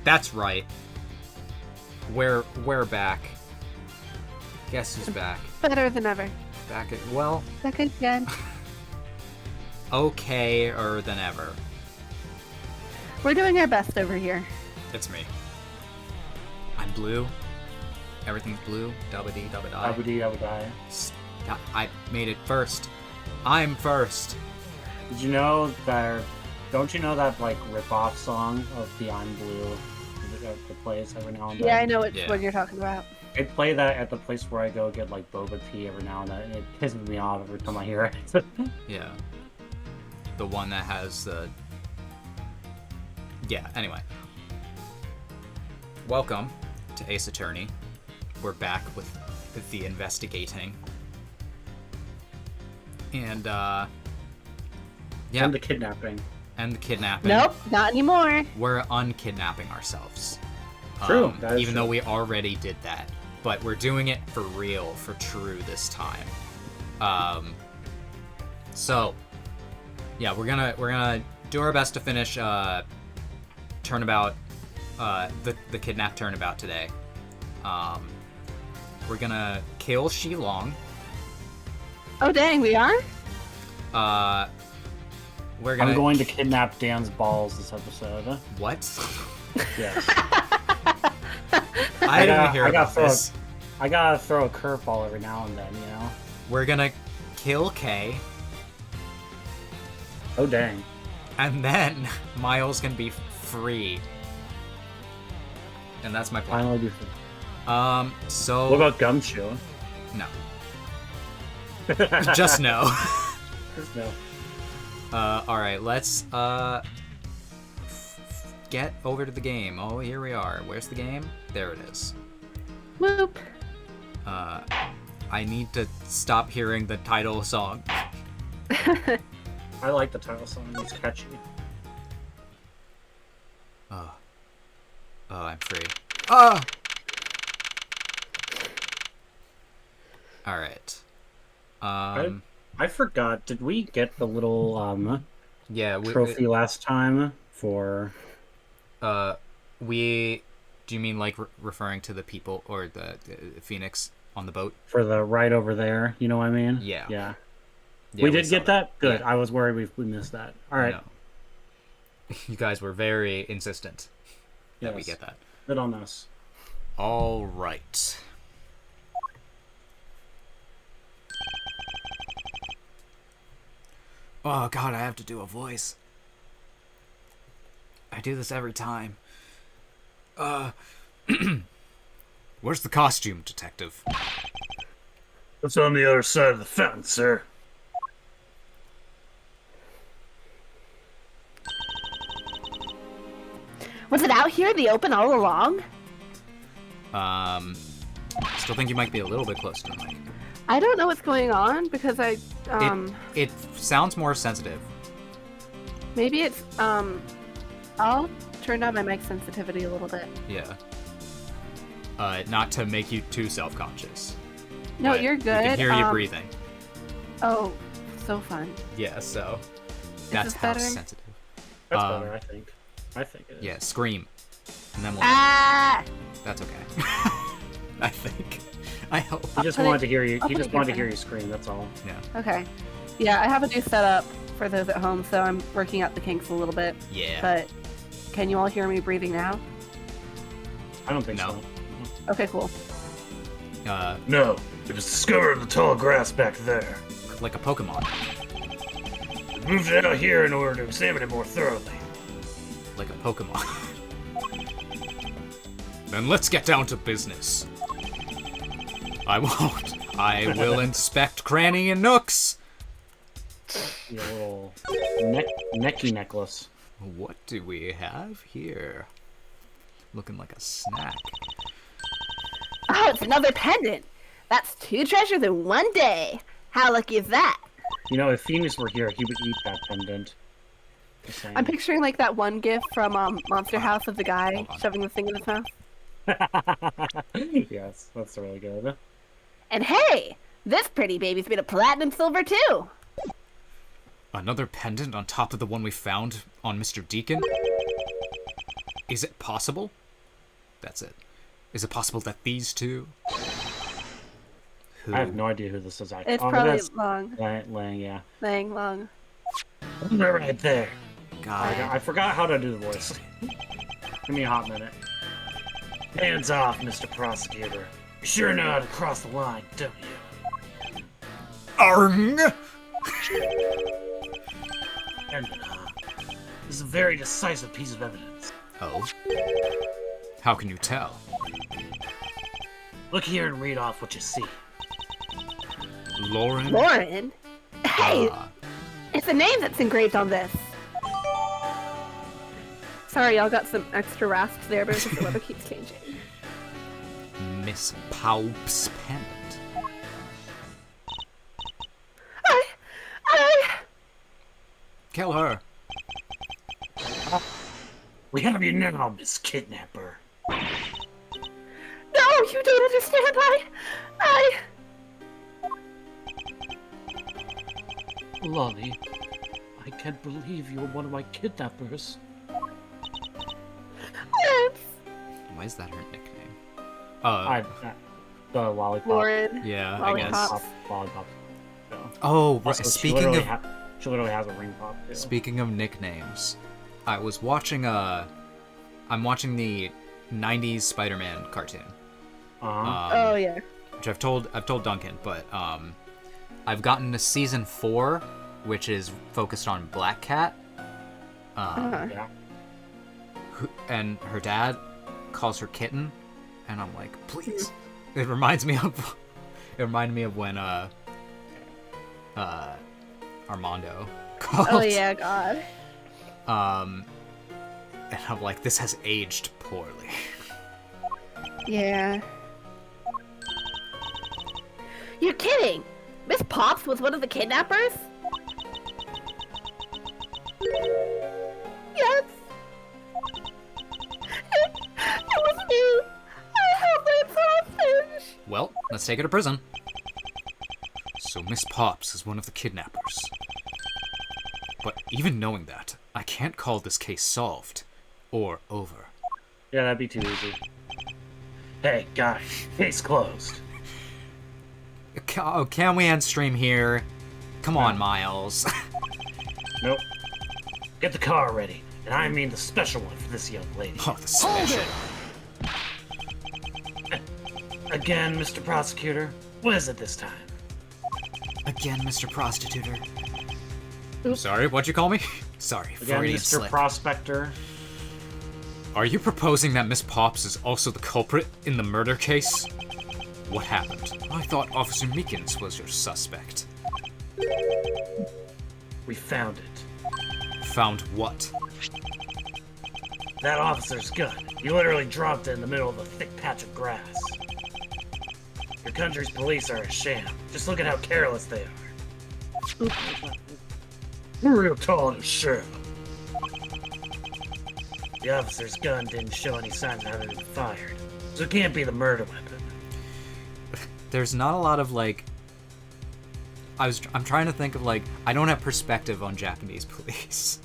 That's right. We're back. Guess who's back? Better than ever. Back at, well... Back again. Okay-er than ever. We're doing our best over here. It's me. I'm blue. Everything's blue. Dabba-dee, dabba-die. Dabba-dee, dabba-die. I made it first. I'm first. Did you know that... Don't you know that, like, rip-off song of the I'm Blue that plays every now and then? Yeah, I know what you're talking about. I play that at the place where I go get, like, boba tea every now and then, and it pisses me off every time I hear it. Yeah. The one that has the... Yeah, anyway. Welcome to Ace Attorney. We're back with the investigating. And, yeah. And the kidnapping. And the kidnapping. Nope, not anymore. We're unkidnapping ourselves. True. Even though we already did that. But we're doing it for real, for true this time. So, yeah, we're gonna do our best to finish Turnabout, the Kidnapped Turnabout today. We're gonna kill Shilong. Oh dang, we are? I'm going to kidnap Dan's balls this episode. What? Yes. I didn't hear about this. I gotta throw a curveball every now and then, you know? We're gonna kill Kay. Oh dang. And then Miles can be free. And that's my plan. Finally be free. So... What about Gumshoe? No. Just no. Just no. Alright, let's, get over to the game. Oh, here we are. Where's the game? There it is. Whoop. I need to stop hearing the title song. I like the title song. It's catchy. Oh, I'm free. Oh! Alright. I forgot. Did we get the little trophy last time for? Do you mean like referring to the people or the Phoenix on the boat? For the right over there, you know what I mean? Yeah. Yeah. We did get that? Good. Yeah. I was worried we missed that. All right. No. You guys were very insistent that we get that. Good on us. All right. Oh god, I have to do a voice. I do this every time. Where's the costume, detective? It's on the other side of the fence, sir. Was it out here in the open all along? Still think you might be a little bit closer to the mic. I don't know what's going on because It sounds more sensitive. Maybe it's, I'll turn down my mic sensitivity a little bit. Yeah. Not to make you too self-conscious. No, you're good. I can hear you breathing. Oh, so fun. Yeah, so that's how sensitive. That's better, I think. I think it is. Yeah, scream. And then we'll... That's okay. I think. I hope. He just wanted to hear you. He just wanted to hear you scream. That's all. Yeah. Okay. Yeah, I have a new setup for those at home, so I'm working out the kinks a little bit. Yeah. But can you all hear me breathing now? I don't think so. Okay, cool. No, it was discovered in the tall grass back there. Like a Pokemon. We moved it out here in order to examine it more thoroughly. Like a Pokemon. Then let's get down to business. I won't. I will inspect cranny and nooks. Your little necky necklace. What do we have here? Looking like a snack. Oh, it's another pendant. That's 2 treasures in one day. How lucky is that? You know, if Phoenix were here, he would eat that pendant. I'm picturing like that one gif from Monster House of the guy shoving the thing in his mouth. Yes, that's really good. And hey, this pretty baby's made of platinum silver too. Another pendant on top of the one we found on Mr. Deacon? Is it possible? That's it. Is it possible that these two? Who? I have no idea who this is. It's probably Long. Lang, yeah. Lang Long. They're right there. God. I forgot how to do the voice. Give me a hot minute. Hands off, Mr. Prosecutor. You sure know how to cross the line, don't you? Arng! And this is a very decisive piece of evidence. Oh? How can you tell? Look here and read off what you see. Lauren? Lauren? Hey, it's a name that's engraved on this. Sorry, y'all got some extra rasps there because the weather keeps changing. Miss Paup's pendant. I... Kill her. We have you now, Miss Kidnapper. No, you don't understand. I... Lolly, I can't believe you were one of my kidnappers. Yes. Why is that her nickname? The lollipop. Lauren. Yeah, Lollipop. I guess. Lollipop. Oh, right. Also, she literally has a ring pop too. Speaking of nicknames, I was watching I'm watching the '90s Spider-Man cartoon. Uh-huh. Oh yeah. Which I've told Duncan, but I've gotten to season 4, which is focused on Black Cat. Yeah. And her dad calls her Kitten, and I'm like, please. It reminded me of when Armando called. Oh yeah, God. And I'm like, this has aged poorly. Yeah. You're kidding! Miss Pops was one of the kidnappers? Yes! It was me! I held them hostage! Well, let's take her to prison. So Miss Pops is one of the kidnappers. But even knowing that, I can't call this case solved or over. Yeah, that'd be too easy. Hey, guys, case closed. Can we end stream here? Come on, Miles. Nope. Get the car ready, and I mean the special one for this young lady. Oh, the special. Again, Mr. Prosecutor, what is it this time? Again, Mr. Prostitutor. Sorry, what'd you call me? Sorry, Again, Freudian Mr. slip. Prospector. Are you proposing that Miss Pops is also the culprit in the murder case? What happened? I thought Officer Meekins was your suspect. We found it. Found what? That officer's gun. He literally dropped it in the middle of a thick patch of grass. Your country's police are a sham. Just look at how careless they are. We're real tall and sure. The officer's gun didn't show any signs of having been fired, so it can't be the murder weapon. There's not a lot of, like... I'm trying to think of, like... I don't have perspective on Japanese police.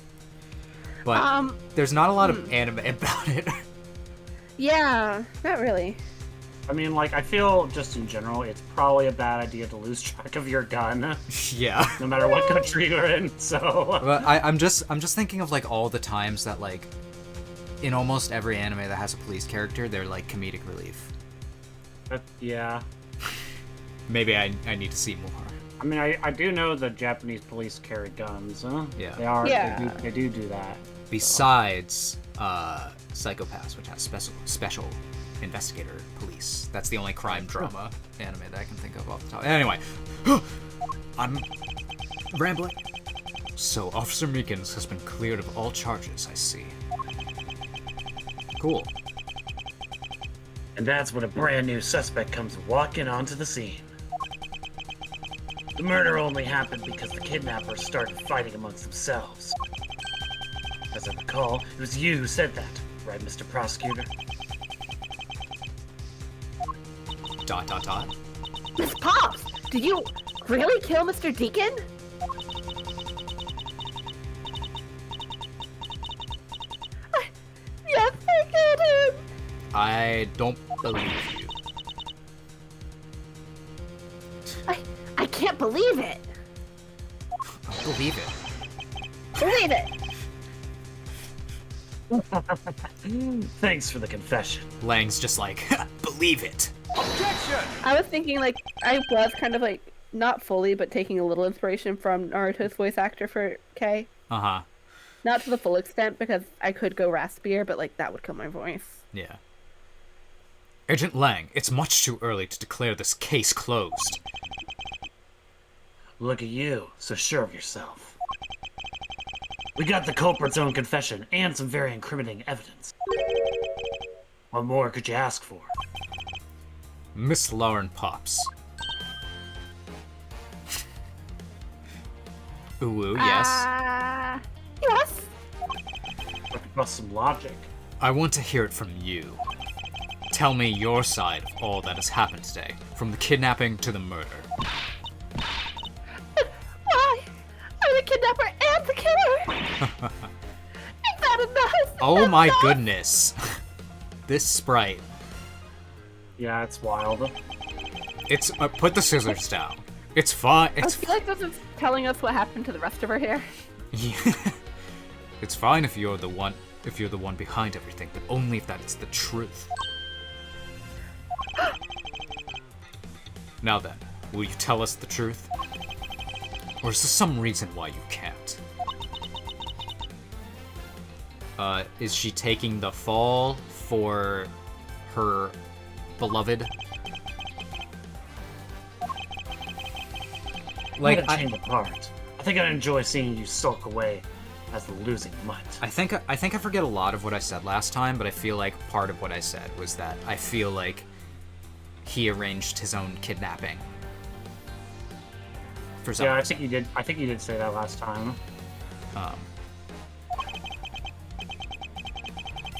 But there's not a lot of anime about it. Yeah, not really. I mean, like, I feel just in general, it's probably a bad idea to lose track of your gun, Yeah. no matter what country you're in. So, But I'm just thinking of, like, all the times that, like, in almost every anime that has a police character, they're like comedic relief. yeah. Maybe I need to see more. I mean, I do know the Japanese police carry guns. Huh? Yeah. They are. Yeah. They do that. Besides Psychopaths, which has special investigator police. That's the only crime drama anime that I can think of off the top. Anyway, I'm rambling. So Officer Meekins has been cleared of all charges, I see. Cool. And that's when a brand new suspect comes walking onto the scene. The murder only happened because the kidnappers started fighting amongst themselves. As I recall, it was you who said that, right, Mr. Prosecutor? ... Miss Pops, did you really kill Mr. Deacon? Yes, I I don't believe you. I can't believe it. I believe it. Believe it. Thanks for the confession. Lang's just like, believe it. Objection! I was thinking, like, I was kind of, like, not fully, but taking a little inspiration from Naruto's voice actor for Kei. Uh-huh. Not to the full extent, because I could go raspier, but, like, that would cut my voice. Yeah. Agent Lang, it's much too early to declare this case closed. Look at you, so sure of yourself. We got the culprit's own confession and some very incriminating evidence. What more could you ask for? Miss Lauren Pops. Ooh, yes. Yes. Let's bust some logic. I want to hear it from you. Tell me your side of all that has happened today, from the kidnapping to the murder. Why? I'm the kidnapper and the killer. Is that enough? Oh my goodness. This sprite. Yeah, it's wild. It's put the scissors down. It's fine. I It's feel like this is telling us what happened to the rest of her hair. yeah. It's fine if you're the one behind everything, but only if that is the truth. Now then, will you tell us the truth? Or is there some reason why you can't? Is she taking the fall for her beloved? Like, I'm gonna change apart. I think I'd enjoy seeing you sulk away as the losing mutt. I think I forget a lot of what I said last time, but I feel like part of what I said was that I feel like he arranged his own kidnapping. For some Yeah, I reason. think you did. I think you did say that last time.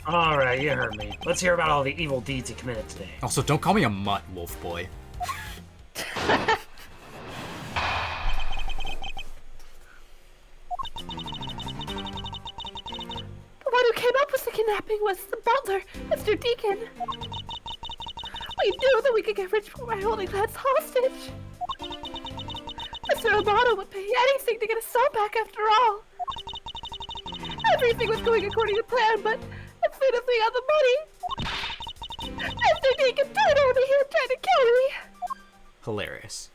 All right, you heard me. Let's hear about all the evil deeds he committed today. Also, don't call me a mutt, wolf boy. The one who came up with the kidnapping was the butler, Mr. Deacon. We knew that we could get rich by holding Lance hostage. Mr. Amato would pay anything to get his son back after all. Everything was going according to plan, but as soon as we got the money, Mr. Deacon turned over here trying to kill me. Hilarious.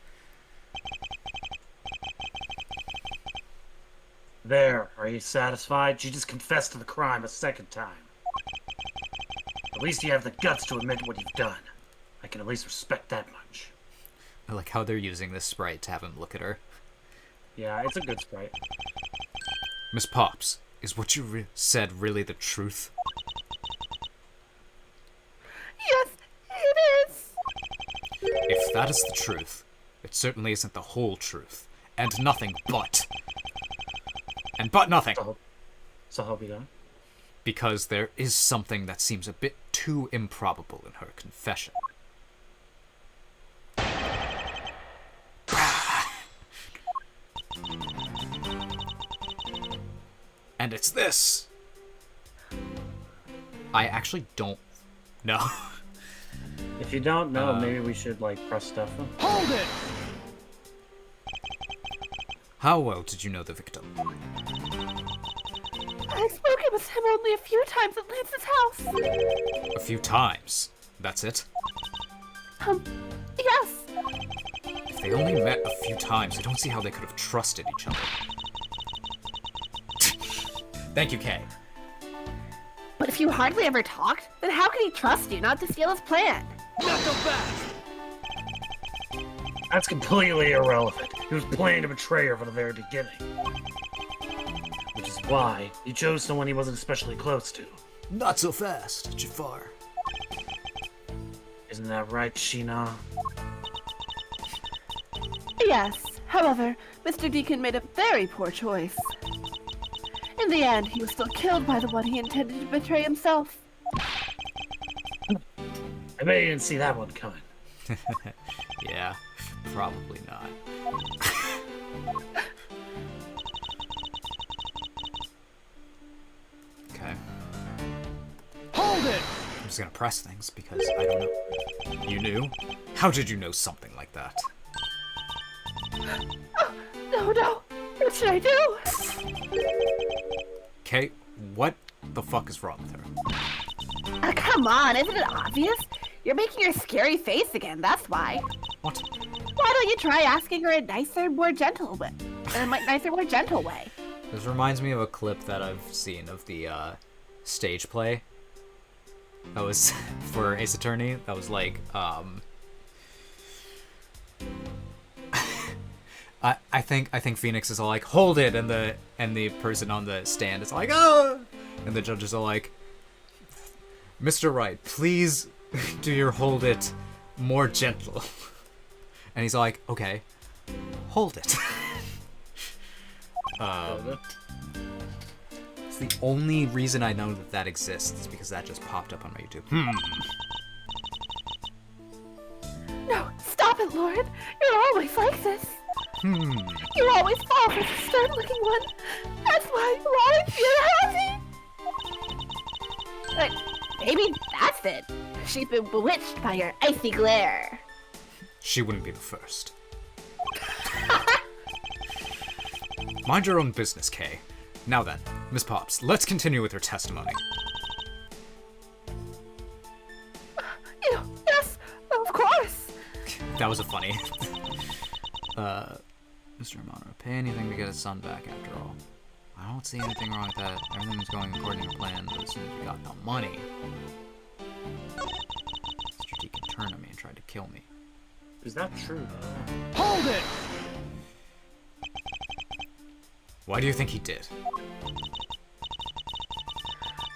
There, are you satisfied? You just confessed to the crime a second time. At least you have the guts to admit what you've done. I can at least respect that much. I like how they're using this sprite to have him look at her. Yeah, it's a good sprite. Miss Pops, is what you said really the truth? Yes, it is. If that is the truth, it certainly isn't the whole truth. And nothing but. And but nothing. So help you done. Because there is something that seems a bit too improbable in her confession. And it's this. I actually don't know. If you don't know, maybe we should like press stuff. Hold it! How well did you know the victim? I've spoken with him only a few times at Lance's house. A few times. That's it? Yes. If they only met a few times, I don't see how they could have trusted each other. Thank you, Kay. But if you hardly ever talked, then how could he trust you not to steal his plan? Not so fast! That's completely irrelevant. He was planning to betray her from the very beginning. Which is why he chose someone he wasn't especially close to. Not so fast, Jafar. Isn't that right, Sheena? Yes. However, Mr. Deacon made a very poor choice. In the end, he was still killed by the one he intended to betray himself. I bet you didn't see that one coming. Yeah, probably not. Okay. Hold it! just gonna press things because I don't know. You knew? How did you know something like that? Oh, no. What should I do? Okay, what the fuck is wrong with her? Come on, isn't it obvious? You're making your scary face again, that's why. What? Why don't you try asking her a nicer, more gentle way? More gentle way. This reminds me of a clip that I've seen of the stage play. That was for Ace Attorney. That was like, I think Phoenix is all like, hold it, and the person on the stand is like, oh, and the judges are like, Mr. Wright, please do your hold it more gentle. And he's like, okay, hold it. It's the only reason I know that exists, because that just popped up on my YouTube. No, stop it, Lauren. You're always like this. You always fall for the stern-looking one. That's why Lauren, you're happy. But maybe that's it. She's been bewitched by your icy glare. She wouldn't be the first. Mind your own business, Kay. Now then, Miss Pops, let's continue with her testimony. Yes, of course. That was a funny. Mr. Romano, pay anything to get his son back after all. I don't see anything wrong with that. Everything was going according to plan, but as soon as we got the money, Mr. Deacon turned on me and tried to kill me. Is that true? Hold it! Why do you think he did?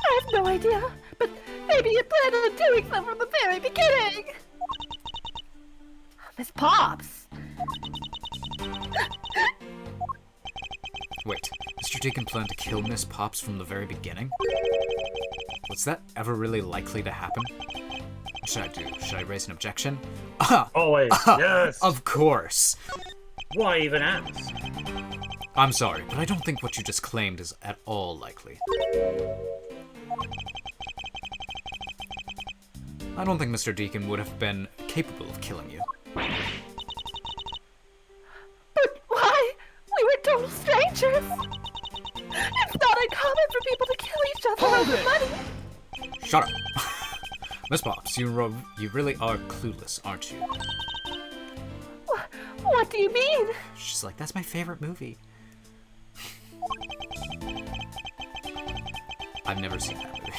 I have no idea, but maybe you planned on doing so from the very beginning. Miss Pops. Wait, Mr. Deacon planned to kill Miss Pops from the very beginning? Was that ever really likely to happen? What should I do? Should I raise an objection? Always, yes! Of course! Why even ask? I'm sorry, but I don't think what you just claimed is at all likely. I don't think Mr. Deacon would have been capable of killing you. But why? We were total strangers. It's not uncommon for people to kill each other over money. Shut up! Miss Pops, you really are clueless, aren't you? What do you mean? She's like, that's my favorite movie. I've never seen that movie.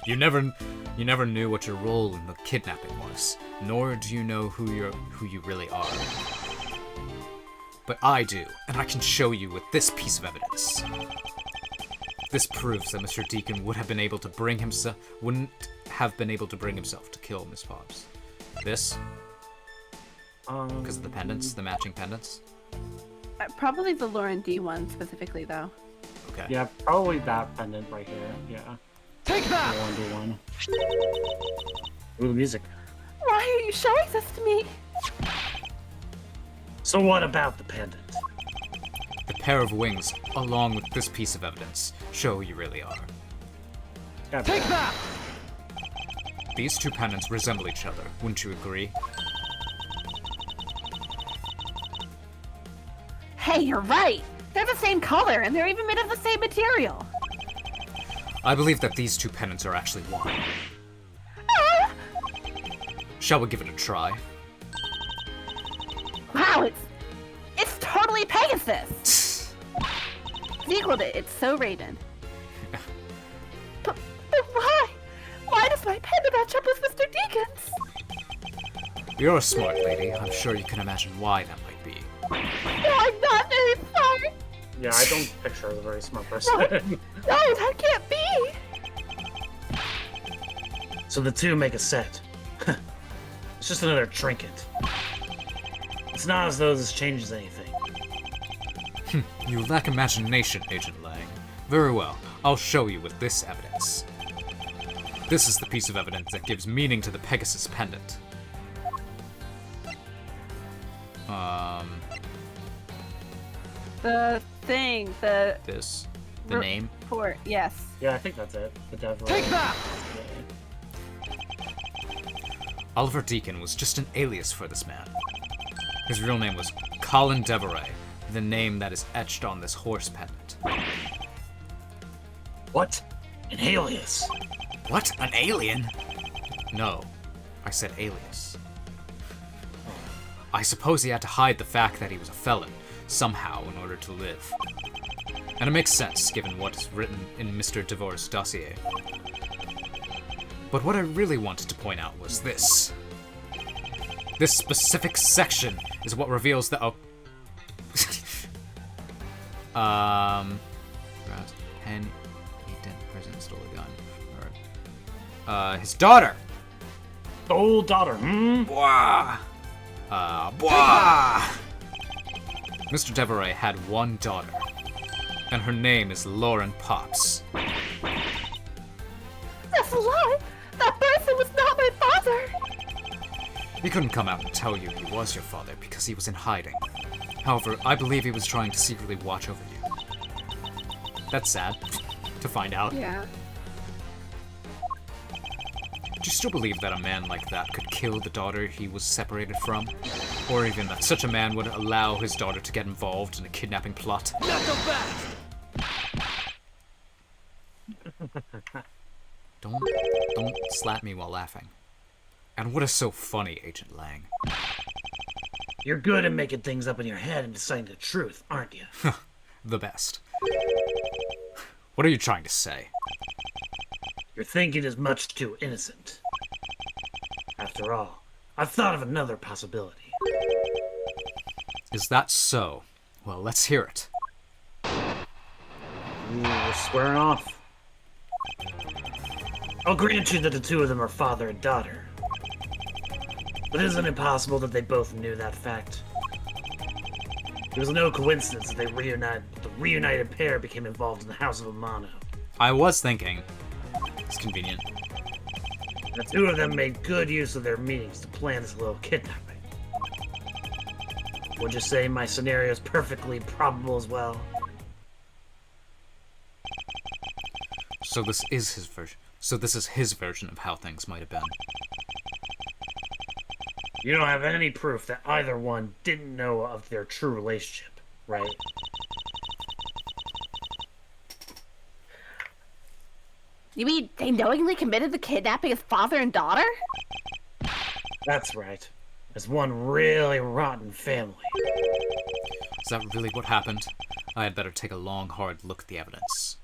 You never knew what your role in the kidnapping was, nor do you know who you really are. But I do, and I can show you with this piece of evidence. This proves that Mr. Deacon wouldn't have been able to bring himself to kill Miss Pops. This, because of the pendants, the matching pendants. Probably the Lauren D one specifically, though. Okay. Yeah, probably that pendant right here. Yeah. Take that! One. Ooh, the music. Why are you showing this to me? So what about the pendant? The pair of wings, along with this piece of evidence, show who you really are. Take that! These two pendants resemble each other, wouldn't you agree? Hey, you're right. They're the same color, and they're even made of the same material. I believe that these two pendants are actually one. Shall we give it a try? Wow, it's totally Pegasus. It's equal to It's So Raiden. But why? Why does my pendant match up with Mr. Deacon's? You're a smart lady. I'm sure you can imagine why that might be. No, I'm not very smart. Yeah, I don't picture her as a very smart person. No, that can't be. So the two make a set. It's just another trinket. It's not as though this changes anything. You lack imagination, Agent Lang. Very well. I'll show you with this evidence. This is the piece of evidence that gives meaning to the Pegasus pendant. The thing, the The name. report, yes. Yeah, I think that's it. The devil. Take that! Oliver Deacon was just an alias for this man. His real name was Colin Deveray, the name that is etched on this horse pendant. What? An alias? What? An alien? No, I said alias. I suppose he had to hide the fact that he was a felon, somehow, in order to live. And it makes sense, given what is written in Mr. DeVore's dossier. But what I really wanted to point out was this. This specific section is what reveals the... Oh. Pen, he didn't prison, stole a gun. Or, his daughter! The old daughter, hmm? Bwah! Bwah! Mr. Deveray had one daughter, and her name is Lauren Pops. That's a lie! That person was not my father! He couldn't come out and tell you he was your father because he was in hiding. However, I believe he was trying to secretly watch over you. That's sad to find out. Yeah. Do you still believe that a man like that could kill the daughter he was separated from? Or even that such a man would allow his daughter to get involved in a kidnapping plot? Not so fast! Don't slap me while laughing. And what is so funny, Agent Lang? You're good at making things up in your head and deciding the truth, aren't you? The best. What are you trying to say? Your thinking is much too innocent. After all, I've thought of another possibility. Is that so? Well, let's hear it. Ooh, we're squaring off. I'll grant you that the two of them are father and daughter. But isn't it possible that they both knew that fact? It was no coincidence that the reunited pair became involved in the House of Amano. I was thinking. It's convenient. And the two of them made good use of their meetings to plan this little kidnapping. Would you say my scenario is perfectly probable as well? So this is his version. So this is his version of how things might have been. You don't have any proof that either one didn't know of their true relationship, right? You mean they knowingly committed the kidnapping of father and daughter? That's right. As one really rotten family. Is that really what happened? I had better take a long, hard look at the evidence.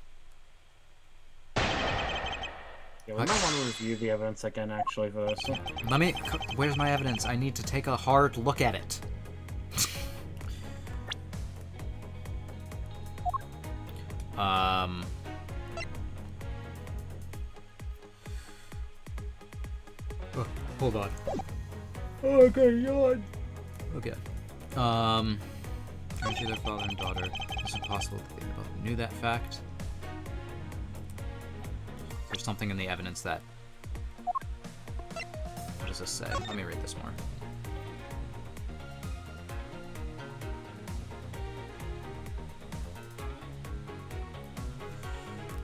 Yeah, we might want to review the evidence again, actually, for this. Where's my evidence? I need to take a hard look at it. Oh, hold on. Okay, yawn. Okay. Aren't you their father and daughter? Is it possible that they both knew that fact? There's something in the evidence that... What does this say? Let me read this more.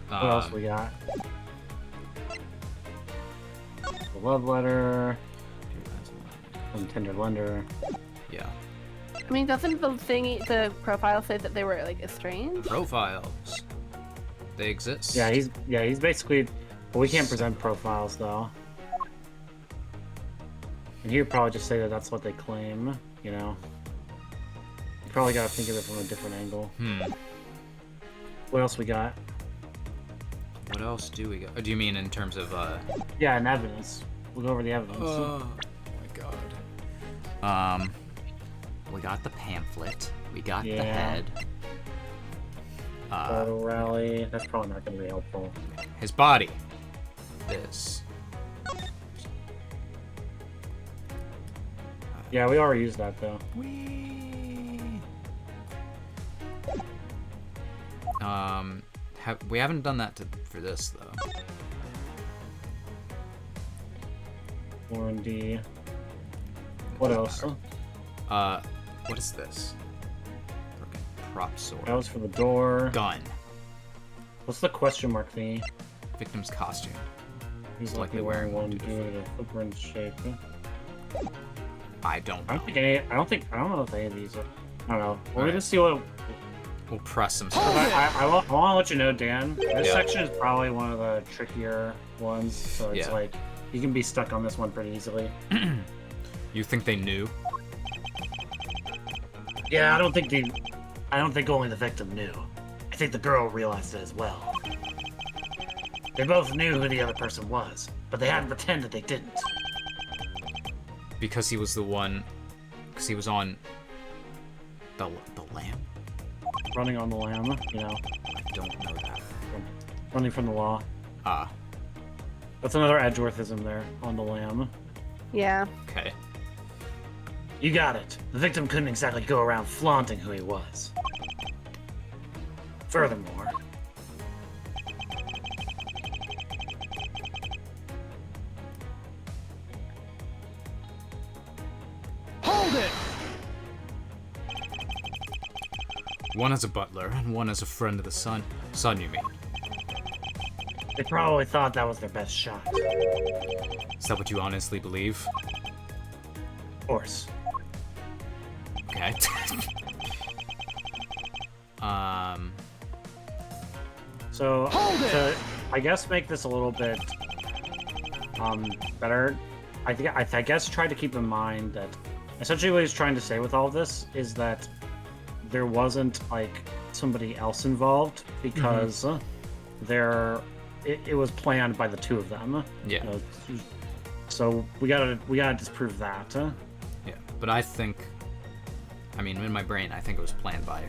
What else we got? The love letter. From Tender Lender. Yeah. I mean, doesn't the profile say that they were like estranged? Profiles. They exist. Yeah, he's basically. But we can't present profiles though. And he'd probably just say that that's what they claim. You know. You probably gotta think of it from a different angle. What else we got? What else do we got? Do you mean in terms of Yeah, and evidence. We'll go over the evidence. Oh my god. We got the pamphlet. We got the head. Photo rally. That's probably not going to be helpful. His body. This. Yeah, we already used that though. We haven't done that for this though. Warren D. What else? What is this? Broken prop sword. That was for the door. Gun. What's the question mark thingy? Victim's costume. He's Likely likely wearing one due due to to the footprint shape. I don't I know. don't know if any of these are. I don't know. Let me just see what. We'll press some Hold stuff. it! I want to let you know, Dan. This Yeah. section is probably one of the trickier ones, so it's Yeah. like you can be stuck on this one pretty easily. You think they knew? Yeah, I don't think only the victim knew. I think the girl realized it as well. They both knew who the other person was, but they had to pretend that they didn't. Because he was the one... Because he was on... The lamb? Running on the lam, you know, I don't know that. running from the law. Ah, That's another Edgeworthism there, on the lam. Yeah. okay. You got it. The victim couldn't exactly go around flaunting who he was. Furthermore, Hold it! One as a butler, and one as a friend of the sun. Son, you mean? they probably thought that was their best shot. Is that what you honestly believe? Of course. Okay. So, Hold it! to, I guess make this a little bit better. I guess try to keep in mind that essentially what he's trying to say with all of this is that there wasn't like somebody else involved because it was planned by the two of them. Yeah. So we gotta disprove that. Yeah, but I think... I mean, in my brain, I think it was planned by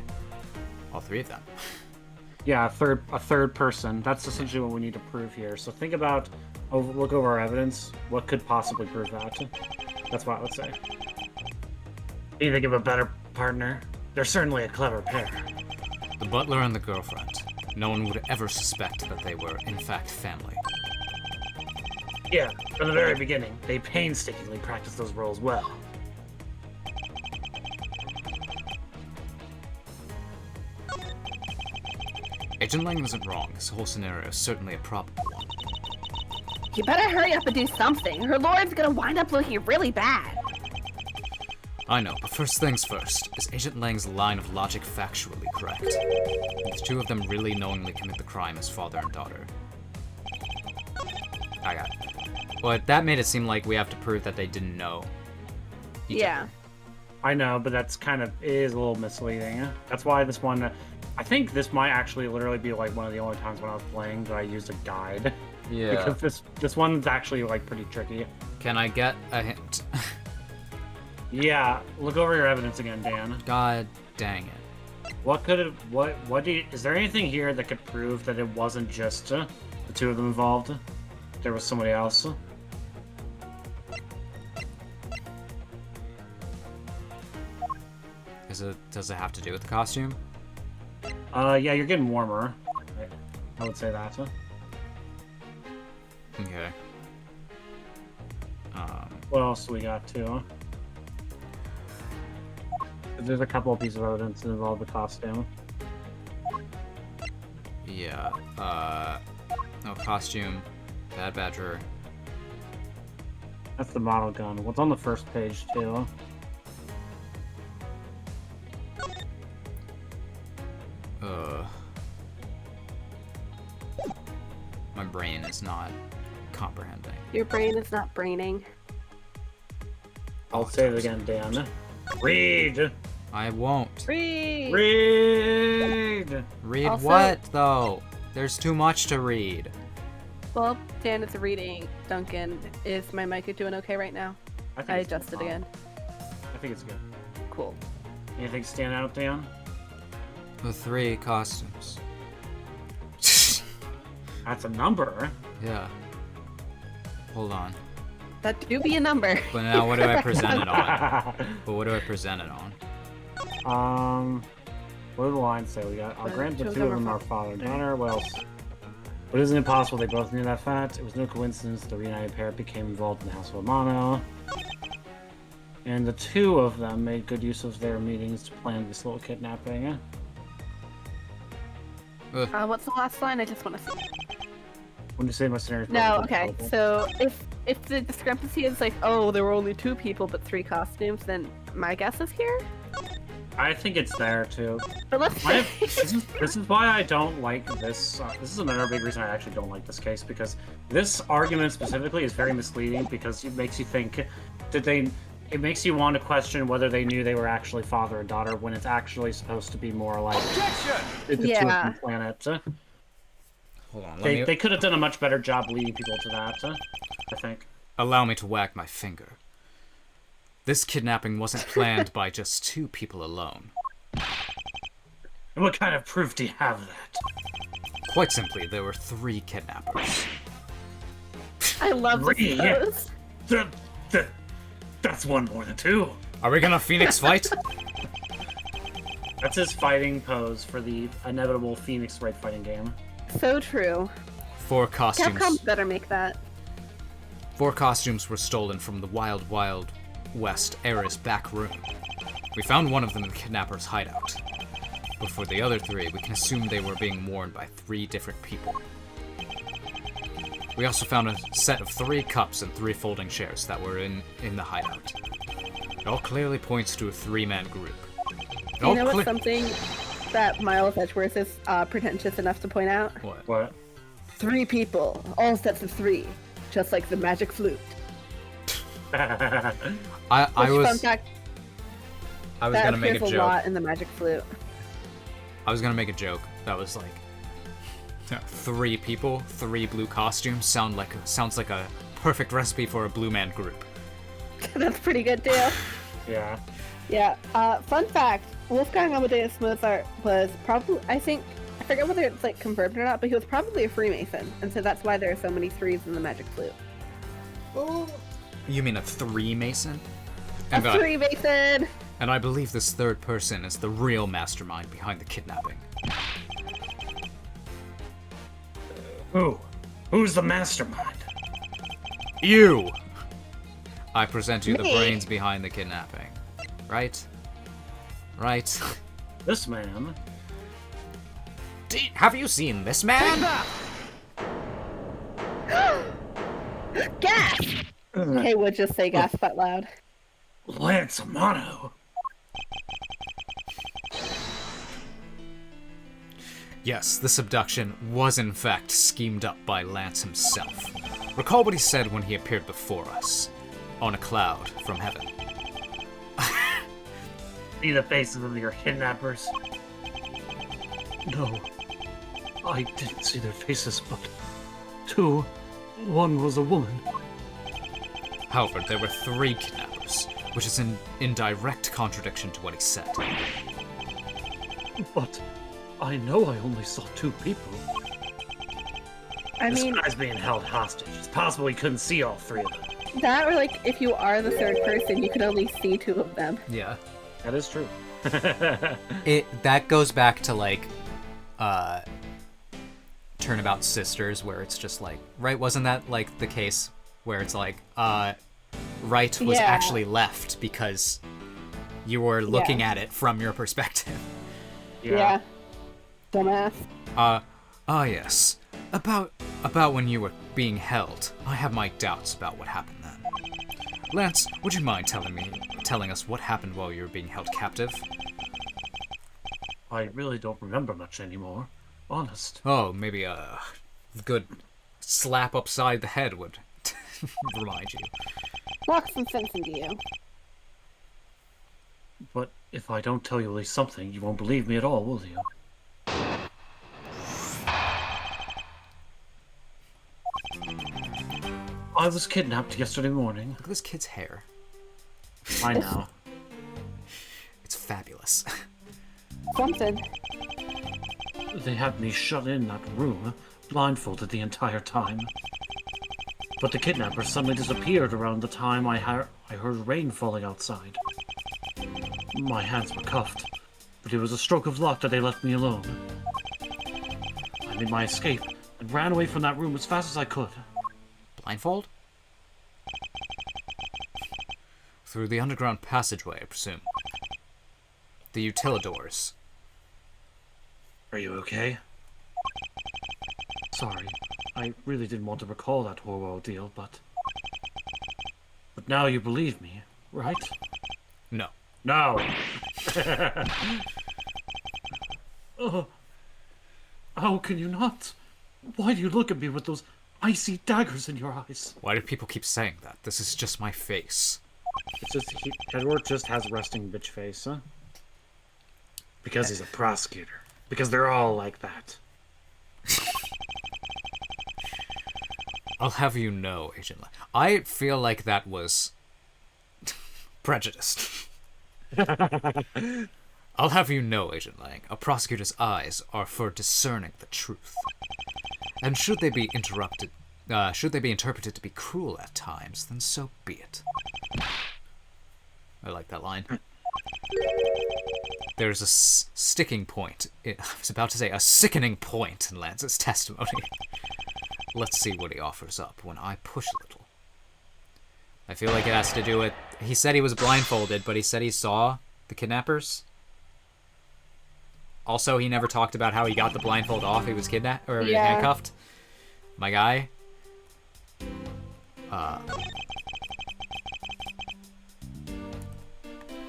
all three of them. Yeah, a third person. That's essentially what we need to prove here. So think about, look over our evidence. What could possibly prove that? That's what I would say. Do you think of a better partner? They're certainly a clever pair. The butler and the girlfriend. No one would ever suspect that they were, in fact, family. Yeah, from the very beginning, they painstakingly practiced those roles well. Agent Lang isn't wrong. This whole scenario is certainly a probable one. You better hurry up and do something. Her lord's gonna wind up looking really bad. I know, but first things first. Is Agent Lang's line of logic factually correct? Did the two of them really knowingly commit the crime as father and daughter? I got it. But that made it seem like we have to prove that they didn't know each Yeah. other. I know, but that's kind of is a little misleading. That's why this one, I think this might actually literally be like one of the only times when I was playing that I used a guide. Yeah. Because this one's actually like pretty tricky. Can I get a hint? Yeah, look over your evidence again, Dan. God dang it. What could it? What do you, is there anything here that could prove that it wasn't just the two of them involved? There was somebody else. Does it have to do with the costume? Yeah, you're getting warmer. I would say that. Okay. What else do we got too? There's a couple of pieces of evidence that involve the costume. Yeah. No costume. Bad Badger. That's the model gun. What's on the first page too? My brain is not comprehending. Your brain is not braining. I'll say it again, Dan. Read! I won't. Read! Read! Read Also- what, though? There's too much to read. Well, Dan is reading. Duncan, is my mic doing okay right now? think I it's adjusted fine. again. I think it's good. Cool. Anything stand out, Dan? The 3 costumes. That's a number. Yeah. Hold on. That do be a number. But now what do I present it on? But what do I present it on? What do the lines say? We got, I'll grant the Chose two of number them are five. father and daughter. What else? But isn't it possible they both knew that fact? It was no coincidence the reunited pair became involved in the House of Amano. And the two of them made good use of their meetings to plan this little kidnapping. What's the last line? I just want to see. When you say my scenario. No, okay. So if the discrepancy is like, oh, there were only 2 people but 3 costumes, then my guess is here. I think it's there too. But let's This is why I don't like this. This is another big reason I actually don't like this case, because this argument specifically is very misleading, because it makes you think, it makes you want to question whether they knew they were actually father and daughter, when it's actually supposed to be more like the two of them planet. Hold on, They could have done a much better job leading people to that, I think. allow me to wag my finger. This kidnapping wasn't planned by just 2 people alone. And what kind of proof do you have of that? Quite simply, there were 3 kidnappers. I love this pose. That's one more than 2. Are we gonna Phoenix fight? That's his fighting pose for the inevitable Phoenix Wright fighting game. So true. 4 costumes. Capcom better make that. 4 costumes were stolen from the Wild Wild West era's back room. We found one of them in the kidnapper's hideout. But for the other 3, we can assume they were being worn by 3 different people. We also found a set of 3 cups and 3 folding chairs that were in the hideout. It all clearly points to a 3-man group. You know what's something that Miles Edgeworth is pretentious enough to point out? What? 3 people, all sets of 3, just like the magic flute. I Fun was fact, gonna make a appears joke. lot in the magic flute. I was gonna make a joke that was like 3 people, 3 blue costumes sounds like a perfect recipe for a blue man group. That's pretty good too. Yeah. Yeah. Fun fact: Wolfgang Amadeus Mozart was probably, I forget whether it's like confirmed or not, but he was probably a Freemason, and so that's why there are so many 3s in the magic flute. You mean a 3-mason? A Freemason. And I believe this 3rd person is the real mastermind behind the kidnapping. Who's the mastermind? You! I present you the Me? brains behind the kidnapping. Right? Right? This man. Have you seen this man? Gasp! Okay, we'll just say gasp out loud. Lance Amano. Yes, this abduction was in fact schemed up by Lance himself. Recall what he said when he appeared before us, on a cloud from heaven. See the faces of your kidnappers? No, I didn't see their faces, but 2, 1 was a woman. However, there were 3 kidnappers, which is in direct contradiction to what he said. But I know I only saw 2 people. I This mean, guy's being held hostage. It's possible he couldn't see all 3 of them. that or like if you are the 3rd person, you can only see 2 of them. Yeah. That is true. That goes back to like Turnabout Sisters, where it's just like, right, wasn't that like the case where it's like right was Yeah. actually left because you were looking at it from your perspective. Yeah. Dumbass. Yes. About when you were being held, I have my doubts about what happened then. Lance, would you mind telling us what happened while you were being held captive? I really don't remember much anymore. Honest. Oh, maybe a good slap upside the head would remind you. Knock some sense into you. But if I don't tell you at least something, you won't believe me at all, will you? I was kidnapped yesterday morning. Look at this kid's hair. I know. It's fabulous. Something. They had me shut in that room, blindfolded the entire time. But the kidnapper suddenly disappeared around the time I heard rain falling outside. My hands were cuffed, but it was a stroke of luck that they left me alone. I made my escape and ran away from that room as fast as I could. Blindfold? Through the underground passageway, I presume. The utilidors. Are you okay? Sorry, I really didn't want to recall that horror ordeal, but now you believe me, right? No. No. How can you not? Why do you look at me with those icy daggers in your eyes? Why do people keep saying that? This is just my face. It's just Edward just has resting bitch face, huh? Because he's a prosecutor. Because they're all like that. I'll have you know, Agent Lang. I feel like that was prejudiced. I'll have you know, Agent Lang, a prosecutor's eyes are for discerning the truth. And should they be interpreted to be cruel at times, then so be it. I like that line. There's a sticking point. I was about to say a sickening point in Lance's testimony. Let's see what he offers up when I push a little. I feel like it has to do with... He said he was blindfolded, but he said he saw the kidnappers. Also, he never talked about how he got the blindfold off. He was kidnapped or handcuffed. My guy.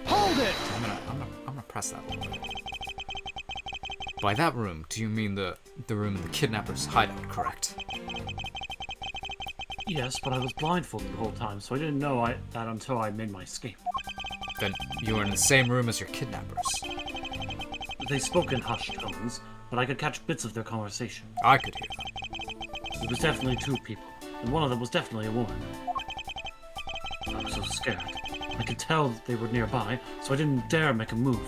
Hold it! I'm gonna press that a little bit. By that room, do you mean the room in the kidnapper's hideout, correct? Yes, but I was blindfolded the whole time, so I didn't know that until I made my escape. Then you were in the same room as your kidnappers. They spoke in hushed tones, but I could catch bits of their conversation. I could hear them. It was definitely two people, and one of them was definitely a woman. I was so scared. I could tell they were nearby, so I didn't dare make a move.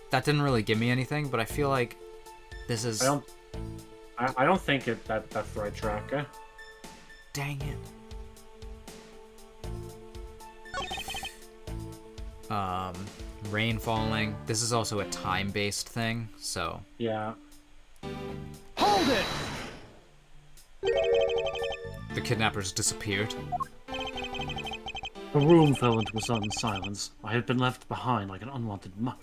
That didn't really give me anything, but I feel like this is... I don't think that's the right track, eh? Dang it. Rain falling. This is also a time-based thing, so... Yeah. Hold it! The kidnappers disappeared. The room fell into a sudden silence. I had been left behind like an unwanted mutt.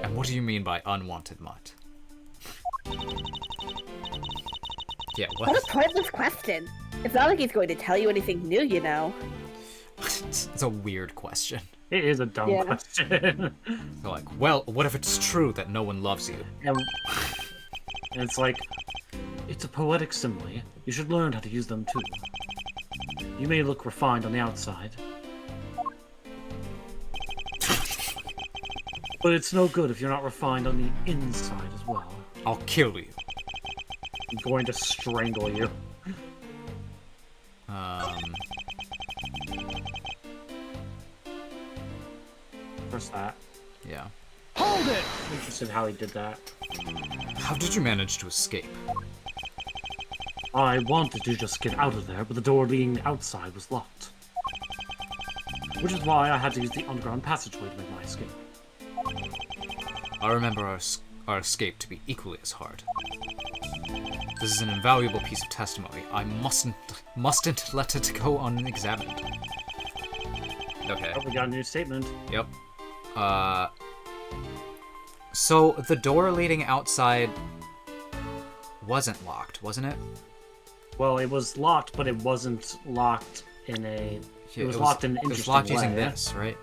And what do you mean by unwanted mutt? Yeah, What a pointless question. It's not like he's going to tell you anything new, you know. It's a weird question. It is a dumb question. They're like, well, what if it's true that no one loves you? And it's like, it's a poetic simile. You should learn how to use them too. You may look refined on the outside, but it's no good if you're not refined on the inside as well. I'll kill you. I'm going to strangle you. First that. Yeah. Hold it! I'm interested how he did that. How did you manage to escape? I wanted to just get out of there, but the door leading outside was locked. Which is why I had to use the underground passageway to make my escape. I remember our escape to be equally as hard. This is an invaluable piece of testimony. I mustn't let it go unexamined. Okay. Oh, we got a new statement. Yep. So the door leading outside wasn't locked, wasn't it? Well, it was locked, but it wasn't locked in a... It was locked in an interesting way. It was locked using this, right?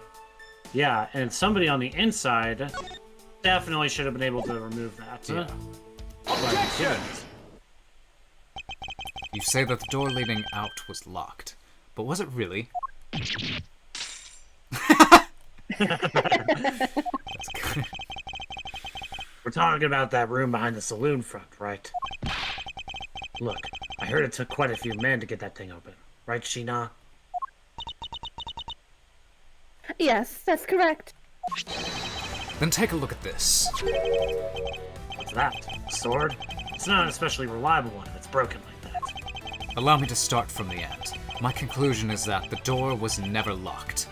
Yeah, and somebody on the inside definitely should have been able to remove that. Yeah. Objection! You say that the door leading out was locked, but was it really? That's good. We're talking about that room behind the saloon front, right? Look, I heard it took quite a few men to get that thing open. Right, Sheena? Yes, that's correct. Then take a look at this. What's that? A sword? It's not an especially reliable one if it's broken like that. Allow me to start from the end. My conclusion is that the door was never locked.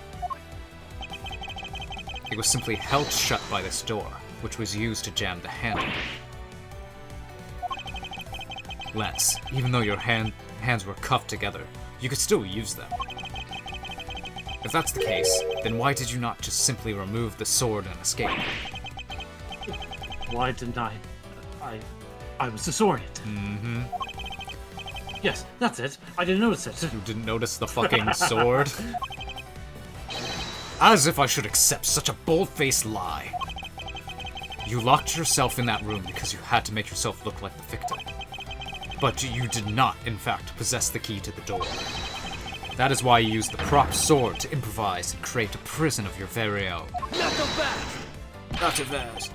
It was simply held shut by this door, which was used to jam the handle. Lance, even though your hands were cuffed together, you could still use them. If that's the case, then why did you not just simply remove the sword and escape? Why didn't I was disoriented. Mm-hmm. Yes, that's it. I didn't notice it. You didn't notice the fucking sword? As if I should accept such a bold-faced lie. You locked yourself in that room because you had to make yourself look like the victim. But you did not, in fact, possess the key to the door. That is why you used the prop sword to improvise and create a prison of your very own. Not so fast. Not too fast.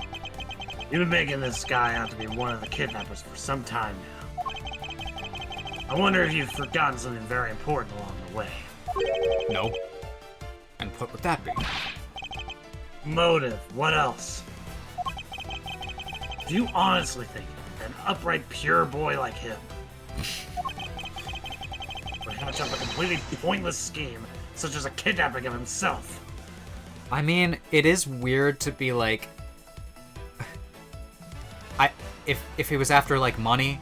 You've been making this guy out to be one of the kidnappers for some time now. I wonder if you've forgotten something very important along the way. No. And what would that be? Motive. What else? Do you honestly think an upright, pure boy like him would hatch up a completely pointless scheme, such as a kidnapping of himself? I mean, it is weird to be like... If he was after, like, money,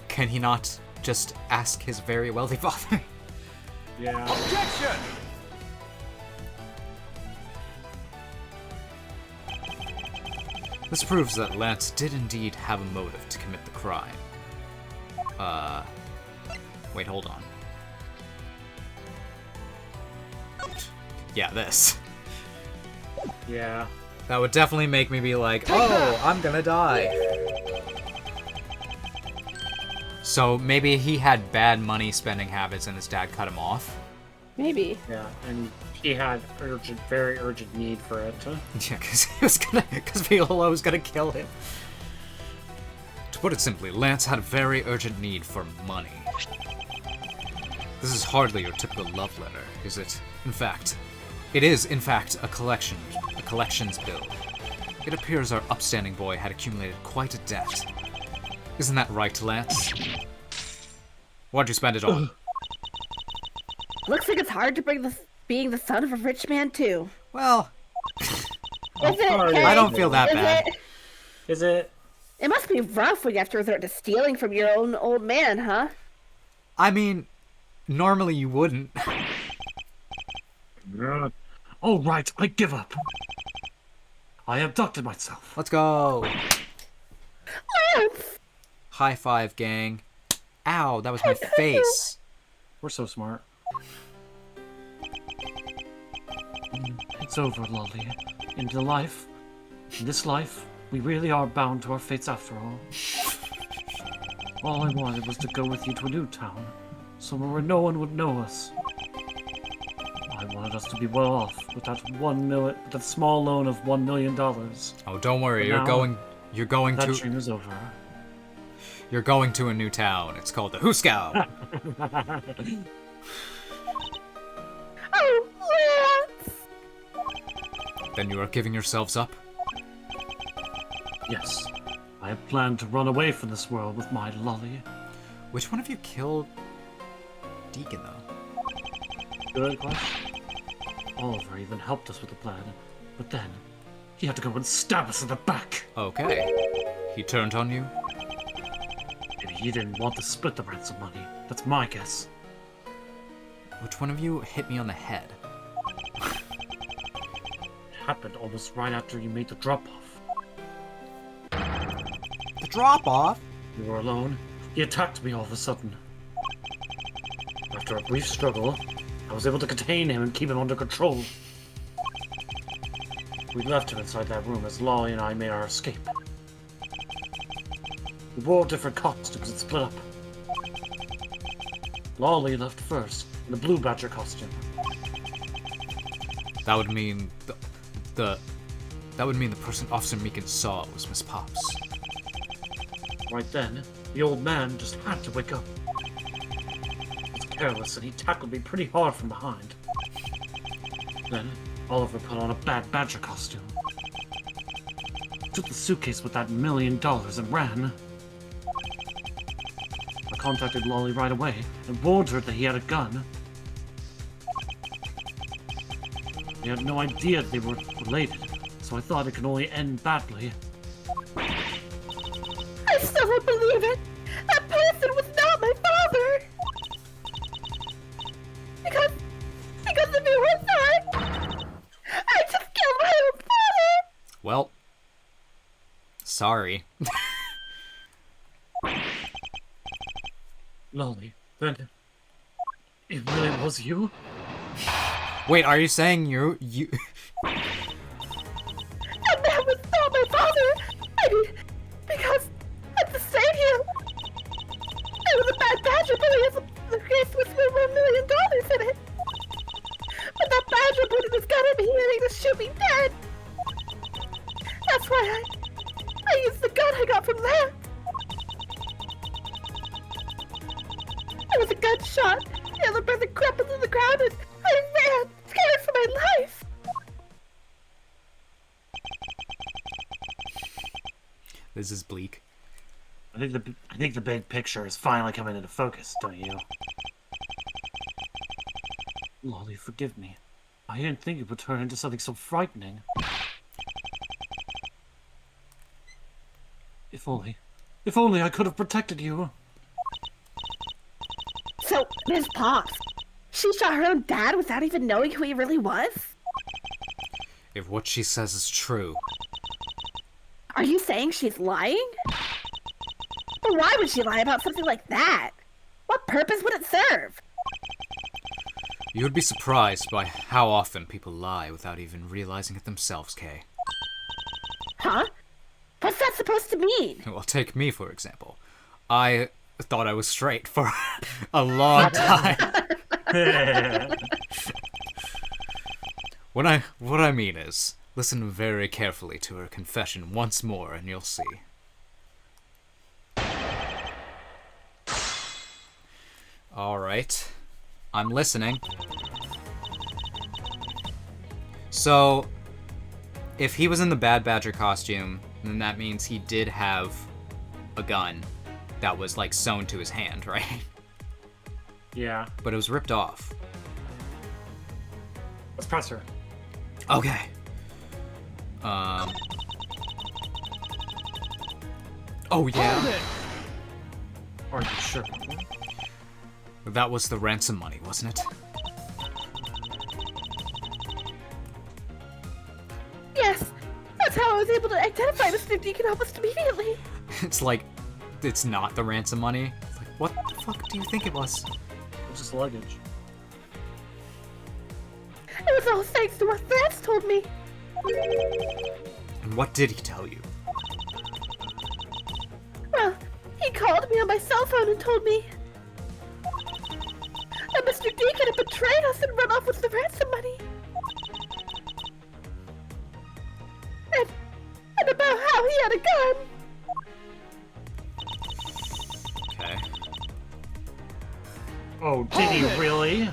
can he not just ask his very wealthy father? Yeah. Objection! This proves that Lance did indeed have a motive to commit the crime. Wait, hold on. Yeah, this. Yeah. That would definitely make me be like, oh, I'm gonna die. So maybe he had bad money spending habits and his dad cut him off? Maybe. Yeah, and he had very urgent need for it. Yeah, because Viola was gonna kill him. To put it simply, Lance had a very urgent need for money. This is hardly your typical love letter, is it? It is, in fact, a collections bill. It appears our upstanding boy had accumulated quite a debt. Isn't that right, Lance? What'd you spend it on? Looks like it's hard to bring being the son of a rich man too. Well, Is it? sorry. Hey, I don't feel that is bad. It? Is it? It must be rough when you have to resort to stealing from your own old man, huh? I mean, normally you wouldn't. All right, I give up. I abducted myself. Let's go. Lance! High five, gang. Ow, that was my face. We're so smart. It's over, Lolly. In this life, we really are bound to our fates after all. All I wanted was to go with you to a new town, somewhere where no one would know us. I wanted us to be well off with that small loan of $1 million. Oh, don't worry. But now, You're going that to. dream is over. You're going to a new town. It's called the Hooskow. Oh, Lance! Then you are giving yourselves up? Yes, I have planned to run away from this world with my Lolly. Which one of you killed Deacon, though? Good question. Oliver even helped us with the plan, but then he had to go and stab us in the back. Okay. He turned on you? Maybe he didn't want to split the ransom money. That's my guess. Which one of you hit me on the head? It happened almost right after you made the drop-off. The drop-off? We were alone. He attacked me all of a sudden. After a brief struggle, I was able to contain him and keep him under control. We left him inside that room as Lolly and I made our escape. We wore different costumes and split up. Lolly left first, in the Blue Badger costume. That would mean that would mean the person Officer Meekin saw was Miss Pops. Right then, the old man just had to wake up. He was careless and he tackled me pretty hard from behind. Then, Oliver put on a bad badger costume. Took the suitcase with that $1 million and ran. I contacted Lolly right away and warned her that he had a gun. He had no idea they were related, so I thought it could only end badly. I still don't believe it! That person was not my father! Because the Well, sorry. Lolly, then it really was you? Wait, are you saying you? That man was not my father! I mean, because at the stadium, there was a bad badger bully as the case with $1 million in it. But that badger pointed his gun at me and ready to shoot me dead. That's why I used the gun I got from there. There was a gunshot. The other person crumpled to the ground and I ran, scared for my life. This is bleak. I think the big picture is finally coming into focus, don't you? Lolly, forgive me. I didn't think it would turn into something so frightening. If only I could have protected you. So, Ms. Pops, she shot her own dad without even knowing who he really was? If what she says is true, Are you saying she's lying? But why would she lie about something like that? What purpose would it serve? you would be surprised by how often people lie without even realizing it themselves, Kay. Huh? What's that supposed to mean? Well, take me, for example. I thought I was straight for a long time. What I mean is, listen very carefully to her confession once more and you'll see. Alright. I'm listening. So, if he was in the Bad Badger costume, then that means he did have a gun that was, like, sewn to his hand, right? Yeah. But it was ripped off. Let's press her. Okay. Oh, yeah. Hold it! Are you sure? That was the ransom money, wasn't it? Yes, that's how I was able to identify Mr. Deacon almost immediately. It's like, it's not the ransom money. It's like, what the fuck do you think it was? It's just luggage. It was all thanks to what Vance told me. And what did he tell you? Well, he called me on my cell phone and told me that Mr. Deacon had betrayed us and run off with the ransom money. And about how he had a gun. Okay. Oh, did he really?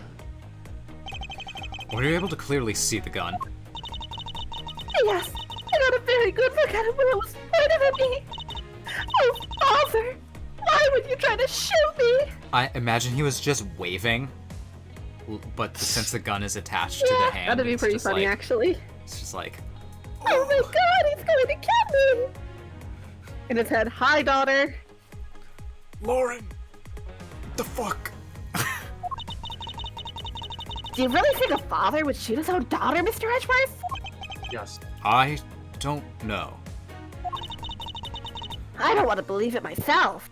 Were you able to clearly see the gun? Yes, I got a very good look at it when it was pointed at me. Oh, Father, why would you try to shoot me? I imagine he was just waving, but since the gun is attached to the hand, that'd be it's pretty just funny, like, actually. It's just like, Oh my God, he's going to kill me! In his head, hi, daughter. Lauren, the fuck? Do you really think a father would shoot his own daughter, Mr. Edgeworth? Yes. I don't know. I don't want to believe it myself.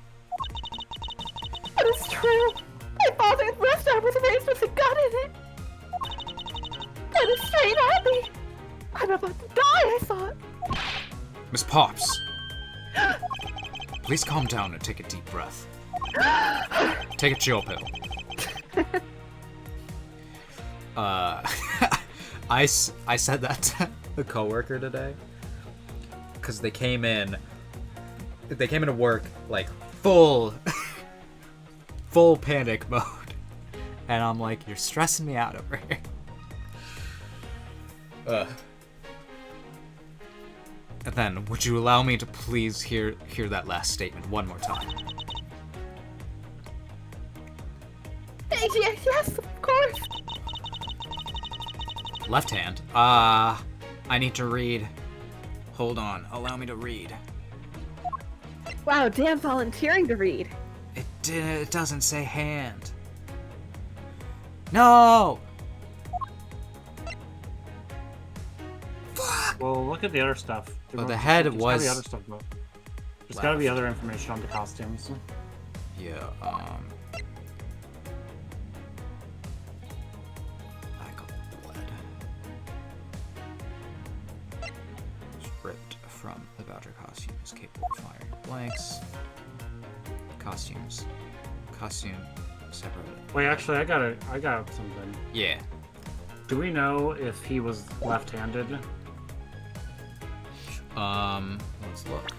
But it's true. My father's left arm was raised with a gun in it. Pointed straight at me. I'm about to die, I thought. Miss Pops, please calm down and take a deep breath. Take a chill pill. I said that to a coworker today because they came into work like full panic mode, and I'm like, you're stressing me out over here. And then, would you allow me to please hear that last statement one more time? Yes, of course. Left hand. I need to read. Hold on, allow me to read. Wow, damn volunteering to read. It doesn't say hand. No! Fuck! Well, look at the other stuff. Oh, the head There's was gotta be other stuff, but there's gotta be other information on the costumes. Yeah, lack of blood. Stripped from the Badger costume is capable of firing blanks. Costumes. Costume separated. Wait, actually, I got something. Yeah. Do we know if he was left-handed? Let's look.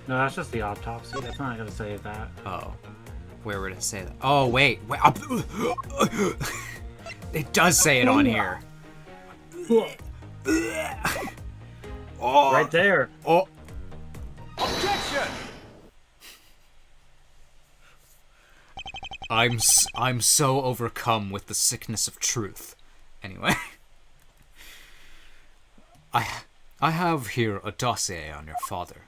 No, that's just the autopsy. That's not gonna say that. Oh. Where would it say that? Oh, wait. It does say it on here. Oh. Right there. Oh. Objection! I'm so overcome with the sickness of truth. Anyway. I have here a dossier on your father.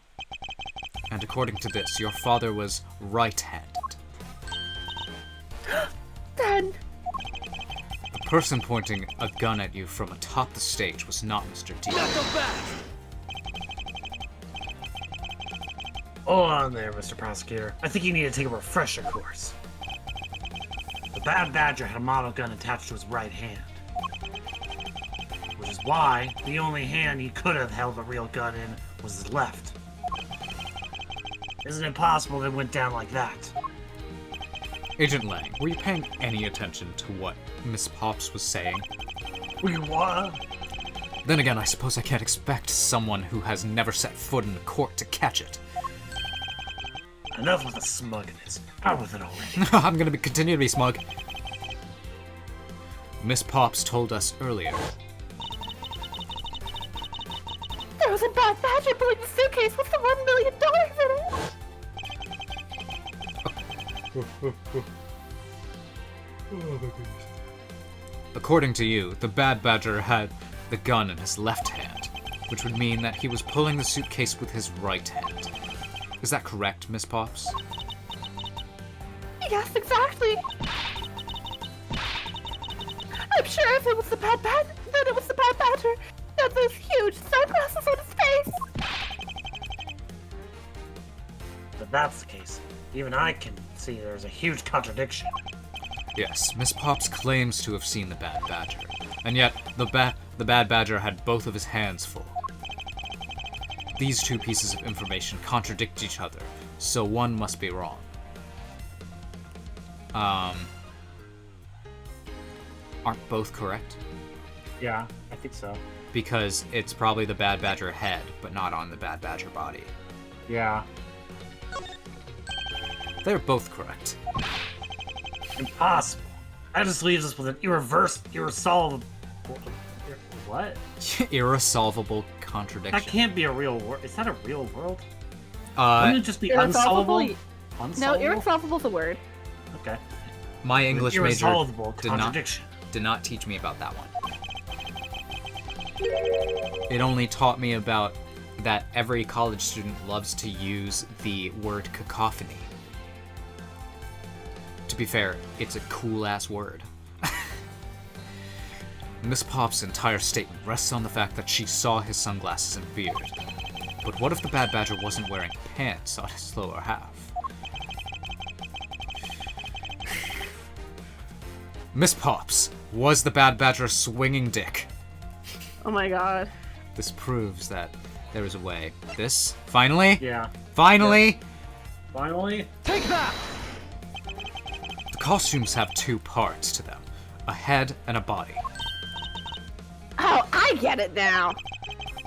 And according to this, your father was right-handed. Then, The person pointing a gun at you from atop the stage was not Mr. D. Knuckle back! Hold on there, Mr. Prosecutor. I think you need to take a refresher course. The Bad Badger had a model gun attached to his right hand. Which is why the only hand he could have held a real gun in was his left. Isn't it possible that it went down like that? Agent Lang, were you paying any attention to what Miss Pops was saying? We what? Then again, I suppose I can't expect someone who has never set foot in court to catch it. Enough with the smugness. Out with it already. I'm gonna continue to be smug. Miss Pops told us earlier. there was a bad badger pulling the suitcase with the $1 million in it. According to you, the Bad Badger had the gun in his left hand, which would mean that he was pulling the suitcase with his right hand. Is that correct, Miss Pops? Yes, exactly. I'm sure if it was the bad badger, then it was the bad badger. He had those huge sunglasses on his face. If that's the case, even I can see there's a huge contradiction. Yes, Miss Pops claims to have seen the Bad Badger, and yet the Bad Badger had both of his hands full. These two pieces of information contradict each other, so one must be wrong. Aren't both correct? Yeah, I think so. Because it's probably the Bad Badger head, but not on the Bad Badger body. Yeah. They're both correct. Impossible. That just leaves us with an irresolvable... What? Irresolvable contradiction. That can't be a real world. Is that a real world? Uh, Wouldn't it just be unsolvable? No, Unsolvable? irresolvable's a word. Okay. my English major Irresolvable did not contradiction. teach me about that one. It only taught me about that every college student loves to use the word cacophony. To be fair, it's a cool-ass word. Miss Pop's entire statement rests on the fact that she saw his sunglasses and beard. But what if the Bad Badger wasn't wearing pants on his lower half? Miss Pops, was the Bad Badger swinging dick? Oh my god. This proves that there is a way. This? Finally? Yeah. Finally? Finally? Take that! The costumes have two parts to them. A head and a body. Oh, I get it now.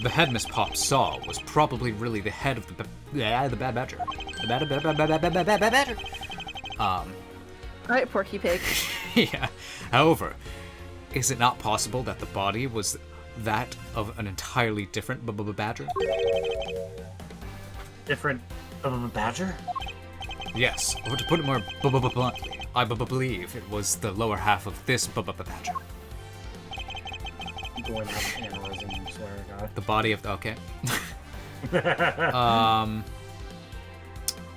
The head Miss Pop saw was probably really the head of the Bad Badger. The Bad Badger. Alright, Porky Pig. Yeah. However, is it not possible that the body was that of an entirely different badger? Different of a badger? Yes, or to put it more bluntly, I believe it was the lower half of this badger. I'm going to have an aneurysm, I swear to God. The body of the... Okay.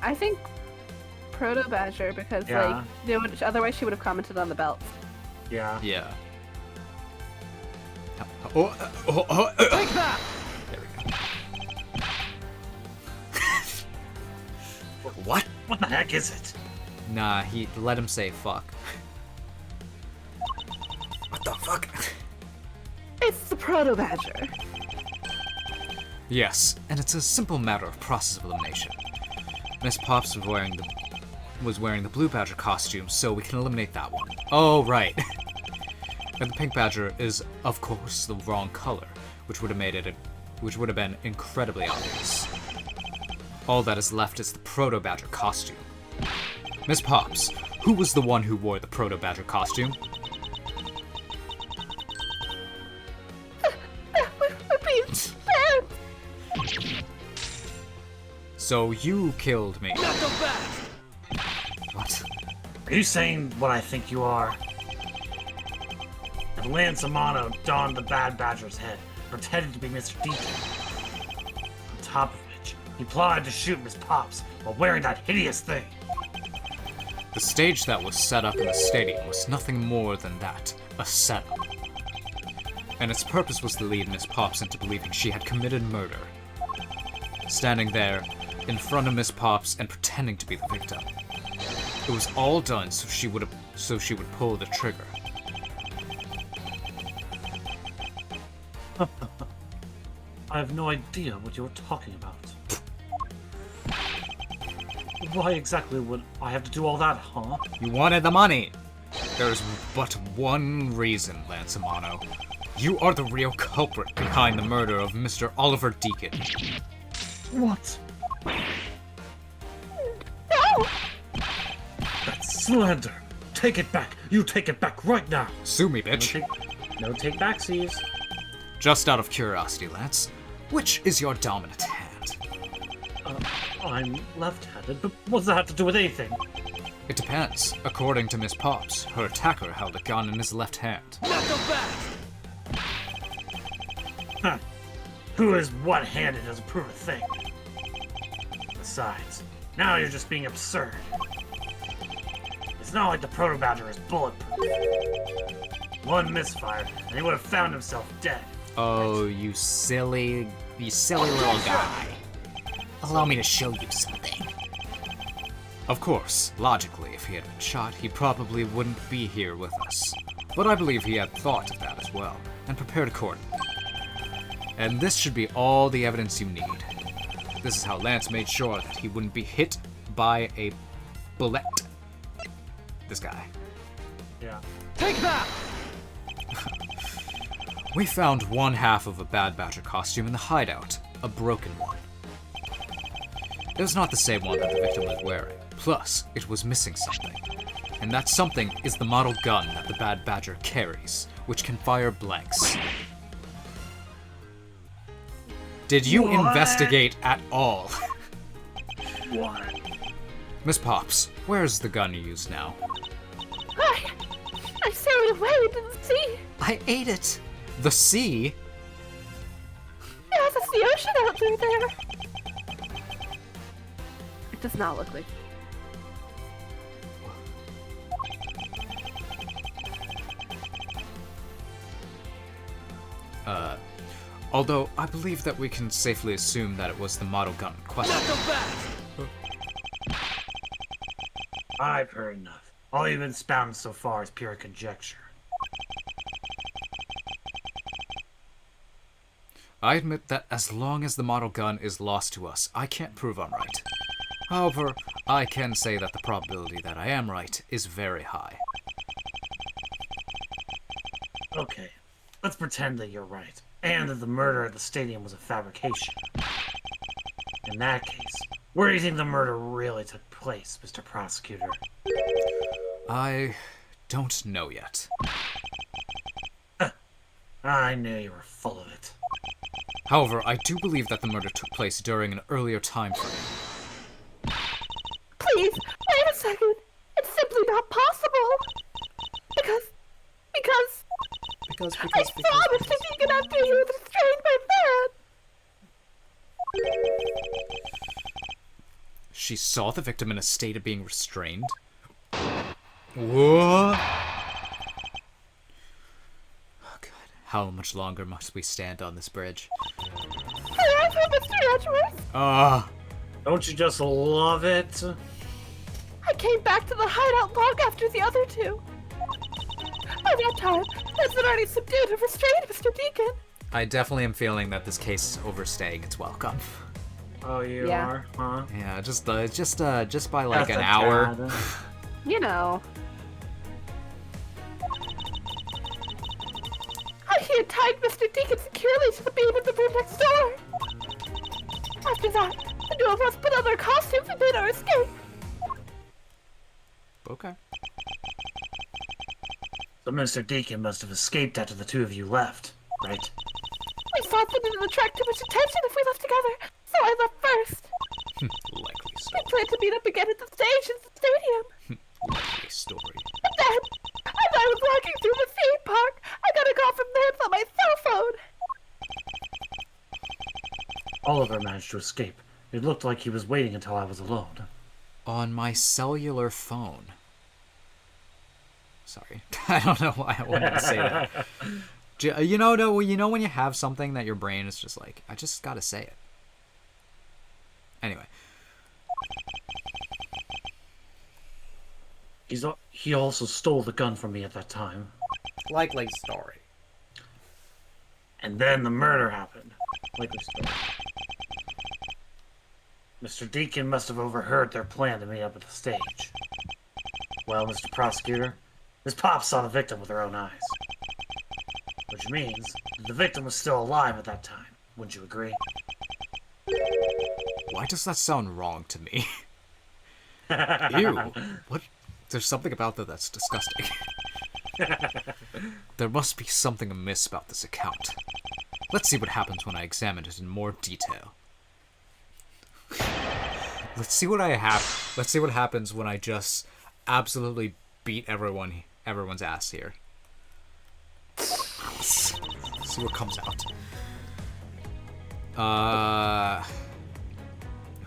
I think Proto Badger because, Yeah. otherwise she would have commented on the belt. Yeah. Yeah. Take that! There we go. What? What the heck is it? Nah, he let him say fuck. What the fuck? It's the Proto Badger. Yes, and it's a simple matter of process of elimination. Miss Pops was wearing the blue badger costume, so we can eliminate that one. Oh, right. And the pink badger is, of course, the wrong color, which would have been incredibly obvious. All that is left is the proto badger costume. Miss Pops, who was the one who wore the proto badger costume? We're being banned. So you killed me. Not so fast! What? Are you saying what I think you are? And Lance Amano donned the Bad Badger's head, pretended to be Mr. Deacon. On top of which, he plotted to shoot Miss Pops while wearing that hideous thing. The stage that was set up in the stadium was nothing more than that, a setup. And its purpose was to lead Miss Pops into believing she had committed murder. Standing there, in front of Miss Pops and pretending to be the victim. It was all done so she would pull the trigger. I have no idea what you're talking about. Why exactly would I have to do all that, huh? You wanted the money! There's but one reason, Lance Amano. You are the real culprit behind the murder of Mr. Oliver Deacon. What? No! That's slander! Take it back! You take it back right now! Sue me, bitch. No take backsies. Just out of curiosity, Lance, which is your dominant hand? I'm left-handed, but what does that have to do with anything? It depends. According to Miss Pops, her attacker held a gun in his left hand. Not so fast! Huh. Who is what-handed doesn't prove a thing. Besides, now you're just being absurd. It's not like the Proto Badger is bulletproof. One misfire, and he would have found himself dead. Oh, you silly little guy. Allow me to show you something. Of course, logically, if he had been shot, he probably wouldn't be here with us. But I believe he had thought of that as well, and prepared accordingly. And this should be all the evidence you need. This is how Lance made sure that he wouldn't be hit by a bullet. This guy. Yeah. Take that! We found one half of a Bad Badger costume in the hideout, a broken one. It was not the same one that the victim was wearing. Plus, it was missing something. And that something is the model gun that the Bad Badger carries, which can fire blanks. Did you What? investigate at all? What? I Pops, where's the gun you use now? I sailed away into the sea. I ate it. The sea? There's a sea ocean out through there. It does not look like. Although I believe that we can safely assume that it was the model gun in question. Not so fast! I've heard enough. All you've been spouting so far is pure conjecture. I admit that as long as the model gun is lost to us, I can't prove I'm right. However, I can say that the probability that I am right is very high. Okay, let's pretend that you're right, and that the murder at the stadium was a fabrication. In that case, where do you think the murder really took place, Mr. Prosecutor? I don't know yet. I knew you were full of it. However, I do believe that the murder took place during an earlier time frame. Please, wait a second. It's simply not possible. Because I promised to Deacon after he was restrained by She saw the victim in a state of being restrained. What? Oh, God. How much longer must we stand on this bridge? Forever, Mr. Edgeworth! Don't you just love it? I came back to the hideout long after the other two. By that time, Ed's had already subdued and restrained Mr. Deacon. I definitely am feeling that this case is overstaying its welcome. Oh, you Yeah. are, huh? Yeah, just by like That's an a hour. tad. You know. He had tied Mr. Deacon securely to the beam in the room next door. After that, the two of us put on our costumes and made our escape. Okay. So Mr. Deacon must have escaped after the two of you left, right? We thought that it would attract too much attention if we left together, so I left first. Likely We story. planned to meet up again at the stage in the stadium. Likely story. But then, as I was walking through the theme park, I got a call from Nance on my cell phone. Oliver managed to escape. It looked like he was waiting until I was alone. On my cellular phone. Sorry. I don't know why I wanted to say that. You know when you have something that your brain is just like, I just gotta say it. Anyway. He also stole the gun from me at that time. Likely story. And then the murder happened. Likely story. Mr. Deacon must have overheard their plan to meet up at the stage. Well, Mr. Prosecutor, Miss Pop saw the victim with her own eyes. Which means that the victim was still alive at that time. Wouldn't you agree? Why does that sound wrong to me? Ew. What? There's something about that that's disgusting. There must be something amiss about this account. Let's see what happens when I examine it in more detail. Let's see what happens when I just absolutely beat everyone's ass here. Let's see what comes out.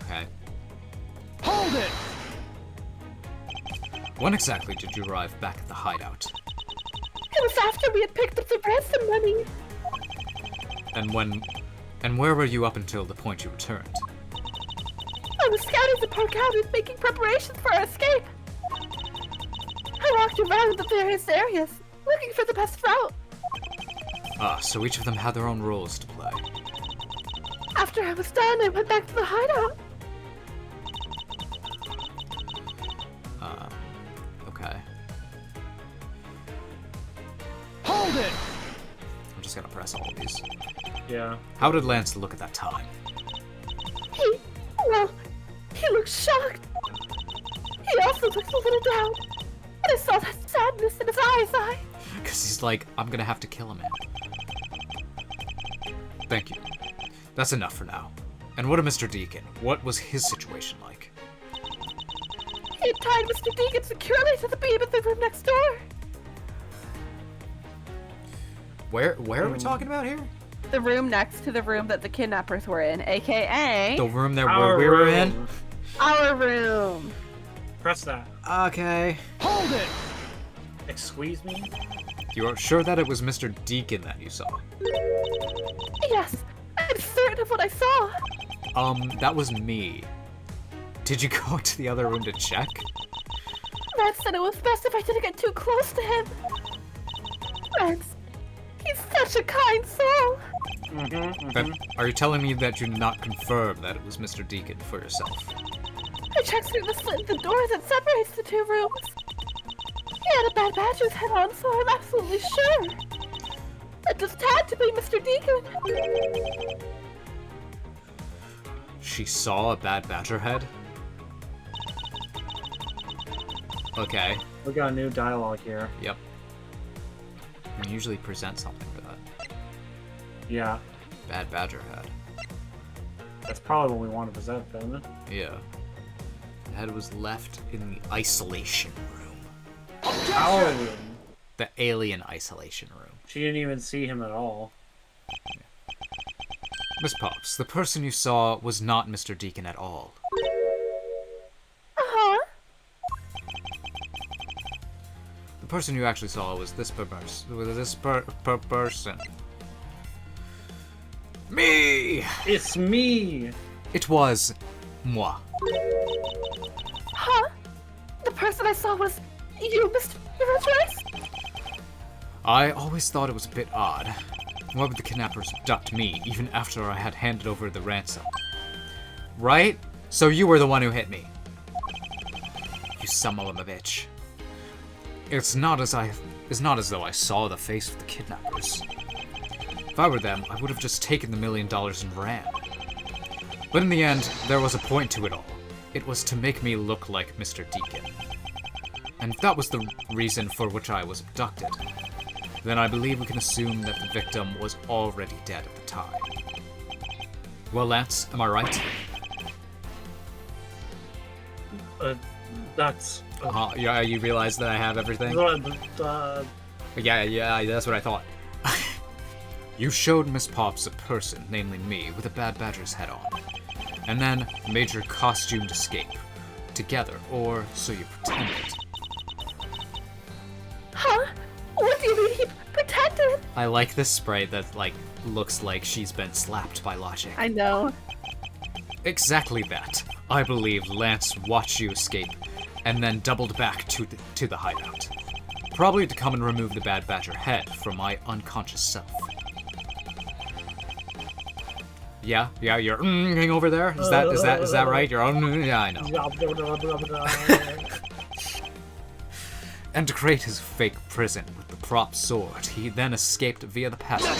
Okay. Hold it! When exactly did you arrive back at the hideout? It was after we had picked up the ransom money. And where were you up until the point you returned? I was scouting the park out and making preparations for our escape. I walked around the various areas, looking for the best route. Ah, so each of them had their own roles to play. After I was done, I went back to the hideout. Okay. Hold it! I'm just gonna press all of these. Yeah. How did Lance look at that time? He looked shocked. He also looked a little down. And I saw that sadness in his eyes. Because he's like, I'm gonna have to kill a man. Thank you. That's enough for now. And what of Mr. Deacon? What was his situation like? He had tied Mr. Deacon securely to the beam in the room next door. Where are we talking about here? The room next to the room that the kidnappers were in, aka The room that Our we were room. in? our room. Press that. Okay. Hold it! Excuse me? You are sure that it was Mr. Deacon that you saw? Yes, I'm certain of what I saw. That was me. Did you go into the other room to check? Red said it was best if I didn't get too close to him. Red's, he's such a kind soul. Then, are you telling me that you did not confirm that it was Mr. Deacon for yourself? I checked through the slit in the door that separates the two rooms. He had a bad badger's head on, so I'm absolutely sure. It just had to be Mr. Deacon. She saw a bad badger head? Okay. We got a new dialogue here. Yep. We usually present something for that. Yeah. Bad badger head. That's probably what we want to present, doesn't it? Yeah. The head was left in the isolation room. Our room. The alien isolation room. She didn't even see him at all. Miss Pops, the person you saw was not Mr. Deacon at all. person you actually saw was this person. Me! It's me! It was moi. Huh? The person I saw was you, Mr. Rejoice? I always thought it was a bit odd. Why would the kidnappers abduct me, even after I had handed over the ransom? Right? So you were the one who hit me. You son of a bitch. It's not as though I saw the face of the kidnappers. If I were them, I would have just taken the $1 million and ran. But in the end, there was a point to it all. It was to make me look like Mr. Deacon. And if that was the reason for which I was abducted, then I believe we can assume that the victim was already dead at the time. Well, Lance, am I right? That's... Yeah, you realize that I have everything? Yeah, that's what I thought. You showed Miss Pops a person, namely me, with a Bad Badger's head on. And then made your costumed escape. Together, or so you pretended. Huh? What do you mean he pretended? I like this sprite that, looks like she's been slapped by logic. I know. Exactly that. I believe Lance watched you escape, and then doubled back to the hideout. Probably to come and remove the Bad Badger head from my unconscious self. Yeah, you're over there? Is that right? You're yeah, I know. And to create his fake prison with the prop sword, he then escaped via the passage.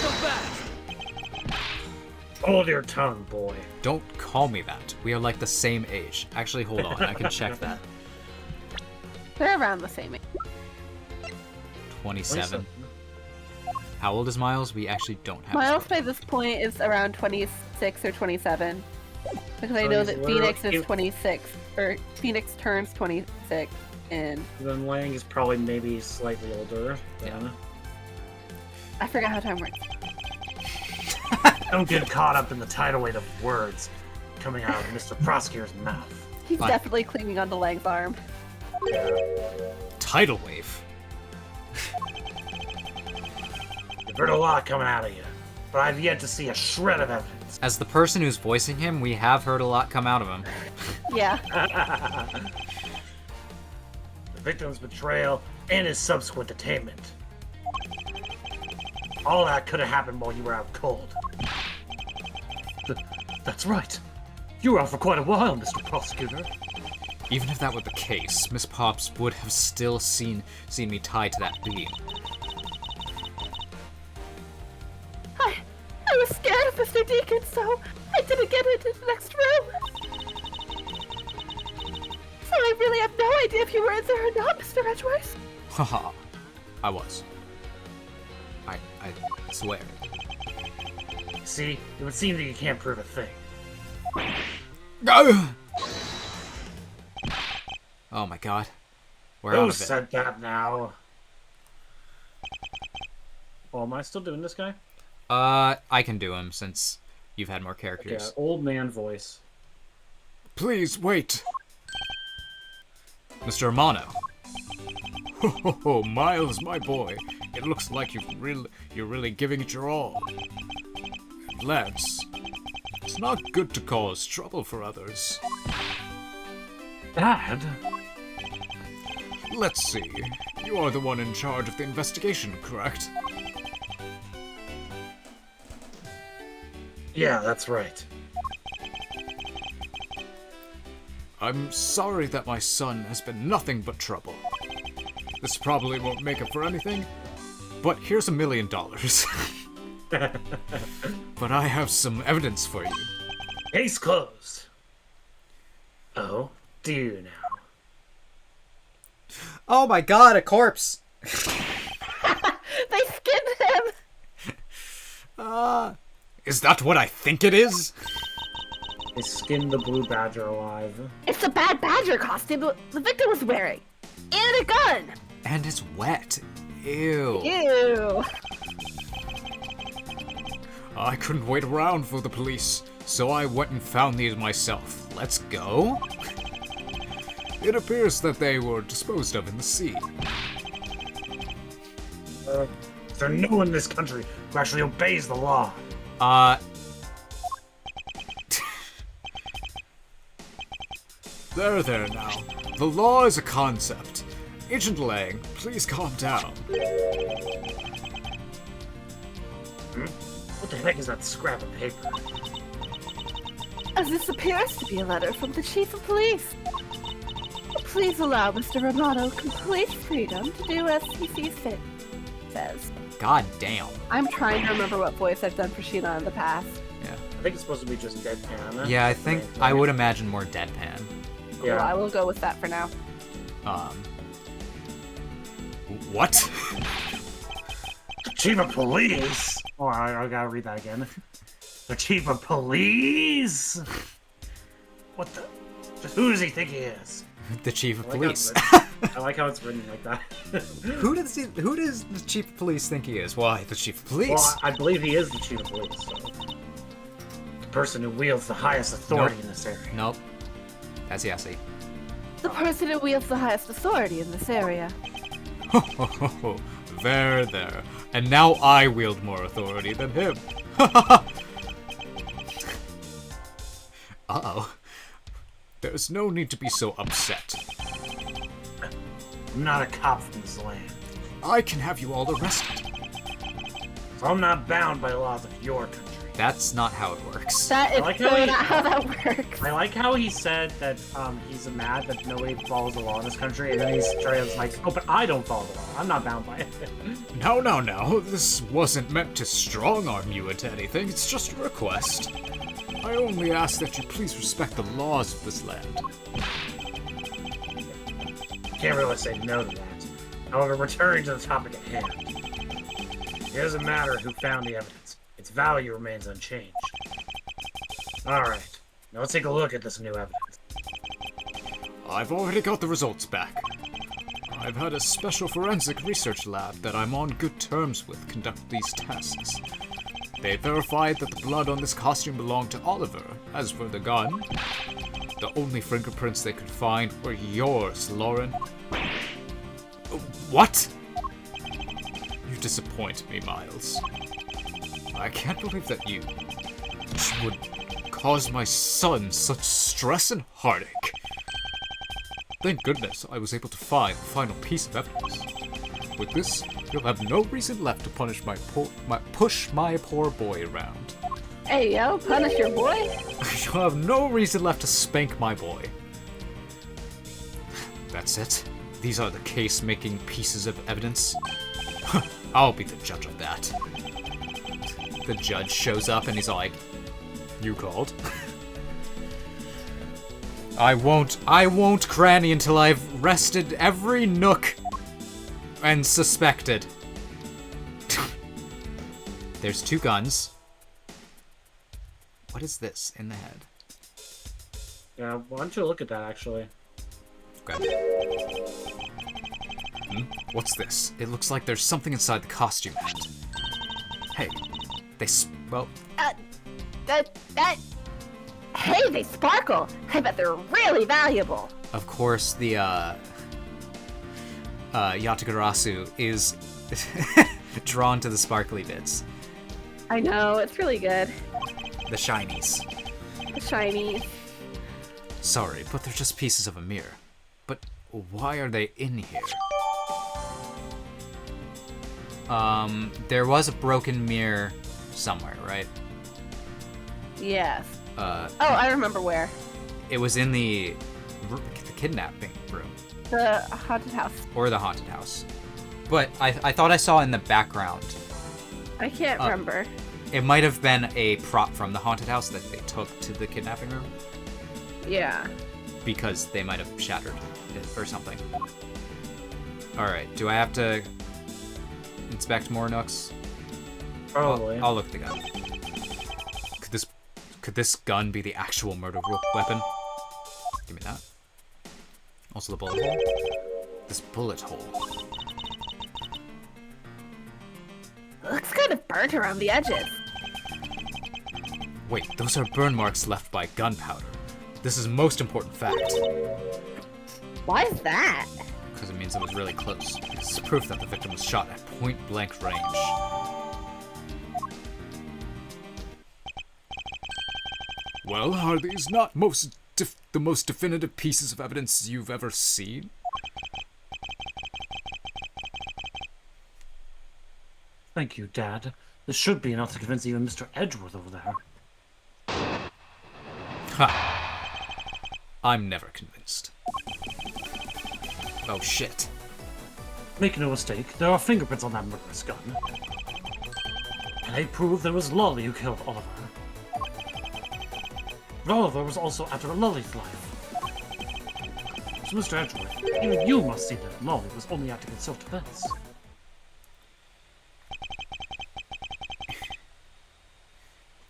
Hold your tongue, boy. Don't call me that. We are like the same age. Actually, hold on. I can check that. They're around the same age. 27. How old is Miles? We actually don't have. Miles by this point is around 26 or 27. Because I know that Phoenix is 26, or Phoenix turns 26 in... Then Lang is probably maybe slightly older. Yeah. I forgot how time works. Don't get caught up in the tidal weight of words coming out of Mr. Prosecutor's mouth. He's Fine. definitely clinging onto Lang's arm. Tidal wave. You've heard a lot coming out of you, but I've yet to see a shred of evidence. As the person who's voicing him, we have heard a lot come out of him. Yeah. The victim's betrayal and his subsequent detainment. All that could have happened while you were out cold. That's right. You were out for quite a while, Mr. Prosecutor. Even if that were the case, Miss Pops would have still seen me tied to that beam. I was scared of Mr. Deacon, so I didn't get into the next room. So I really have no idea if you were in there or not, Mr. Edgeworth. Haha. I was. I swear. See, it would seem that you can't prove a thing. Oh my god. We're out Who of it. said that now? Oh, am I still doing this guy? I can do him since you've had more Yeah, characters. old man voice. Please wait. Mr. Amano. Ho, Miles, my boy. It looks like you're really giving it your all. And Lance, it's not good to cause trouble for others. Dad? Let's see. You are the one in charge of the investigation, correct? Yeah, that's right. I'm sorry that my son has been nothing but trouble. This probably won't make up for anything, but here's $1 million. But I have some evidence for you. Case closed. Oh, do you now? Oh my god, a corpse! They skinned him! Is that what I think it is? They skinned the blue badger alive. It's the Bad Badger costume the victim was wearing. And a gun! And it's wet. Ew. Ew. I couldn't wait around for the police, so I went and found these myself. Let's go? It appears that they were disposed of in the sea. Is there no one in this country who actually obeys the law? There now. The law is a concept. Agent Lang, please calm down. What the heck is that scrap of paper? As this appears to be a letter from the Chief of Police. Please allow Mr. Romano complete freedom to do as he sees fit, says. God damn. I'm trying to remember what voice I've done for Sheena in the past. Yeah. I think it's supposed to be just deadpan. Yeah, I think I would imagine more deadpan. Well, I will go with that for now. What? The Chief of Police? Oh, I gotta read that again. The Chief of Police? What the? Who does he think he is? The Chief of Police. I like how it's written like that. Who does the Chief of Police think he is? Why, the Chief of Police? Well, I believe he is the Chief of Police. So. The person who wields the highest authority in this area. Nope. That's Yassi. The person who wields the highest authority in this area. Ho ho ho ho. There. And now I wield more authority than him. Uh-oh. There's no need to be so upset. I'm not a cop from this land. I can have you all arrested. So I'm not bound by the laws of your country. That's not how it works. That is like really how not how that works. I like how he said that he's mad that nobody follows the law in this country, and then he's straight up like, oh, but I don't follow the law. I'm not bound by it. No. This wasn't meant to strong-arm you into anything. It's just a request. I only ask that you please respect the laws of this land. Can't really say no to that. However, returning to the topic at hand. It doesn't matter who found the evidence. Its value remains unchanged. Alright, now let's take a look at this new evidence. I've already got the results back. I've had a special forensic research lab that I'm on good terms with conduct these tests. They verified that the blood on this costume belonged to Oliver. As for the gun, the only fingerprints they could find were yours, Lauren. What? You disappoint me, Miles. I can't believe that you would cause my son such stress and heartache. Thank goodness I was able to find the final piece of evidence. With this, you'll have no reason left to push my poor boy around. Hey, yo, punish your boy? You'll have no reason left to spank my boy. That's it. These are the case-making pieces of evidence. I'll be the judge of that. The judge shows up and he's like, You called? I won't cranny until I've wrested every nook and suspected. There's two guns. What is this in the head? Yeah, why don't you look at that, actually? Okay. What's this? It looks like there's something inside the costume head. Hey, well, Hey, they sparkle! I bet they're really valuable! of course, the, Yatagarasu is drawn to the sparkly bits. I know, it's really good. The shinies. The shiny. Sorry, but they're just pieces of a mirror. But why are they in here? There was a broken mirror somewhere, right? Yes. Oh, I remember where. It was in the kidnapping room. The haunted house. Or the haunted house. But I thought I saw in the background. I can't remember. It might have been a prop from the haunted house that they took to the kidnapping room. Yeah. Because they might have shattered it or something. Alright, do I have to inspect more nooks? Probably. I'll look at the gun. Could this gun be the actual murder weapon? Give me that. Also the bullet hole. This bullet hole. Looks kind of burnt around the edges. Wait, those are burn marks left by gunpowder. This is a most important fact. Why is that? Because it means it was really close. It's proof that the victim was shot at point-blank range. Well, are these not the most definitive pieces of evidence you've ever seen? Thank you, Dad. This should be enough to convince even Mr. Edgeworth over there. Ha! I'm never convinced. Oh shit. Make no mistake, there are fingerprints on that murderous gun. And they prove there was Lolly who killed Oliver. But Oliver was also after Lolly's life. So, Mr. Edgeworth, even you must see that Lolly was only acting in self-defense.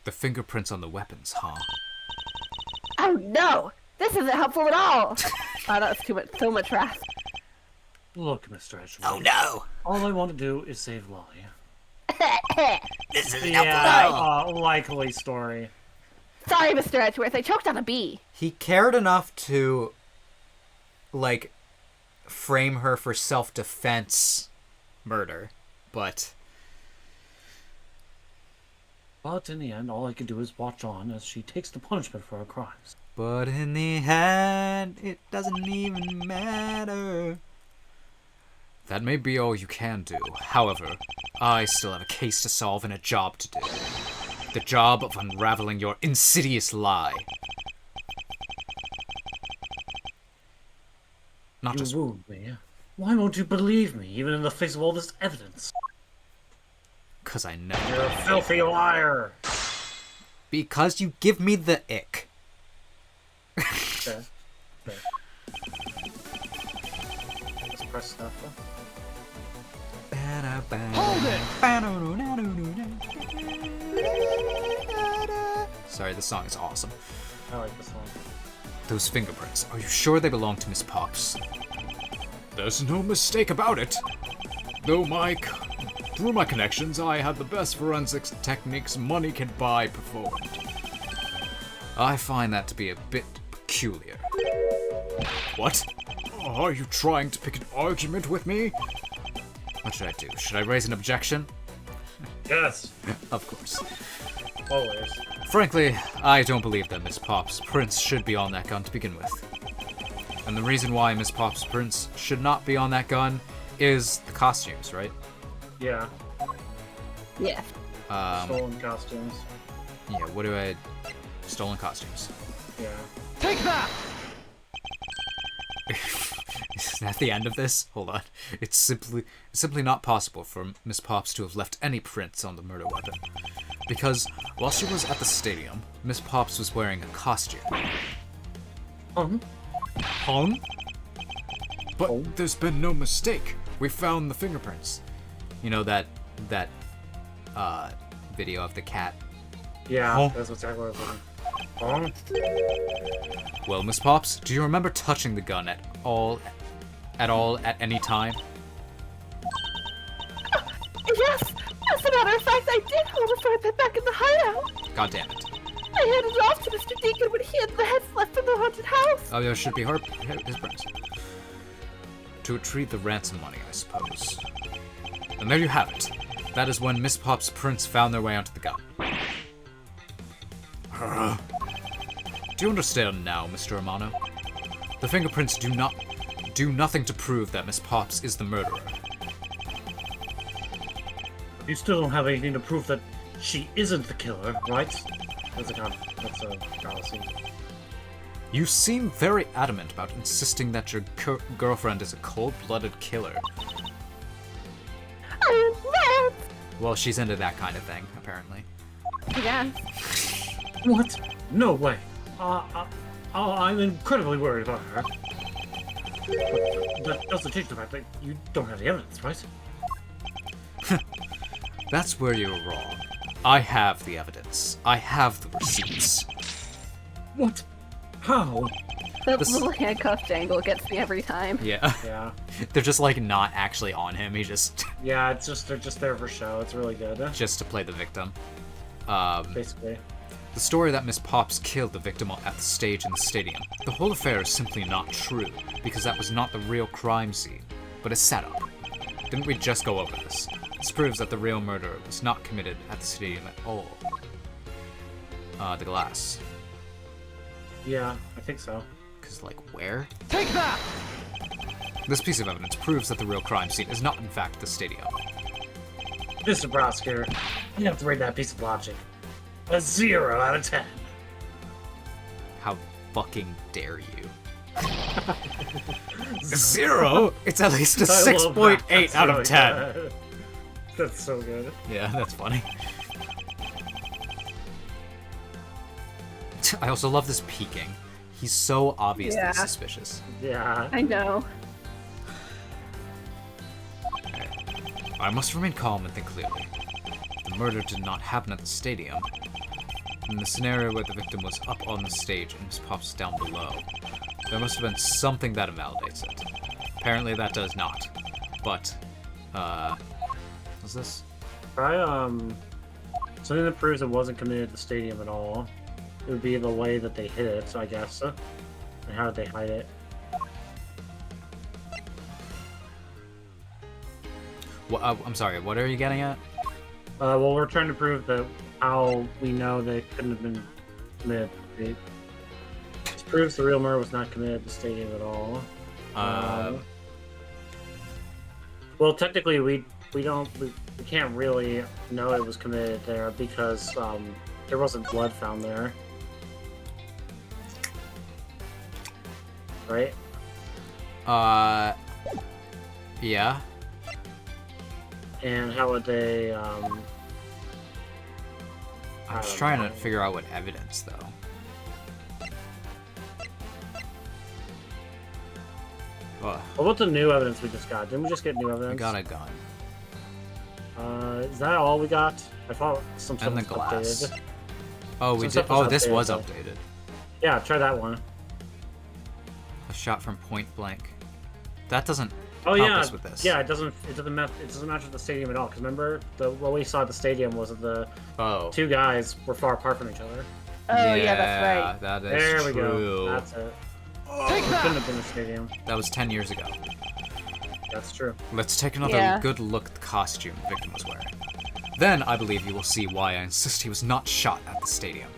The fingerprints on the weapons, huh? Oh no! This isn't helpful at all! Oh, that's too much, so much wrath. Look, Mr. Edgeworth. Oh no! All I want to do is save Lolly. This isn't Yeah, likely story. Sorry, Mr. Edgeworth, I choked on a bee. He cared enough to, like, frame her for self-defense murder, but... But in the end, all I can do is watch on as she takes the punishment for her crimes. But in the end, it doesn't even matter. That may be all you can do. However, I still have a case to solve and a job to do. The job of unraveling your insidious lie. Not You just... wound me. Why won't you believe me, even in the face of all this evidence? 'Cause I never... You're a filthy liar! Because you give me the ick. Fair. Fair. Let's press stuff. Hold it! Sorry, this song is awesome. I like this one. Those fingerprints, are you sure they belong to Miss Pops? There's no mistake about it. Through my connections, I had the best forensics techniques money can buy performed. I find that to be a bit peculiar. What? Are you trying to pick an argument with me? What should I do? Should I raise an objection? Yes! Of course. Always. Frankly, I don't believe that Miss Pop's prints should be on that gun to begin with. And the reason why Miss Pop's prints should not be on that gun is the costumes, right? Yeah. Yeah. Stolen costumes. Yeah, what do I... Stolen costumes. Yeah. Take that! Is that the end of this? Hold on. It's simply not possible for Miss Pops to have left any prints on the murder weapon. Because while she was at the stadium, Miss Pops was wearing a costume. Huh? But there's been no mistake. We found the fingerprints. You know that video of the cat? Yeah, Huh? that's exactly what I was thinking. Well, Miss Pops, do you remember touching the gun at all at any time? Yes! As a matter of fact, I did hold a sword pit back in the hideout. God damn it. I handed it off to Mr. Deacon when he had the heads left from the haunted house. Oh, there should be his prints. To retrieve the ransom money, I suppose. And there you have it. That is when Miss Pop's prints found their way onto the gun. Do you understand now, Mr. Amano? The fingerprints do nothing to prove that Miss Pops is the murderer. You still don't have anything to prove that she isn't the killer, right? That's a fallacy. You seem very adamant about insisting that your girlfriend is a cold-blooded killer. I am Well, she's into that kind of thing, apparently. Yeah. What? No way. I'm incredibly worried about her. But that doesn't change the fact that you don't have the evidence, right? That's where you're wrong. I have the evidence. I have the receipts. What? How? The This- little handcuff jangle gets me every time. Yeah. Yeah. They're just, like, not actually on him. He just... Yeah, they're just there for show. It's really good. just to play the victim. Basically. The story that Miss Pops killed the victim at the stage in the stadium. The whole affair is simply not true, because that was not the real crime scene, but a setup. Didn't we just go over this? This proves that the real murder was not committed at the stadium at all. The glass. Yeah, I think so. Because, like, where? Take that! This piece of evidence proves that the real crime scene is not, in fact, the stadium. Mr. Prosecutor, you have to rate that piece of logic. A 0 out of 10. How fucking dare you? 0? It's at least a I love that. 6.8 out of 10. Good. That's so good. Yeah, that's funny. I also love this peeking. He's so obviously Yeah. suspicious. Yeah. I know. I must remain calm and think clearly. The murder did not happen at the stadium. In the scenario where the victim was up on the stage and Miss Pops down below, there must have been something that invalidates it. Apparently that does not. But, what's this? Try, something that proves it wasn't committed at the stadium at all. It would be the way that they hid it, I guess. And how did they hide it? I'm sorry, what are you getting at? Well, we're trying to prove that how we know that it couldn't have been committed. This proves the real murder was not committed at the stadium at all. Well, technically, we can't really know it was committed there because there wasn't blood found there, right? Yeah. And how would they? I'm just trying to figure out what evidence, though. Ugh, Well, what's the new evidence we just got? Didn't we just get new I evidence? got a gun. Is that all we got? I thought some stuff And the was glass. updated. Oh, we Some did. stuff Oh, was this was updated, updated. Yeah, try that one. A shot from point blank. That doesn't Oh help yeah, us with this. yeah. It doesn't match with the stadium at all. Because remember, what we saw at the stadium was that the Oh. two guys were far apart from each other. Oh, yeah, that's right. That is There we true. go. That's it. Take It that! couldn't have been the stadium. That was 10 years ago. That's true. Let's take another Yeah. good look at the costume the victim was wearing. Then I believe you will see why I insist he was not shot at the stadium.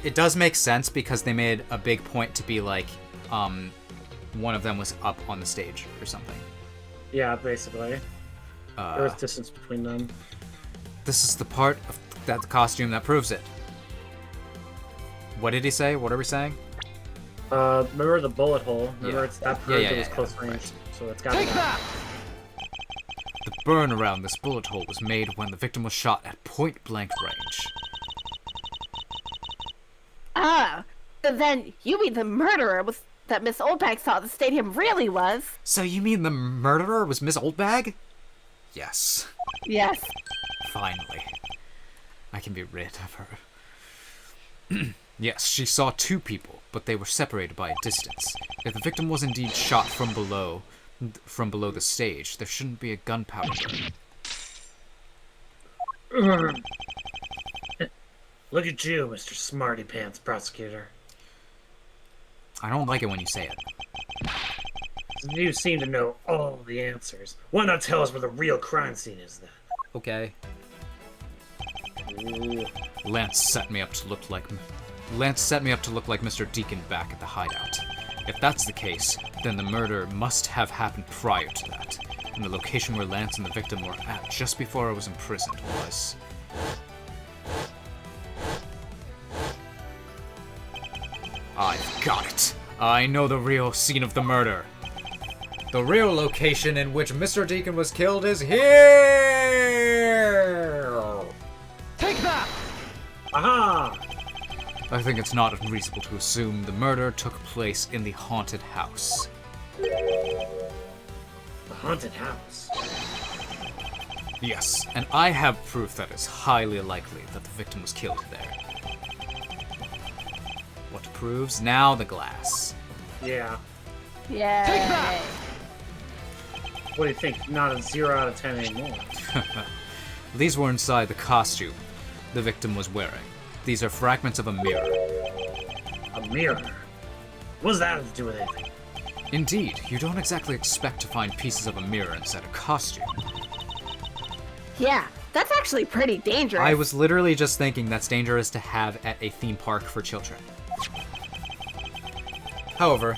It does make sense because they made a big point to be like, one of them was up on the stage or something. Yeah, basically. There was distance between them. This is the part of that costume that proves it. What did he say? What are we saying? Remember the bullet hole? Remember Yeah. it's that proved Yeah, it was yeah, close range. right. So it's got to be Take that. that! The burn around this bullet hole was made when the victim was shot at point blank range. Ah, so then you mean the murderer was that Miss Oldbag saw at the stadium really was? So you mean the murderer was Miss Oldbag? Yes. Yes. Finally. I can be rid of her. Yes, she saw two people, but they were separated by a distance. If the victim was indeed shot from below the stage, there shouldn't be a gunpowder burn. Look at you, Mr. Smarty Pants Prosecutor. I don't like it when you say it. You seem to know all the answers. Why not tell us where the real crime scene is then? Okay. Lance set me up to look like Mr. Deacon back at the hideout. If that's the case, then the murder must have happened prior to that. And the location where Lance and the victim were at just before I was imprisoned was... I've got it. I know the real scene of the murder. The real location in which Mr. Deacon was killed is here! Take that! Aha! I think it's not unreasonable to assume the murder took place in the haunted house. The haunted house. Yes, and I have proof that it's highly likely that the victim was killed there. What proves? Now the glass. Yeah. Yay. Take that! What do you think? Not a 0 out of 10 anymore. These were inside the costume the victim was wearing. These are fragments of a mirror. A mirror? What does that have to do with anything? Indeed, you don't exactly expect to find pieces of a mirror inside a costume. Yeah, that's actually pretty dangerous. I was literally just thinking that's dangerous to have at a theme park for children. However,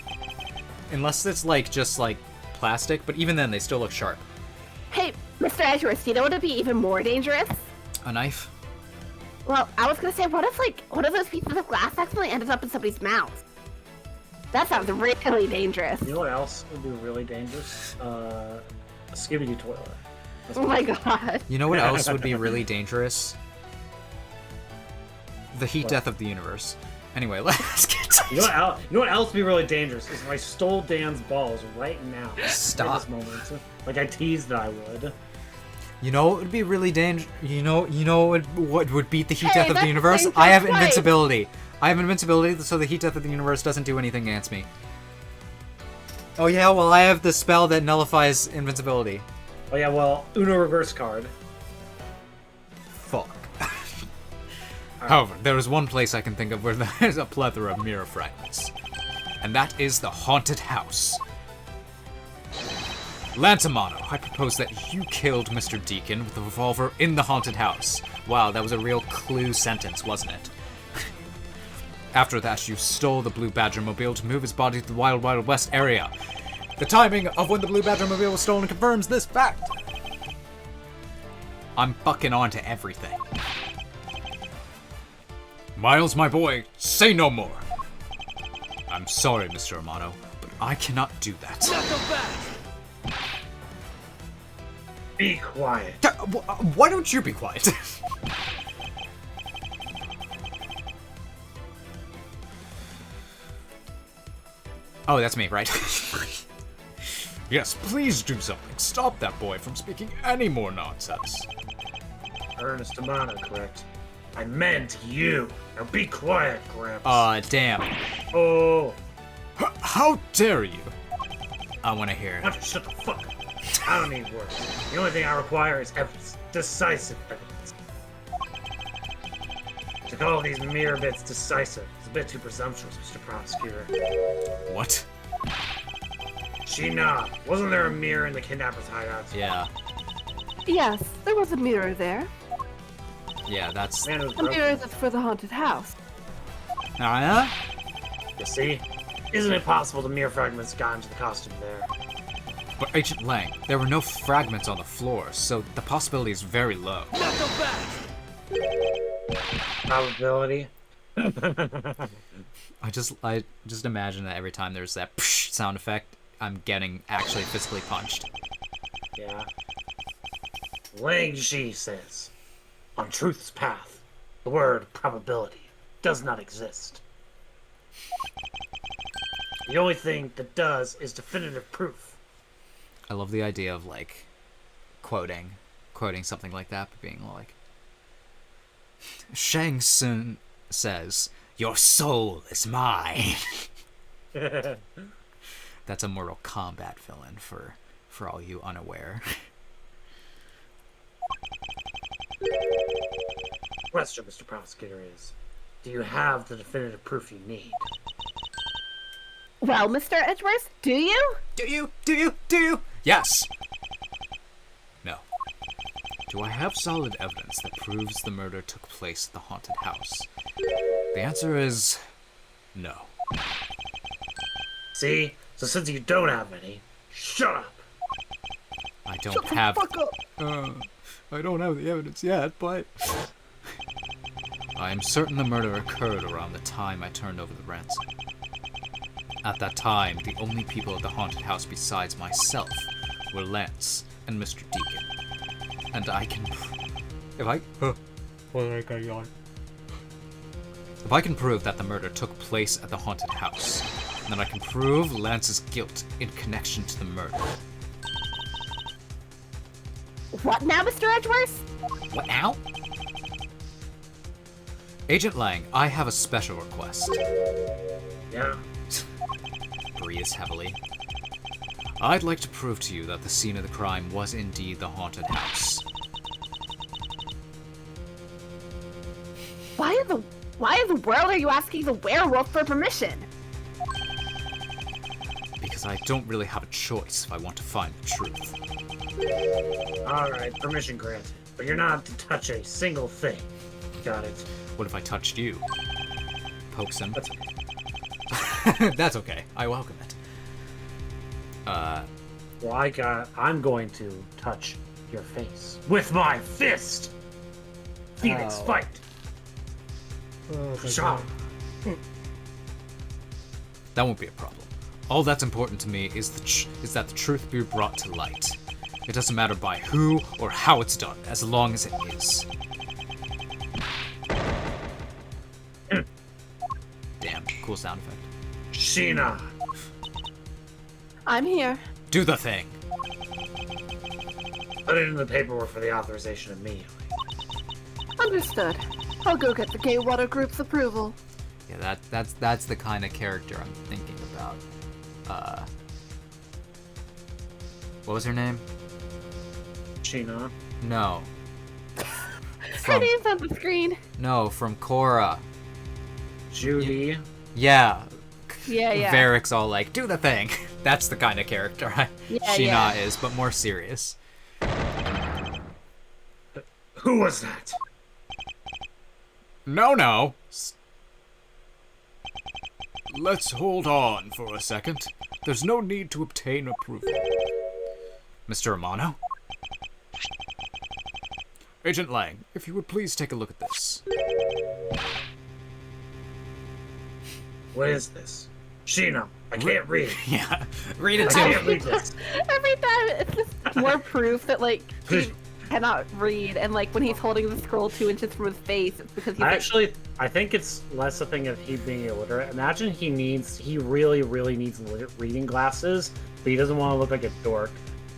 unless it's just plastic, but even then they still look sharp. Hey, Mr. Edgeworth, do you know what would be even more dangerous? A knife? Well, I was gonna say, what if one of those pieces of glass accidentally ended up in somebody's mouth? That sounds really dangerous. You know what else would be really dangerous? A Skibidi toilet. Oh my god. You know what else would be really dangerous? The heat death of the universe. Anyway, let's get to You know what else would be really dangerous is if I stole Dan's balls right now. Stop. At this moment. Like I teased that I would. You know what would be really dangerous? You know what would beat the heat Hey, death of the that's universe? dangerous I have twice. invincibility. I have invincibility, so the heat death of the universe doesn't do anything against me. Oh yeah, well I have the spell that nullifies invincibility. Oh yeah, well, Uno reverse card. Fuck. However, there is one place I can think of where there is a plethora of mirror fragments. And that is the haunted house. Lantamano, I propose that you killed Mr. Deacon with a revolver in the haunted house. Wow, that was a real clue sentence, wasn't it? After that, you stole the Blue Badger mobile to move his body to the Wild Wild West area. The timing of when the Blue Badger mobile was stolen confirms this fact. I'm bucking on to everything. Miles, my boy, say no more. I'm sorry, Mr. Amano, but I cannot do that. Be quiet. Why don't you be quiet? Oh, that's me, right? Yes, please do something. Stop that boy from speaking any more nonsense. Ernest Amano, correct? I meant you. Now be quiet, Gramps. Damn. Oh, How dare you? I want to hear why it. don't you shut the fuck up? I don't need words. The only thing I require is evidence. Decisive evidence. To call these mirror bits decisive is a bit too presumptuous, Mr. Prosecutor. What? Sheena, wasn't there a mirror in the kidnapper's hideout? Yeah. Yes, there was a mirror there. Yeah, that's... Man, it was The broken. mirror that's for the haunted house. Yeah? You see? Isn't it possible the mirror fragments got into the costume there? But Agent Lang, there were no fragments on the floor, so the possibility is very low. Probability? I just imagine that every time there's that psh sound effect, I'm getting actually physically punched. Yeah. Lang Shi says, on truth's path, the word probability does not exist. The only thing that does is definitive proof. I love the idea of quoting something like that, but being like, Shang Tsung says, "Your soul is mine." That's a Mortal Kombat villain for all you unaware. Question, Mr. Prosecutor, is, do you have the definitive proof you need? Well, Mr. Edgeworth, do you? Do you? Yes. No. Do I have solid evidence that proves the murder took place at the haunted house? The answer is no. See? So since you don't have any, shut up! I don't have... Fuck up. I don't have the evidence yet, but... I am certain the murder occurred around the time I turned over the ransom. At that time, the only people at the haunted house besides myself were Lance and Mr. Deacon. And I can... If I can prove that the murder took place at the haunted house, then I can prove Lance's guilt in connection to the murder. What now, Mr. Edgeworth? What now? Agent Lang, I have a special request. Yeah. Breathes heavily. I'd like to prove to you that the scene of the crime was indeed the haunted house. Why in the world are you asking the werewolf for permission? Because I don't really have a choice if I want to find the truth. Alright, permission granted. But you're not to touch a single thing. Got it. What if I touched you? Pokes him. That's okay. That's okay. I welcome it. Well, I'm going to touch your face. With my fist! Phoenix, Oh. fight! Shot! That won't be a problem. All that's important to me is that the truth be brought to light. It doesn't matter by who or how it's done, as long as it is. Damn, cool sound effect. Sheena! I'm here. Do the thing. Put it in the paperwork for the authorization immediately. Understood. I'll go get the Gay Water Group's approval. Yeah, that's the kind of character I'm thinking about. What was her name? Sheena. No. Her From name's on the screen. no, from Korra. Judy. Yeah. Yeah. Varric's all like, do the thing. That's the kind of character Sheena yeah. is, but more serious. Who was that? No. Let's hold on for a second. There's no need to obtain approval. Mr. Amano? Agent Lang, if you would please take a look at this. What is this? Sheena, I can't read. Yeah. Read I it to can't me. read this. Every time it's just more proof that like he cannot read, and like when he's holding the scroll 2 inches from his face, it's because he's I think it's less a thing of he being illiterate. Imagine he really needs reading glasses, but he doesn't want to look like a dork.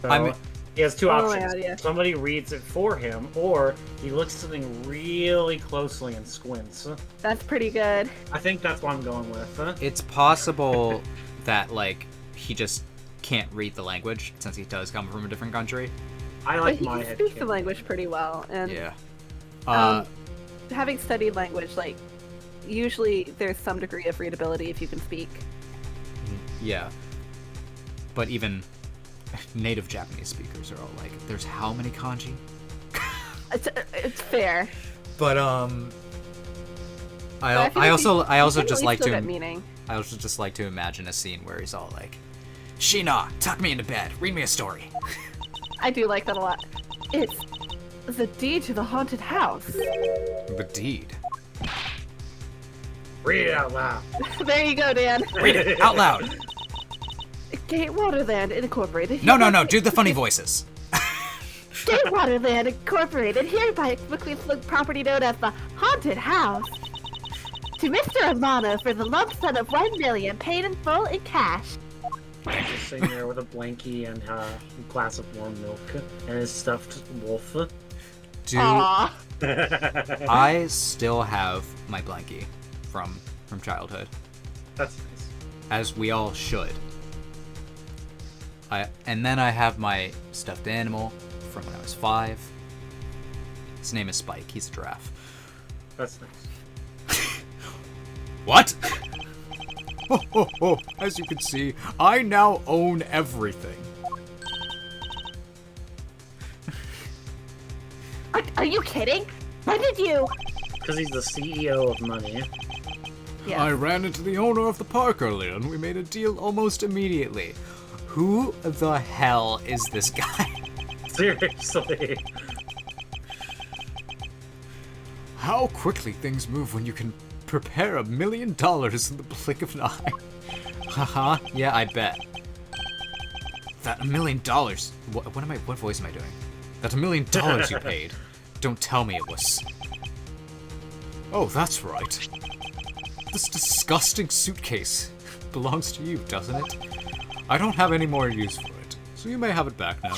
So I mean- he has two Oh, options. yeah. Somebody reads it for him, or he looks at something really closely and squints. that's pretty good. I think that's what I'm going with. It's possible that like he just can't read the language since he does come from a different country. I But like he my can head. speak the language pretty well, and Yeah. having studied language, like usually there's some degree of readability if you can speak. Yeah. But even native Japanese speakers are all like, there's how many kanji? It's fair. But But I feel I like also you can just at like least to still get meaning. I also just like to imagine a scene where he's all like, Sheena, tuck me into bed, read me a story. I do like that a lot. It's the deed to the haunted house. The deed. Read it out loud. There you go, Dan. Read it out loud. Gate Waterland Incorporated. No, do the funny voices. Gate Waterland Incorporated hereby quickly flung property known as the Haunted House to Mr. Amano for the lump sum of $1 million paid in full in cash. Just sitting there with a blankie and a glass of warm milk and his stuffed wolf. Do Aww. I still have my blankie from childhood, That's nice. as we all should. And then I have my stuffed animal from when I was 5. His name is Spike. He's a giraffe. That's nice. What? As you can see, I now own everything. Are you kidding? When did you? Because he's the CEO of money. Yeah. I ran into the owner of the park earlier and we made a deal almost immediately. Who the hell is this guy? Seriously. How quickly things move when you can prepare $1 million in the blink of an eye. Haha, yeah, I bet. That $1 million. What voice am I doing? That $1 million you paid. Don't tell me it was. Oh, that's right. This disgusting suitcase belongs to you, doesn't it? I don't have any more use for it, so you may have it back now.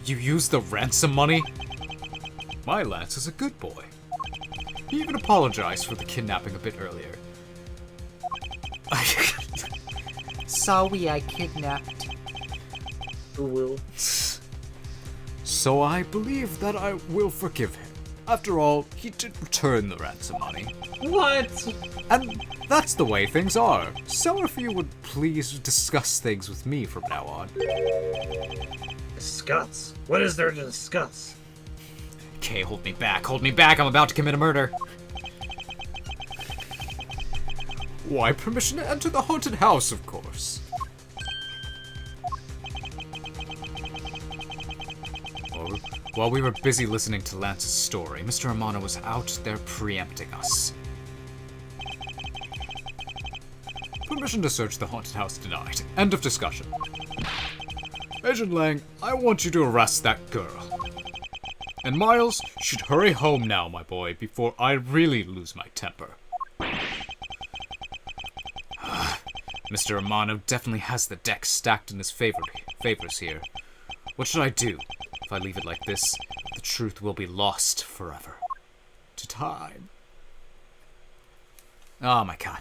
You used the ransom money? My Lance is a good boy. He even apologized for the kidnapping a bit earlier. Sorry, I kidnapped. Who will? So I believe that I will forgive him. After all, he did return the ransom money. What? And that's the way things are. So if you would please discuss things with me from now on. Discuss? What is there to discuss? Okay, hold me back, I'm about to commit a murder. Why, permission to enter the haunted house, of course. While we were busy listening to Lance's story, Mr. Amano was out there preempting us. Permission to search the haunted house denied. End of discussion. Agent Lang, I want you to arrest that girl. And Miles, you should hurry home now, my boy, before I really lose my temper. Mr. Amano definitely has the deck stacked in his favors here. What should I do? If I leave it like this, the truth will be lost forever. To time. Oh my god.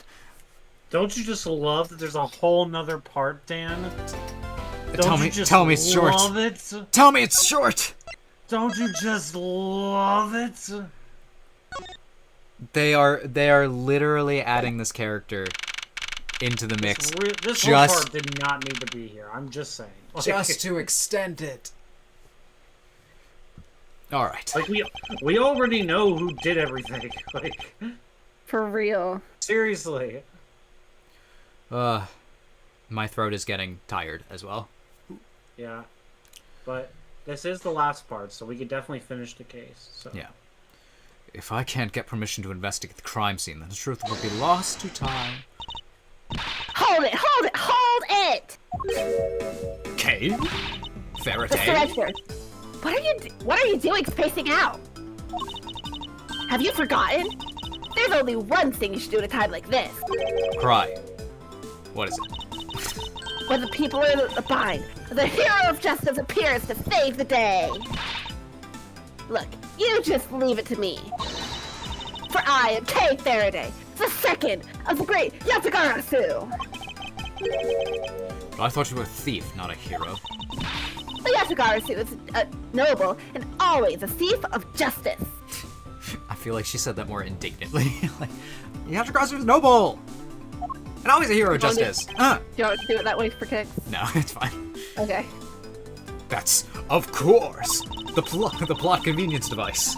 Don't you just love that there's a whole nother part, Dan? Tell me it's short. Love it? Tell me it's short! Don't you just love it? They are literally adding this character into the mix. This whole part did not need to be here. I'm just saying. Just to extend it. Alright. Like, we already know who did everything. Like, For real. seriously. My throat is getting tired as well. Yeah. But this is the last part, so we could definitely finish the case. So. Yeah. If I can't get permission to investigate the crime scene, then the truth will be lost to time. Hold it! Hold it! Hold it! Okay. The Faraday. surrender. What are you doing spacing out? Have you forgotten? There's only one thing you should do at a time like this. Cry. What is it? When the people are in the bind, the hero of justice appears to save the day. Look, you just leave it to me. For I am Kay Faraday, the second of the great Yatagarasu. I thought you were a thief, not a hero. The Yatagarasu is noble and always a thief of justice. I feel like she said that more indignantly. Like, Yatagarasu is noble! And always a hero of justice. Do you want to do it that way for kicks? No, it's fine. Okay. That's, of course, the plot convenience device.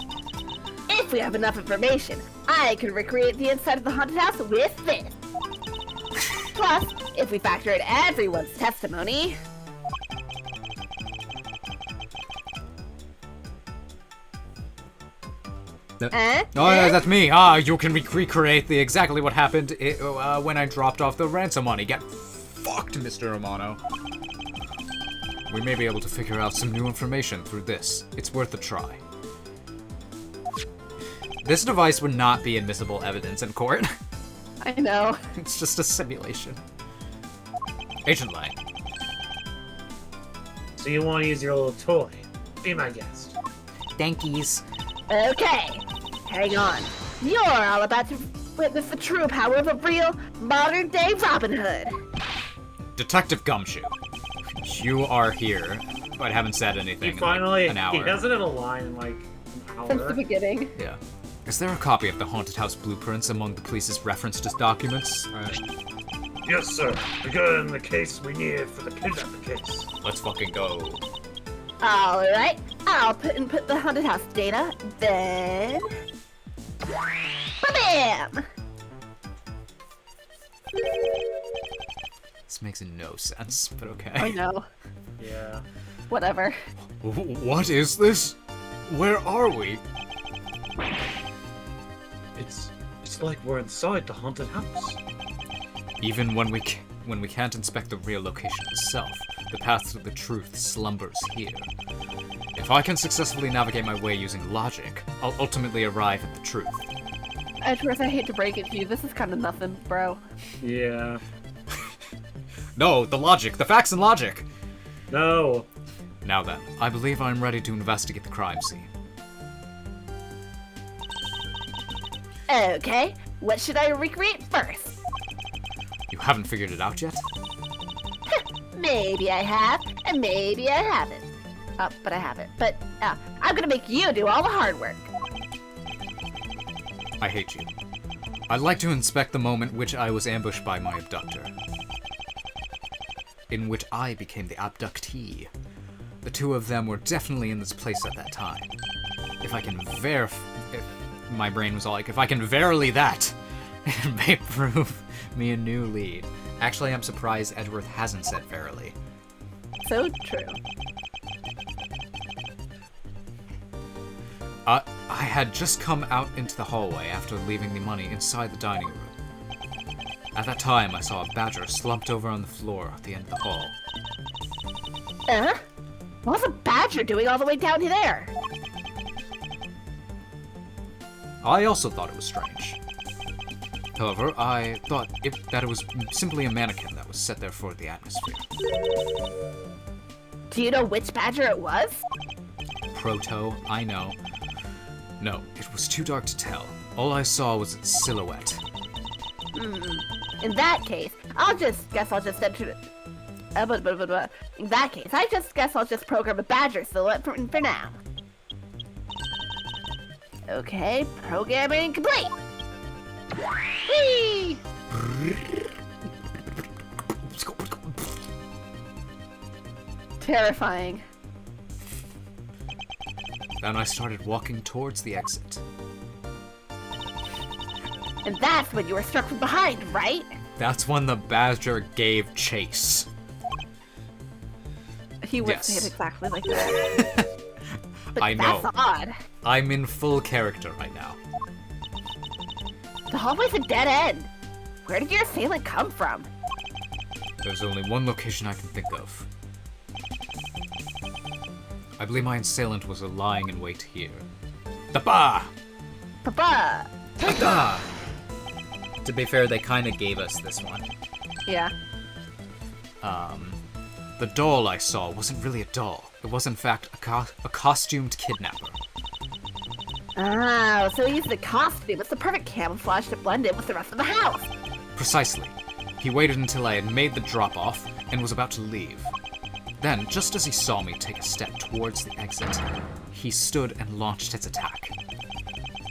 If we have enough information, I can recreate the inside of the haunted house with this. Plus, if we factor in everyone's testimony... Oh, yeah, that's me. You can recreate exactly what happened when I dropped off the ransom money. Get fucked, Mr. Romano. We may be able to figure out some new information through this. It's worth a try. This device would not be admissible evidence in court. I know. It's just a simulation. Agent Lang. So you want to use your little toy? Be my guest. Thankies. Okay, hang on. You're all about to witness the true power of a real, modern-day Robin Hood. Detective Gumshoe. You are here, but haven't said anything He finally, in like an hour. he hasn't had a line in like an hour. Since the beginning. Yeah. Is there a copy of the haunted house blueprints among the police's referenced documents? Yes, sir. The gun in the case we need for the kidnapping case. Let's fucking go. Alright, I'll put the haunted house data, then... Bam! This makes no sense, but okay. I know. Yeah. Whatever. What is this? Where are we? It's like we're inside the haunted house. Even when we can't inspect the real location itself, the path to the truth slumbers here. If I can successfully navigate my way using logic, I'll ultimately arrive at the truth. Edgeworth, I hate to break it to you, this is kind of nothing, bro. Yeah. No, the facts and logic! No. Now then, I believe I'm ready to investigate the crime scene. Okay, what should I recreate first? You haven't figured it out yet? Maybe I have, and maybe I haven't. But I haven't. But I'm gonna make you do all the hard work. I hate you. I'd like to inspect the moment which I was ambushed by my abductor. In which I became the abductee. The two of them were definitely in this place at that time. If I can my brain was all like, if I can verily that, it may prove me a new lead. Actually, I'm surprised Edgeworth hasn't said verily. So true. I had just come out into the hallway after leaving the money inside the dining room. At that time, I saw a badger slumped over on the floor at the end of the hall. What's a badger doing all the way down there? I also thought it was strange. However, I thought that it was simply a mannequin that was set there for the atmosphere. Do you know which badger it was? Proto, I know. No, it was too dark to tell. All I saw was its silhouette. In that case, I'll just enter it. In that case, I guess I'll just program a badger silhouette for now. Okay, programming complete! Whee! Terrifying. Then I started walking towards the exit. And that's when you were struck from behind, right? That's when the badger gave chase. He would Yes. say it exactly like that. But I know. that's odd. I'm in full character right now. The hallway's a dead end. Where did your assailant come from? There's only one location I can think of. I believe my assailant was lying in wait here. The bar! Papa! Ta-da! To be fair, they kind of gave us this one. Yeah. The doll I saw wasn't really a doll. It was in fact a costumed kidnapper. Oh, so he used the costume. It's the perfect camouflage to blend in with the rest of the house. Precisely. He waited until I had made the drop-off and was about to leave. Then, just as he saw me take a step towards the exit, he stood and launched his attack.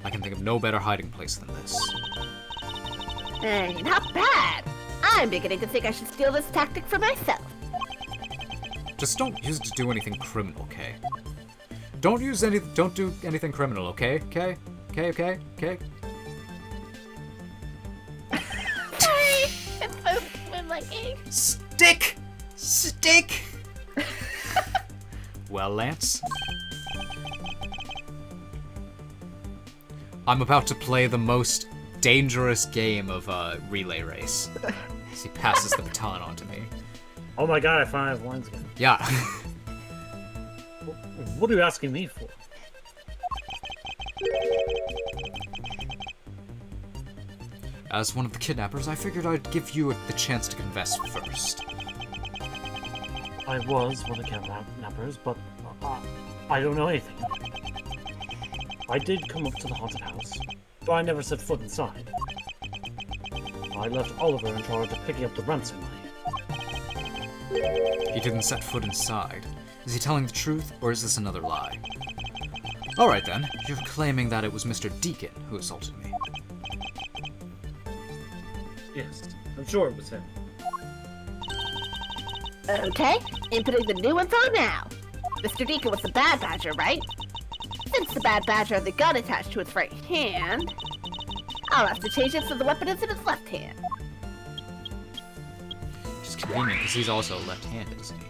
I can think of no better hiding place than this. Hey, not bad. I'm beginning to think I should steal this tactic for myself. Just don't use it to do anything criminal, okay? Don't do anything criminal, okay? Okay? Okay? Sorry, it's so swim-like-ing. Stick! Well, Lance? I'm about to play the most dangerous game of a relay race. As he passes the baton on to me. Oh my god, I finally have lines again. Yeah. What are you asking me for? As one of the kidnappers, I figured I'd give you the chance to confess first. I was one of the kidnappers, but I don't know anything. I did come up to the haunted house, but I never set foot inside. I left Oliver in charge of picking up the ransom money. He didn't set foot inside. Is he telling the truth, or is this another lie? Alright then, you're claiming that it was Mr. Deacon who assaulted me. Yes, I'm sure it was him. Okay, inputting the new info now. Mr. Deacon was the bad badger, right? Since the bad badger had the gun attached to its right hand, I'll have to change it so the weapon is in its left hand. Which is convenient, because he's also left-handed, isn't he?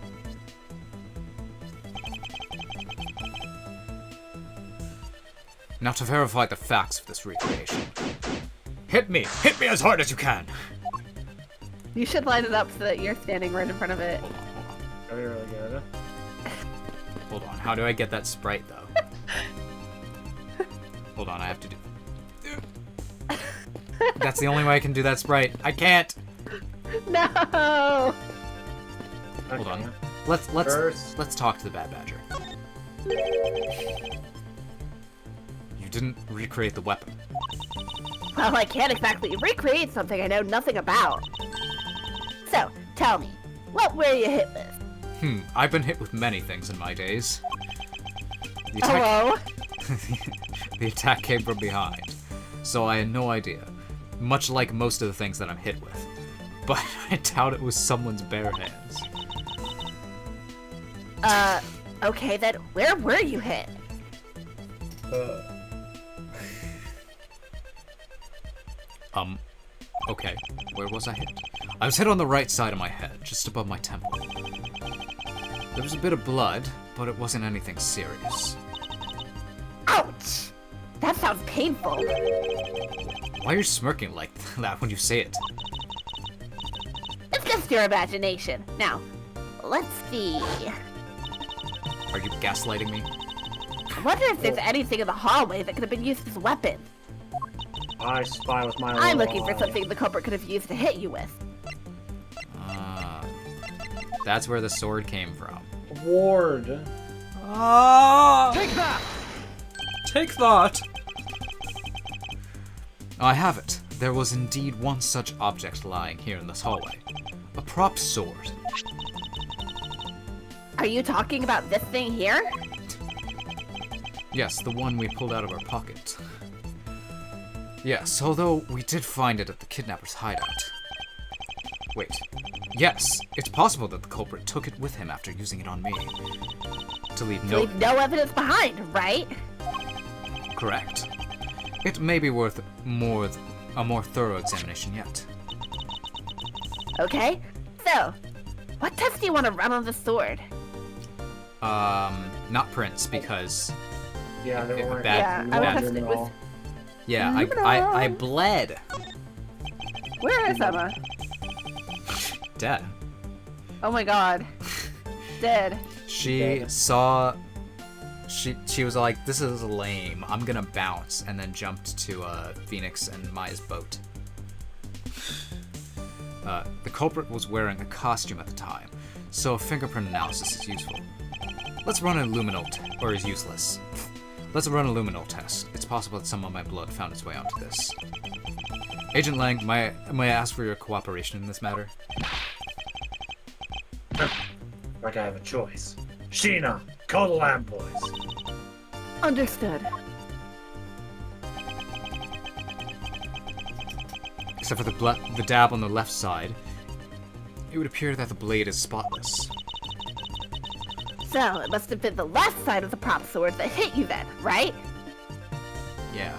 Now to verify the facts of this recreation. Hit me! Hit me as hard as you can! You should line it up so that you're standing right in front of it. Hold on. Are you really good? Hold on, how do I get that sprite, though? Hold on, I have to do... That's the only way I can do that sprite. I can't! No! Hold on. Okay. Let's talk to the Bad Badger. You didn't recreate the weapon. Well, I can't exactly recreate something I know nothing about. So, tell me, what were you hit with? I've been hit with many things in my days. The Hello? the attack came from behind. so I had no idea. Much like most of the things that I'm hit with. But I doubt it was someone's bare hands. Okay then, where were you hit? Okay. Where was I hit? I was hit on the right side of my head, just above my temple. There was a bit of blood, but it wasn't anything serious. Ouch! That sounds painful. Why are you smirking like that when you say it? It's just your imagination. Now, let's see. Are you gaslighting me? I wonder if there's anything in the hallway that could have been used as a weapon. I spy with my I'm little looking for eye. something the culprit could have used to hit you with. That's where the sword came from. Ward. Ah! Take that! Take that! I have it. There was indeed one such object lying here in this hallway. A prop sword. Are you talking about this thing here? Yes, the one we pulled out of our pocket. Yes, although we did find it at the kidnapper's hideout. Wait. Yes, it's possible that the culprit took it with him after using it on me. To leave no... Leave no evidence behind, right? Correct. It may be worth a more thorough examination yet. Okay, so, what test do you want to run on the sword? Not Prince, because... Yeah, they Yeah, were bad- Yeah, I bad- would test it with... Yeah, I bled. Where is Emma? Dead. Oh my god. Dead. She saw... She was like, this is lame. I'm gonna bounce, and then jumped to Phoenix and Maya's boat. The culprit was wearing a costume at the time, so fingerprint analysis is useful. Let's run a luminol or is useless. Let's run a luminol test. It's possible that some of my blood found its way onto this. Agent Lang, may I ask for your cooperation in this matter? Like I have a choice. Sheena, call the lab boys. Understood. Except for the dab on the left side, it would appear that the blade is spotless. So, it must have been the left side of the prop sword that hit you then, right? Yeah.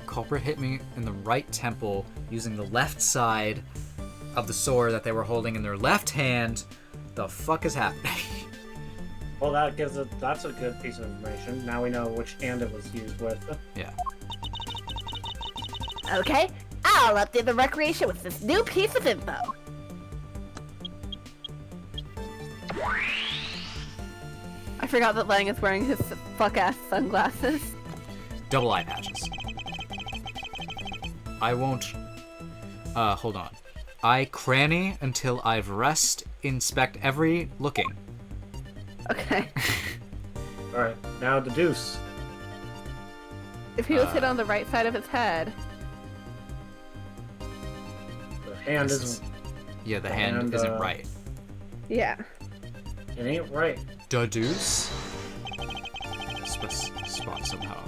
Culprit hit me in the right temple using the left side of the sword that they were holding in their left hand. The fuck is happening? Well, that's a good piece of information. Now we know which hand it was used with. Yeah. Okay, I'll update the recreation with this new piece of info. I forgot that Lang is wearing his fuck-ass sunglasses. Double eye patches. I won't... hold on. I cranny until I've inspect every looking. Okay. Alright, now the deuce. If he was hit on the right side of his head. The hand isn't... Yeah, the hand isn't right. Yeah. It ain't right. Deduce? Spot somehow.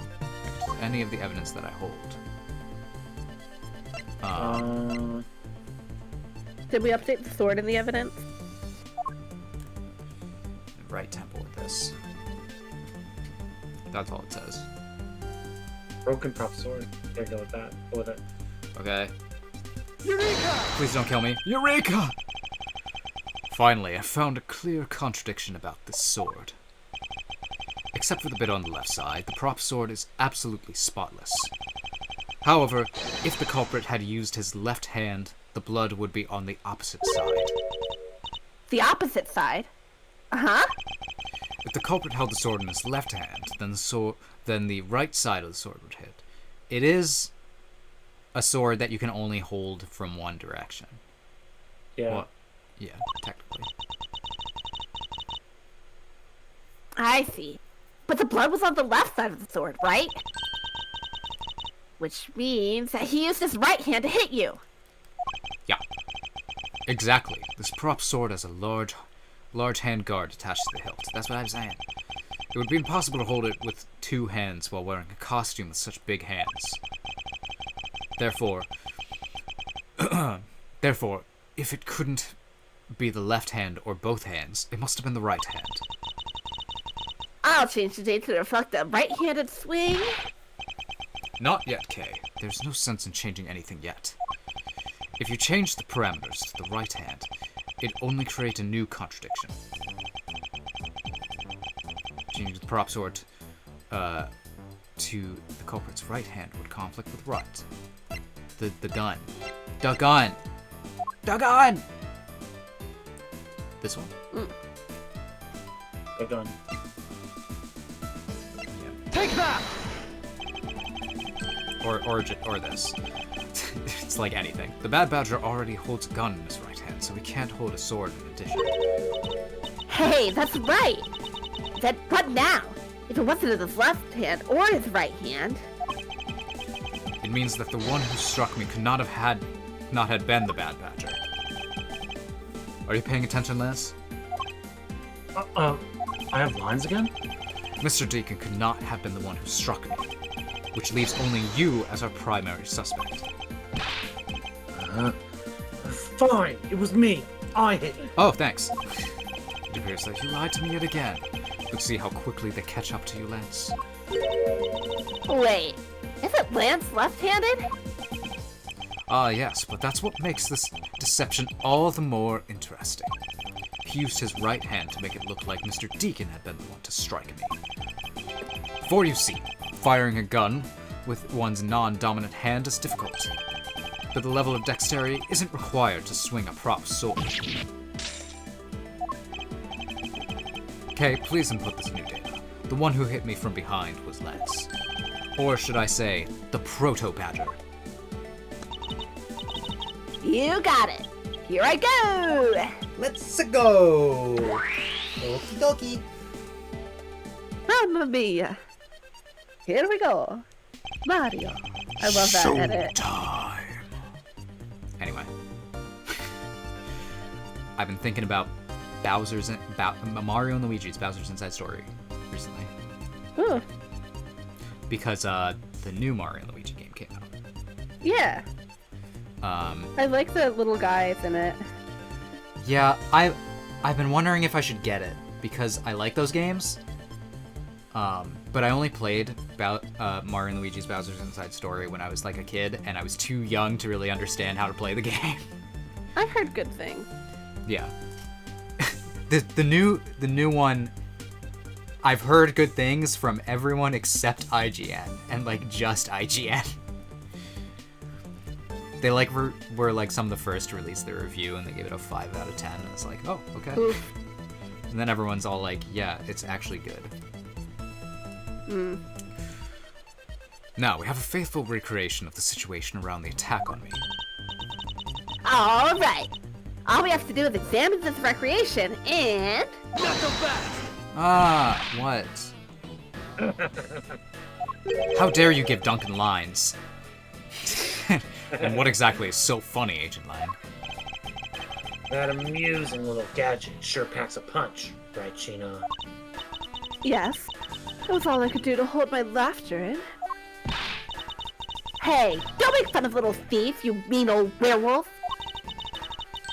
Any of the evidence that I hold. Did we update the sword in the evidence? Right temple with this. That's all it says. Broken prop sword. There, go with that. Go with it. Okay. Eureka! Please don't kill me. Eureka! Finally, I found a clear contradiction about this sword. Except for the bit on the left side, the prop sword is absolutely spotless. However, if the culprit had used his left hand, the blood would be on the opposite side. The opposite side? Uh-huh. If the culprit held the sword in his left hand, then the right side of the sword would hit. It is a sword that you can only hold from one direction. Yeah. Well, yeah, technically. I see. But the blood was on the left side of the sword, right? Which means that he used his right hand to hit you. Yeah. Exactly. This prop sword has a large handguard attached to the hilt. That's what I'm saying. It would be impossible to hold it with 2 hands while wearing a costume with such big hands. Therefore, if it couldn't be the left hand or both hands, it must have been the right hand. I'll change the date to reflect a right-handed swing. Not yet, Kay. There's no sense in changing anything yet. If you change the parameters to the right hand, it only create a new contradiction. Changing the prop sword to the culprit's right hand would conflict with right. The gun. The gun! The gun! This one? The gun. Take that! Or this. It's like anything. The Bad Badger already holds a gun in his right hand, so he can't hold a sword in addition. Hey, that's right. Then what now? If it wasn't in his left hand or his right hand. It means that the one who struck me could not have been the Bad Badger. Are you paying attention, Lance? I have lines again? Mr. Deacon could not have been the one who struck me, which leaves only you as our primary suspect. Fine, it was me. I hit it. Oh, thanks. It appears that you lied to me yet again. Let's see how quickly they catch up to you, Lance. Wait, isn't Lance left-handed? Yes, but that's what makes this deception all the more interesting. He used his right hand to make it look like Mr. Deacon had been the one to strike me. For you see, firing a gun with one's non-dominant hand is difficult, but the level of dexterity isn't required to swing a prop sword. Okay, please input this new data. The one who hit me from behind was Lance. Or should I say, the Proto-Badger. You got it. Here I go. Let's go! Okie dokie. Mamma mia. Here we go. Mario. I love that edit. Showtime. Anyway. I've been thinking about Mario and Luigi's Bowser's Inside Story recently. Ooh. Because the new Mario and Luigi game came out. Yeah. I like the little guys in it. Yeah, I've been wondering if I should get it, because I like those games. But I only played Mario and Luigi's Bowser's Inside Story when I was like a kid, and I was too young to really understand how to play the game. I've heard good things. Yeah. The new one, I've heard good things from everyone except IGN, and like just IGN. They like were like some of the first to release their review, and they gave it a 5 out of 10. And it's like, oh, okay. Oof. And then everyone's all like, yeah, it's actually good. Now we have a faithful recreation of the situation around the attack on me. All right. All we have to do is examine this recreation and... What? How dare you give Duncan lines? And what exactly is so funny, Agent Lang? That amusing little gadget sure packs a punch, right, Sheena? Yes. That was all I could do to hold my laughter in. Hey, don't make fun of little thief, you mean old werewolf.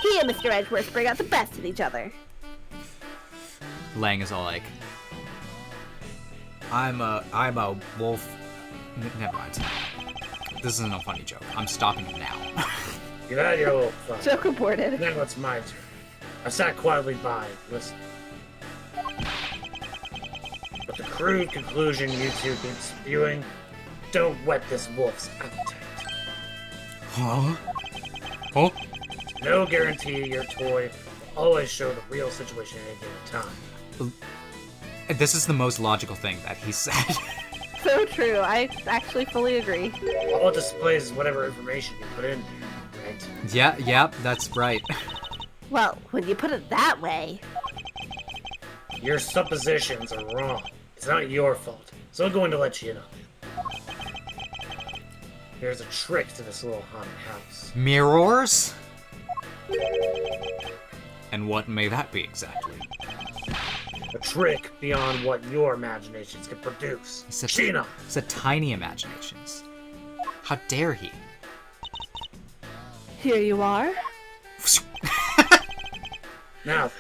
He and Mr. Edgeworth bring out the best in each other. Lang is all like, I'm a wolf. Never mind. This isn't a funny joke. I'm stopping it now. You had your little fun. Joke aborted. Now it's my turn. I sat quietly by, listening. But the crude conclusion you two keep spewing don't whet this wolf's appetite. Huh? Oh? No guarantee your toy will always show the real situation at any given time. This is the most logical thing that he said. So true. I actually fully agree. All it displays is whatever information you put in there, right? Yeah, that's right. Well, when you put it that way... Your suppositions are wrong. It's not your fault, so I'm going to let you know. There's a trick to this little haunted house. Mirrors? And what may that be exactly? A trick beyond what your imaginations can produce. Sheena! He said tiny imaginations. How dare he? Here you are. Now,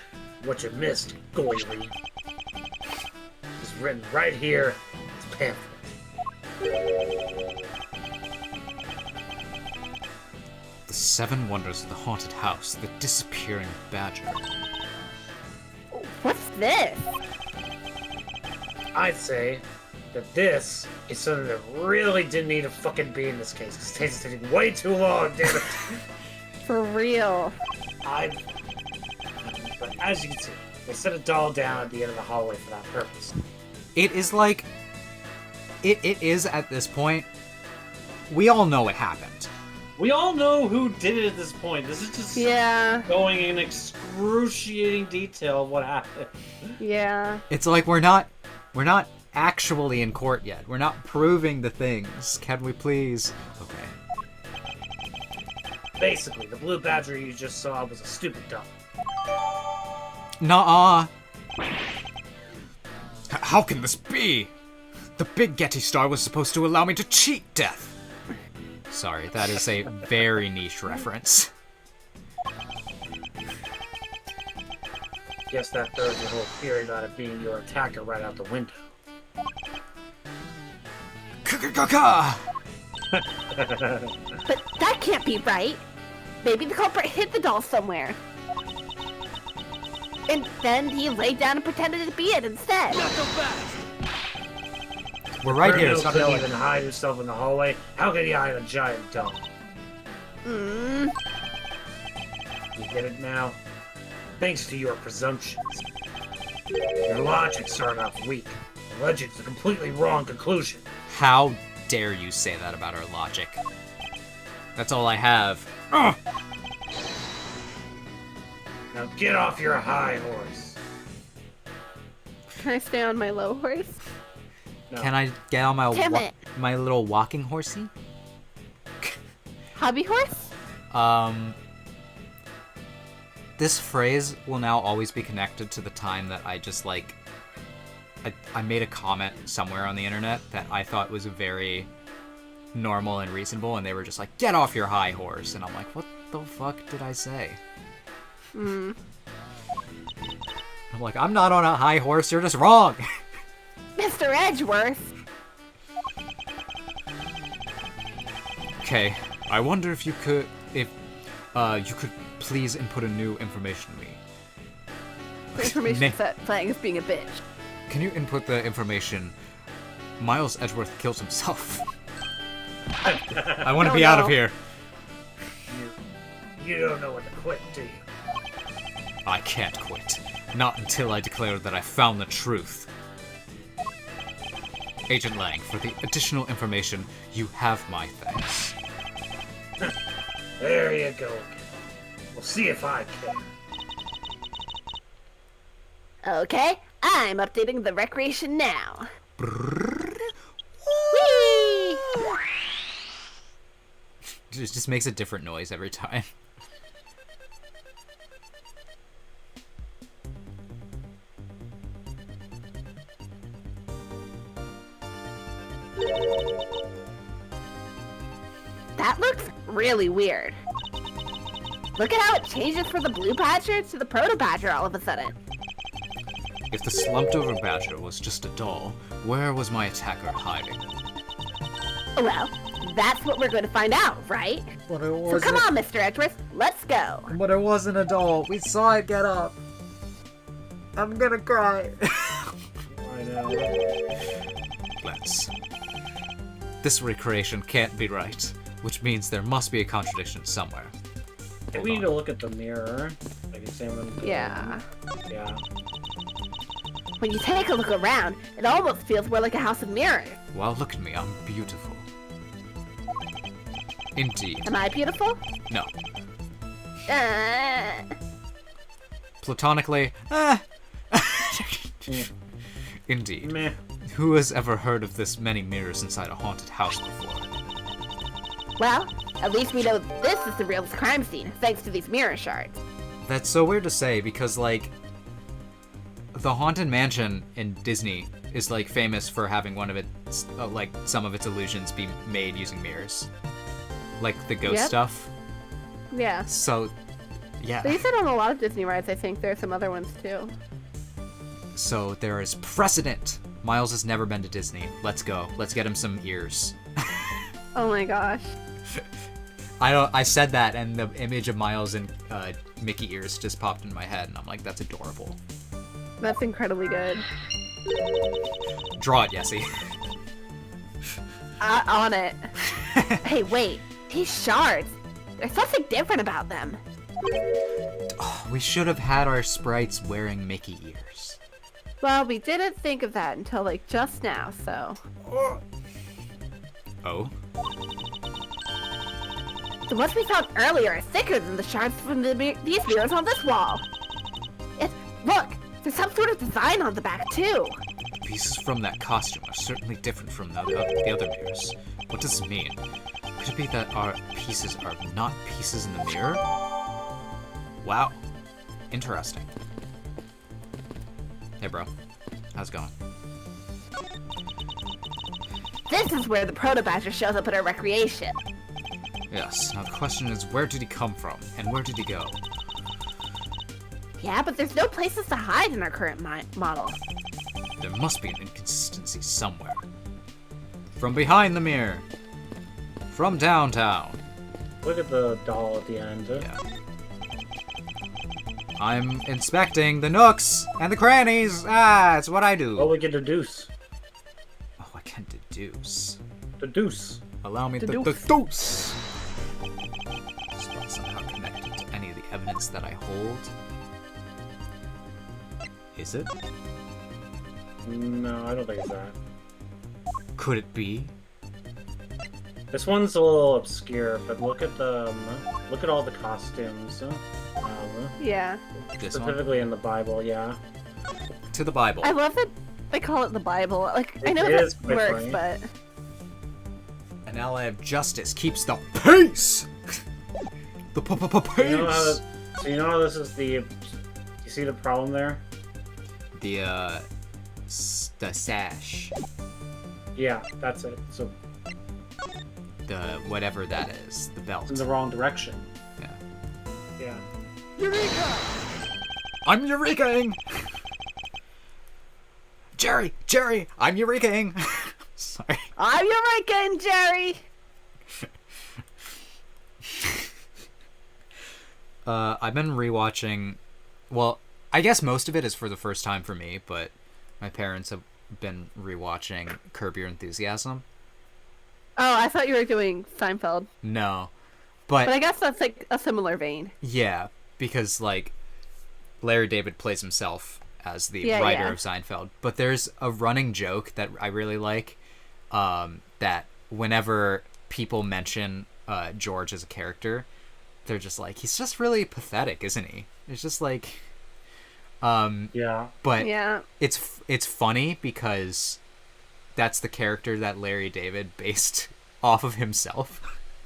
what you missed, Goily, is written right here. It's pamphlet. The 7 Wonders of the Haunted House, the Disappearing Badger. What's this? I'd say that this is something that really didn't need to fucking be in this case. This case is taking way too long, damn it. For real. But as you can see, they set a doll down at the end of the hallway for that purpose. It is like... It is at this point. We all know it happened. We all know who did it at this point. This is just going in excruciating detail of what happened. Yeah. It's like we're not actually in court yet. We're not proving the things. Can we please? Okay. Basically, the blue badger you just saw was a stupid doll. Nuh-uh. How can this be? The big Getty star was supposed to allow me to cheat death. Sorry, that is a very niche reference. Guess that throws your whole theory about it being your attacker right out the window. Ka-ka-ka-ka! But that can't be right. Maybe the culprit hid the doll somewhere. And then he laid down and pretended to be it instead. We're right here. Criminal It's not couldn't really... even hide himself in the hallway. How could he hide a giant doll? Hmm. You get it now? Thanks to your presumptions. Your logic started off weak. It led you to a completely wrong conclusion. How dare you say that about our logic? That's all I have. Ugh! Now get off your high horse. Can I stay on my low horse? No. Can I get on my Damn it. my little walking horsey? Hobby horse? This phrase will now always be connected to the time that I just like... I made a comment somewhere on the internet that I thought was very normal and reasonable, and they were just like, get off your high horse. And I'm like, what the fuck did I say? Hmm. I'm like, I'm not on a high horse, you're just wrong. Mr. Edgeworth. Okay, I wonder if you could please input a new information to me. The information set playing as being a bitch. Can you input the information Miles Edgeworth kills himself? I want to be out of here. You don't know when to quit, do you? I can't quit. Not until I declare that I found the truth. Agent Lang, for the additional information, you have my thanks. There you go again. We'll see if I care. Okay, I'm updating the recreation now. Whee! It just makes a different noise every time. That looks really weird. Look at how it changes from the blue badger to the proto badger all of a sudden. If the slumped-over badger was just a doll, where was my attacker hiding? Well, that's what we're going to find out, right? But it So wasn't. come on, Mr. Edgeworth, let's go. But it wasn't a doll. We saw it get up. I'm gonna cry. I know. Let's. This recreation can't be right, which means there must be a contradiction somewhere. Maybe we need to look at the mirror. Like examine. Yeah. Yeah. When you take a look around, it almost feels more like a house of mirrors. Wow, look at me, I'm beautiful. Indeed. Am I beautiful? No. Platonically, Indeed. Meh. Who has ever heard of this many mirrors inside a haunted house before? Well, at least we know this is the real crime scene, thanks to these mirror shards. that's so weird to say because, like, the Haunted Mansion in Disney is like famous for having one of its like some of its illusions be made using mirrors, like the ghost Yep. stuff. Yeah. So, yeah. They use it on a lot of Disney rides, I think. There are some other ones, too. So there is precedent. Miles has never been to Disney. Let's go. Let's get him some ears. Oh my gosh. I said that, and the image of Miles and Mickey ears just popped in my head, and I'm like, that's adorable. That's incredibly good. Draw it, Yessie. On it. Hey, wait. These shards. There's something different about them. We should have had our sprites wearing Mickey ears. Well, we didn't think of that until, like, just now, so... Oh? The ones we found earlier are thicker than the shards from these mirrors on this wall. Look! There's some sort of design on the back, too. The pieces from that costume are certainly different from the other mirrors. What does this mean? Could it be that our pieces are not pieces in the mirror? Wow. Interesting. Hey, bro. How's it going? This is where the Proto-Badger shows up at our recreation. Yes. Now the question is, where did he come from? And where did he go? Yeah, but there's no places to hide in our current model. There must be an inconsistency somewhere. From behind the mirror. From downtown. Look at the doll at the end. Yeah. I'm inspecting the nooks and the crannies. Ah, it's what I do. Oh, we can deduce. Oh, I can deduce. Deduce. Allow me to Deduce. deduce. Is that somehow connected to any of the evidence that I hold? Is it? No, I don't think it's that. Could it be? This one's a little obscure, but look at all the costumes. Yeah. This one? Specifically in the Bible, yeah. To the Bible. I love that they call it the Bible. Like, I know It that is quite works, funny. but... An ally of justice keeps the peace! The peace! So you know how this is the... You see the problem there? The sash. Yeah, that's it. So The whatever that is. The belt. it's in the wrong direction. Yeah. Yeah. Eureka! I'm Eureka-ing! Jerry! I'm Eureka-ing! Sorry. I'm Eureka and Jerry! I've been rewatching... Well, I guess most of it is for the first time for me, but my parents have been rewatching Curb Your Enthusiasm. Oh, I thought you were doing Seinfeld. No. But I guess that's like a similar vein. Yeah, because, like, Larry David plays himself as the Yeah, writer yeah. of Seinfeld. But there's a running joke that I really like, that whenever people mention George as a character, they're just like, he's just really pathetic, isn't he? It's just like... Yeah. But Yeah. it's funny because that's the character that Larry David based off of himself.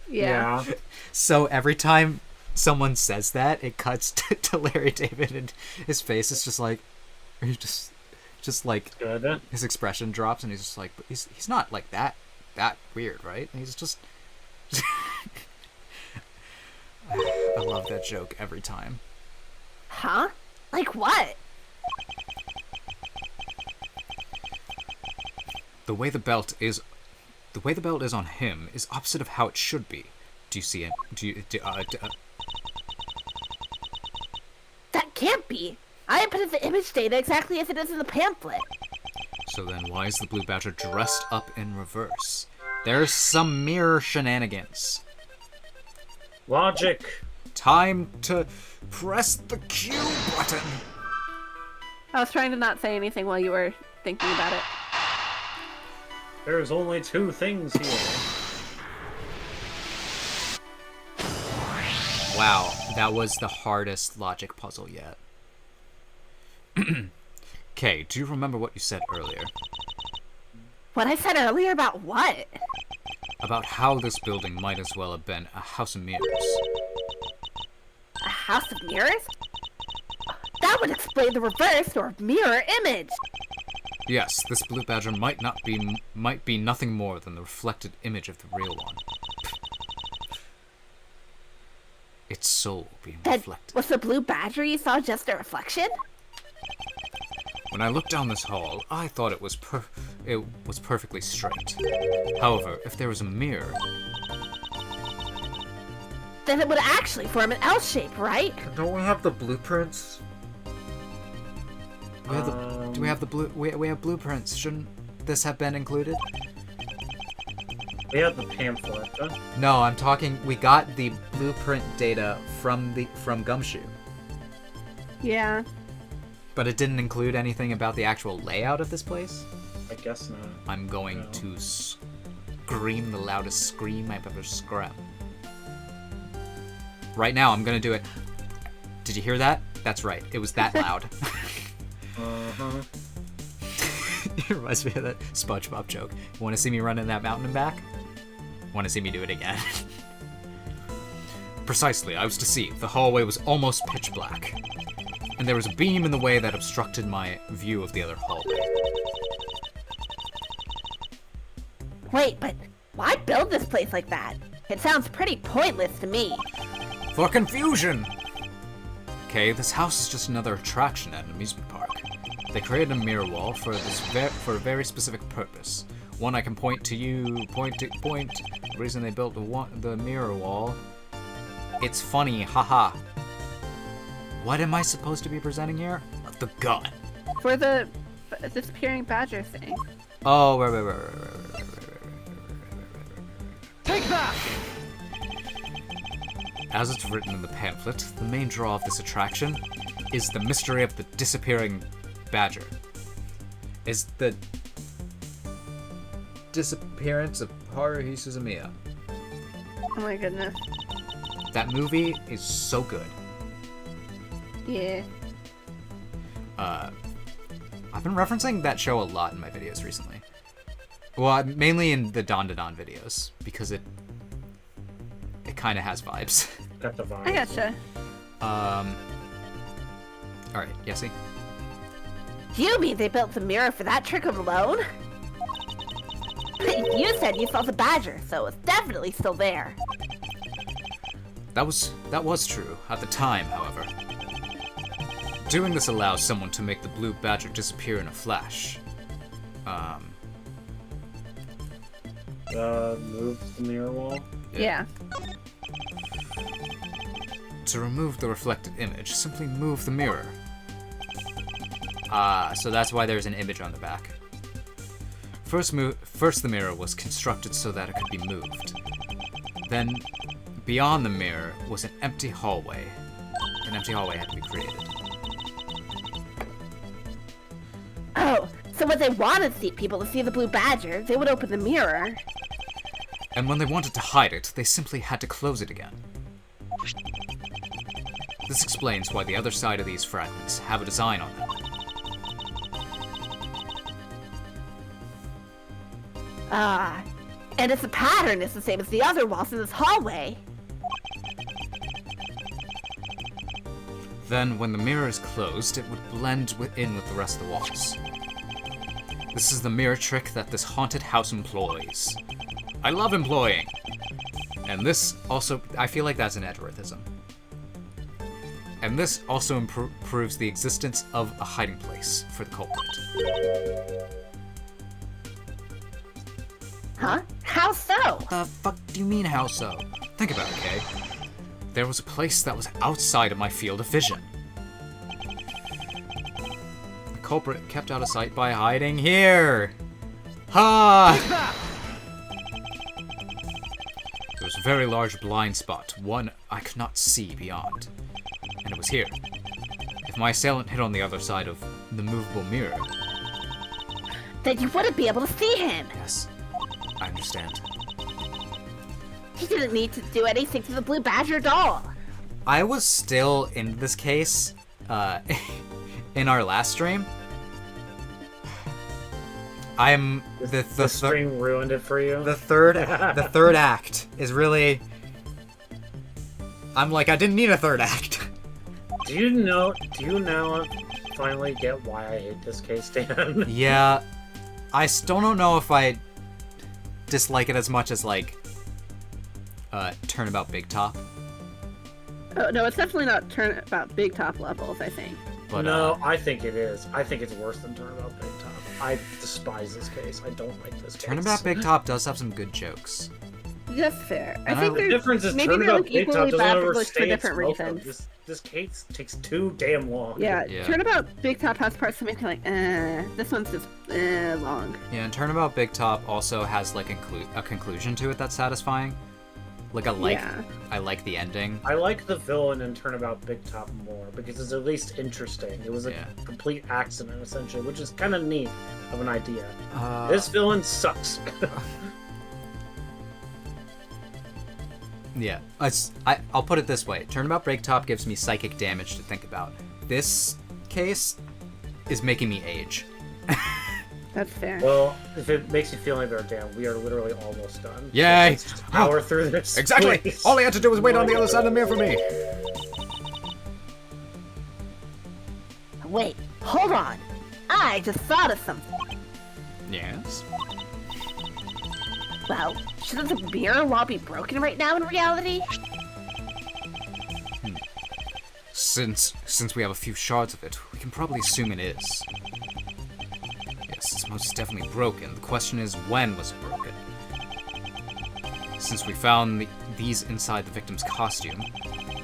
Yeah. So every time someone says that, it cuts to Larry David, and his face is just like, he just like Good. his expression drops, and he's just like, but he's not like that weird, right? And he's just I love that joke every time. Huh? Like what? The way the belt is on him is opposite of how it should be. Do you see it? That can't be. I inputted the image data exactly as it is in the pamphlet. So then why is the Blue Badger dressed up in reverse? There's some mirror shenanigans. Logic. Time to press the Q button. I was trying to not say anything while you were thinking about it. There's only two things here. Wow, that was the hardest logic puzzle yet. Okay, do you remember what you said earlier? What I said earlier about what? About how this building might as well have been a house of mirrors. A house of mirrors? That that would explain the reversed or mirror image. Yes, this blue badger might be nothing more than the reflected image of the real one. Its soul being Then reflected. was the blue badger you saw just a reflection? When I looked down this hall, I thought it was perfectly straight. However, if there was a mirror, Then it would actually form an L shape, right? Don't we have the blueprints? Do we have the blue? We have blueprints. Shouldn't this have been included? We have the pamphlet. Huh? No, I'm talking. We got the blueprint data from Gumshoe, Yeah. but it didn't include anything about the actual layout of this place. I guess not. I'm going to scream the loudest scream I've ever screamed. Right now, I'm gonna do it. Did you hear that? That's right. It was that loud. Uh-huh. It reminds me of that SpongeBob joke. Want to see me run in that mountain and back? Want to see me do it again? precisely, I was deceived. The hallway was almost pitch black, and there was a beam in the way that obstructed my view of the other hallway. Wait, but why build this place like that? It sounds pretty pointless to me. For confusion! Okay, this house is just another attraction at an amusement park. They created a mirror wall for for a very specific purpose. One I can point to you, point. The reason they built the mirror wall. It's funny, haha. What am I supposed to be presenting here? The gun. For the disappearing badger thing. Oh, right. Take that! As it's written in the pamphlet, the main draw of this attraction is the mystery of the disappearing badger. Is the disappearance of Haruhi Suzumiya. Oh my goodness. That movie is so good. Yeah. I've been referencing that show a lot in my videos recently. Well, mainly in the Don to Don videos, because it kind of has vibes. Got the vibe. I gotcha. Alright, Yessie? You mean they built the mirror for that trick alone? You said you saw the badger, so it's definitely still there. That was true at the time, however. Doing this allows someone to make the blue badger disappear in a flash. Move the mirror wall. Yeah. To remove the reflected image, simply move the mirror. So that's why there's an image on the back. First, the mirror was constructed so that it could be moved. Then, beyond the mirror was an empty hallway. An empty hallway had to be created. Oh, so when they wanted people to see the blue badger, they would open the mirror. And when they wanted to hide it, they simply had to close it again. This explains why the other side of these fragments have a design on them. And if the pattern is the same as the other walls in this hallway. Then, when the mirror is closed, it would blend in with the rest of the walls. This is the mirror trick that this haunted house employs. I love employing! And this also, I feel like that's an Edgeworthism. And this also proves the existence of a hiding place for the culprit. Huh? How so? The fuck do you mean, how so? Think about it, okay? There was a place that was outside of my field of vision. The culprit kept out of sight by hiding here! Ha! There was a very large blind spot, one I could not see beyond. And it was here. If my assailant hit on the other side of the movable mirror... Then you wouldn't be able to see him. Yes, I understand. He didn't need to do anything to the blue badger at all. I was still in this case, in our last stream. I'm The stream ruined it for you. the third act is really. I'm like, I didn't need a third act. Do you now finally get why I hate this case, Dan? Yeah, I still don't know if I dislike it as much as, like, Turnabout Big Top. Oh, no, it's definitely not Turnabout Big Top levels, I think. But, no, I think it is. I think it's worse than Turnabout Big Top. I despise this case. I don't like this case. Turnabout Big Top does have some good jokes. That's fair. I And think The difference is maybe they're Turnabout like Big Top equally doesn't bad for overstay its different welcome. reasons. This case takes too damn long. Yeah, Yeah. Turnabout Big Top has parts that make you like, this one's just, long. Yeah, and Turnabout Big Top also has, like, a conclusion to it that's satisfying. Like, Yeah. I like the ending. I like the villain in Turnabout Big Top more because it's at least interesting. It was a Yeah. complete accident, essentially, which is kind of neat of an idea. Uh, This villain sucks. Yeah, I'll put it this way. Turnabout Big Top gives me psychic damage to think about. This case is making me age. That's fair. Well, if it makes you feel any better, Dan, we are literally almost done. Yay! Let's just power through this. Exactly! please. All he had to do was wait on the other side of the mirror for me. Wait, hold on. I just thought of something. Yes? Well, shouldn't the mirror wall be broken right now in reality? Since we have a few shards of it, we can probably assume it is. Yes, it's most definitely broken. The question is, when was it broken? Since we found these inside the victim's costume,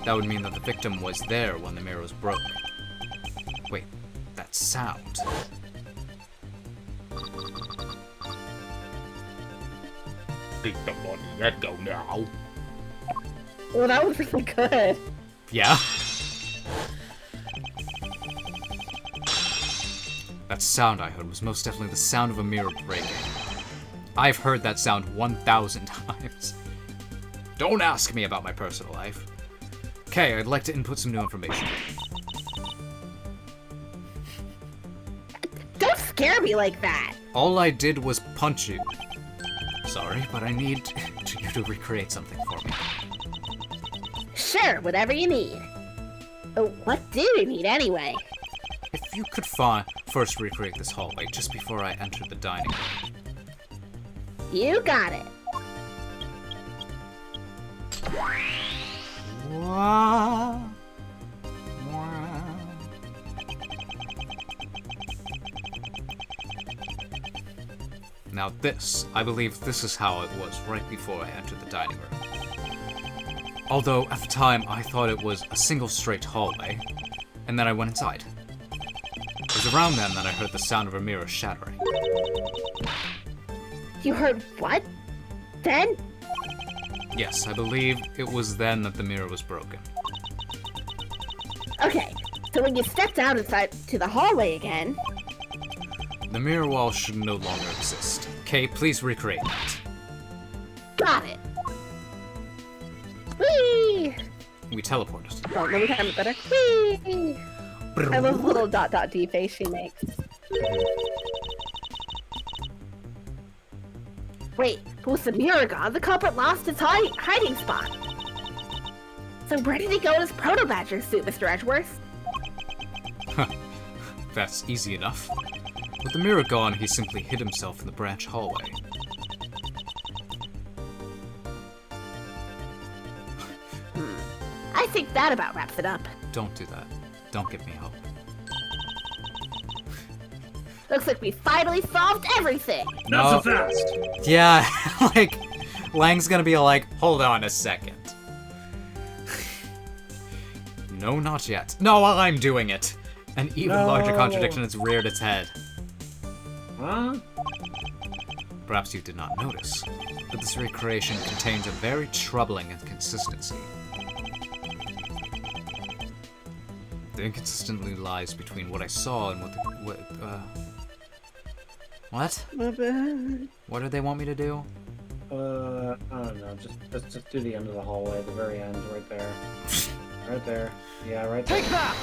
that would mean that the victim was there when the mirror was broke. Wait, that sound. Take the money, let go now. Well, that was really good. Yeah? That sound I heard was most definitely the sound of a mirror breaking. I've heard that sound 1,000 times. Don't ask me about my personal life. Okay, I'd like to input some new information. Don't scare me like that. All I did was punch you. Sorry, but I need you to recreate something for me. Sure, whatever you need. Oh, what do you need anyway? If you could first recreate this hallway just before I entered the dining room. You got it. Wah. Wah. Now I believe this is how it was right before I entered the dining room. Although, at the time, I thought it was a single straight hallway, and then I went inside. It was around then that I heard the sound of a mirror shattering. You heard what? Then? Yes, I believe it was then that the mirror was broken. Okay, so when you stepped out inside to the hallway again... The mirror wall should no longer exist. Okay, please recreate that. Got it. Whee! We teleported. Oh, let me time it better. Whee! I love the little ... D face she makes. Wait, but with the mirror gone, the culprit lost his hiding spot. So where did he go in his Proto-Badger suit, Mr. Edgeworth? That's easy enough. With the mirror gone, he simply hid himself in the branch hallway. I think that about wraps it up. Don't do that. Don't give me hope. Looks like we finally solved everything. Not so fast. Yeah, like, Lang's gonna be like, hold on a second. No, not yet. No, I'm doing it. An even larger contradiction has reared its head. Huh? Perhaps you did not notice, but this recreation contains a very troubling inconsistency. The inconsistency lies between what I saw and what? My bad. What do they want me to do? I don't know. Just do the end of the hallway, the very end, right there. Right there. Yeah, right there. Take that!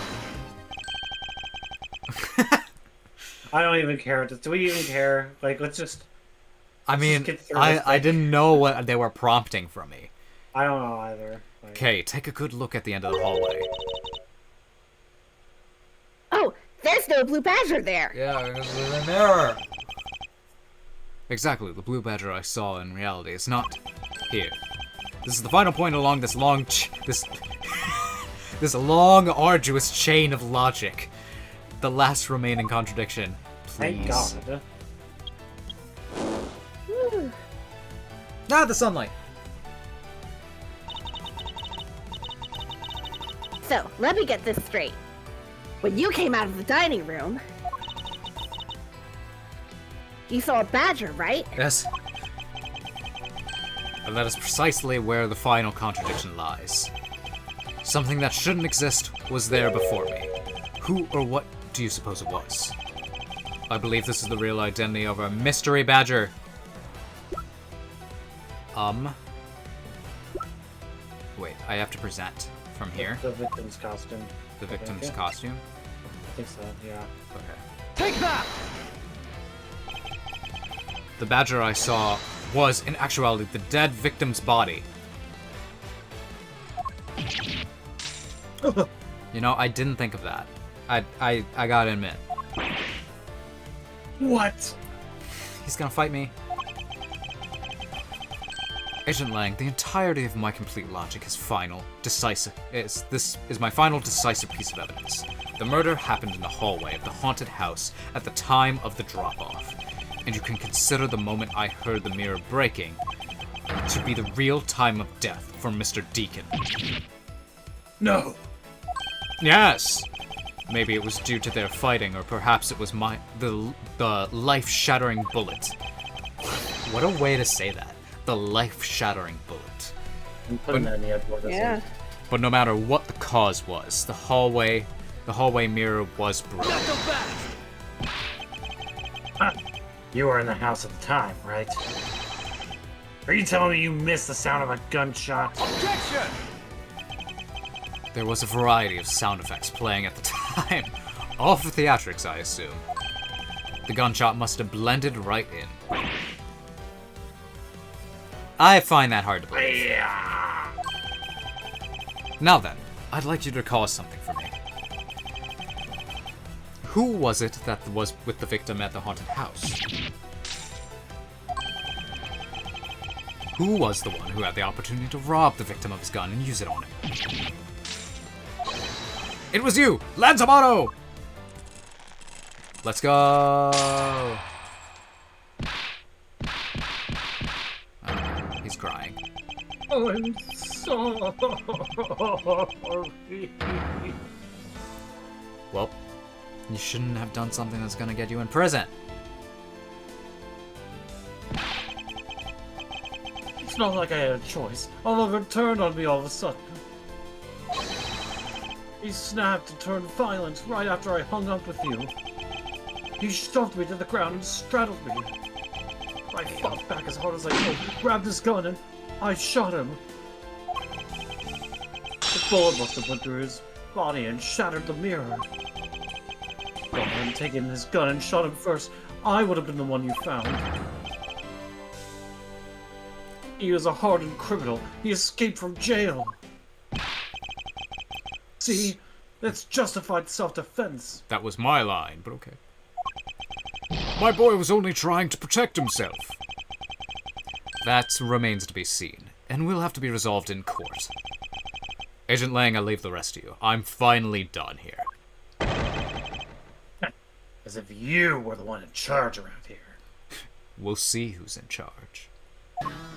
I don't even care. Do we even care? Like, let's just... I mean, get through this I thing. didn't know what they were prompting from me. I don't know either. Like, Okay, take a good look at the end of the hallway. There's no blue badger there. Yeah, because there's a mirror. Exactly, the blue badger I saw in reality is not here. This is the final point along this long, this long, arduous chain of logic. The last remaining contradiction. Thank Please. God. Ah, the sunlight. So, let me get this straight. When you came out of the dining room, you saw a badger, right? Yes. And that is precisely where the final contradiction lies. Something that shouldn't exist was there before me. Who or what do you suppose it was? I believe this is the real identity of our mystery badger. Wait, I have to present from here. The victim's costume. The victim's costume? I think so, yeah. Okay. Take that! The badger I saw was, in actuality, the dead victim's body. You know, I didn't think of that. I gotta admit. What? He's gonna fight me. Agent Lang, the entirety of my complete logic is final, decisive. This is my final decisive piece of evidence. The murder happened in the hallway of the haunted house at the time of the drop-off. And you can consider the moment I heard the mirror breaking to be the real time of death for Mr. Deacon. No. Yes! Maybe it was due to their fighting, or perhaps it was the life-shattering bullet. What a way to say that. The life-shattering bullet. I'm putting that in the Edward. Yeah. But no matter what the cause was, the hallway mirror was broken. Not so fast! You were in the house at the time, right? Are you telling me you missed the sound of a gunshot? Objection! There was a variety of sound effects playing at the time. All for theatrics, I assume. The gunshot must have blended right in. I find that hard to believe. Yeah. Now then, I'd like you to recall something for me. Who was it that was with the victim at the haunted house? Who was the one who had the opportunity to rob the victim of his gun and use it on him? It was you, Lanzamoto! Let's go! He's crying. I'm sorry. Well, you shouldn't have done something that's gonna get you in prison. It's not like I had a choice. Oliver turned on me all of a sudden. He snapped and turned violent right after I hung up with you. He shoved me to the ground and straddled me. I fought back as hard as I could, grabbed his gun, and I shot him. The bullet must have went through his body and shattered the mirror. If I hadn't taken his gun and shot him first, I would have been the one you found. He was a hardened criminal. He escaped from jail. See, that's justified self-defense. That was my line, but okay. My boy was only trying to protect himself. That remains to be seen, and will have to be resolved in court. Agent Lang, I leave the rest to you. I'm finally done here. As if you were the one in charge around here. We'll see who's in charge.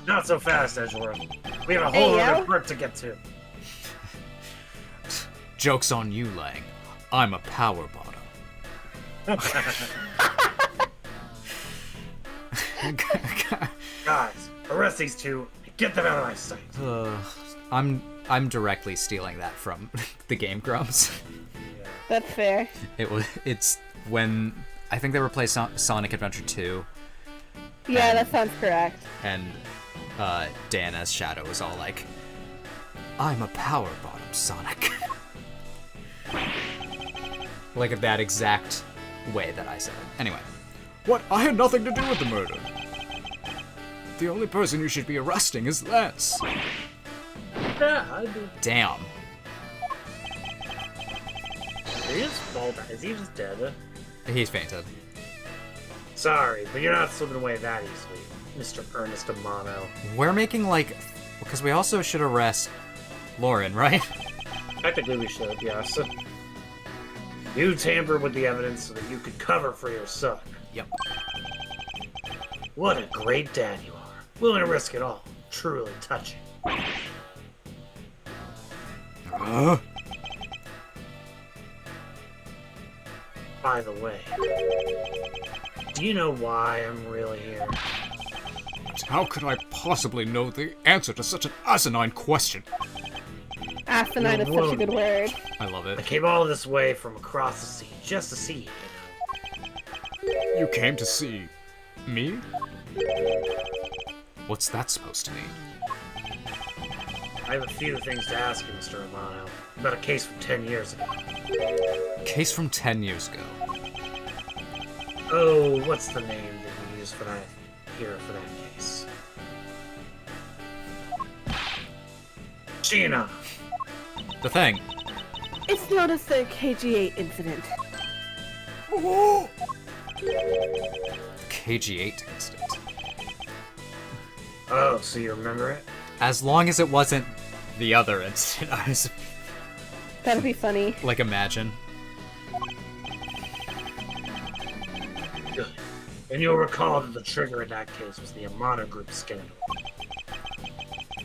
Not so fast, Edgeworth. We have a whole Hey, other yo. grip to get to. Joke's on you, Lang. I'm a power bottom. Guys, arrest these two and get them out of my sight. I'm directly stealing that from the Game Grumps. That's fair. It's when I think they replaced Sonic Adventure 2, Yeah, that sounds correct. and Dan as Shadow is all like, "I'm a power bottom, Sonic." Like that exact way that I said it. Anyway. What? I had nothing to do with the murder. The only person you should be arresting is Lance. Yeah, I do. Damn. Did he just fall down? Is he just dead? He's fainted. Sorry, but you're not slipping away that easily, Mr. Ernest Amano. We're making, like... Because we also should arrest Lauren, right? Technically we should, yes. You tampered with the evidence so that you could cover for your son. Yep. What a great dad you are. Willing to risk it all. Truly touching. By the way, do you know why I'm really here? How could I possibly know the answer to such an asinine question? Asinine is such a good word. I love I it. came all this way from across the sea just to see you. You came to see me? What's that supposed to mean? I have a few things to ask you, Mr. Amano, about a case from 10 years ago. Case from 10 years ago. Oh, what's the name that you use for that here for that case? Gina! The thing. It's known as the KG-8 incident. KG-8 incident. Oh, so you remember it? As long as it wasn't the other incident, I was... That'd be funny. Like, imagine. Good. And you'll recall that the trigger in that case was the Amano Group scandal.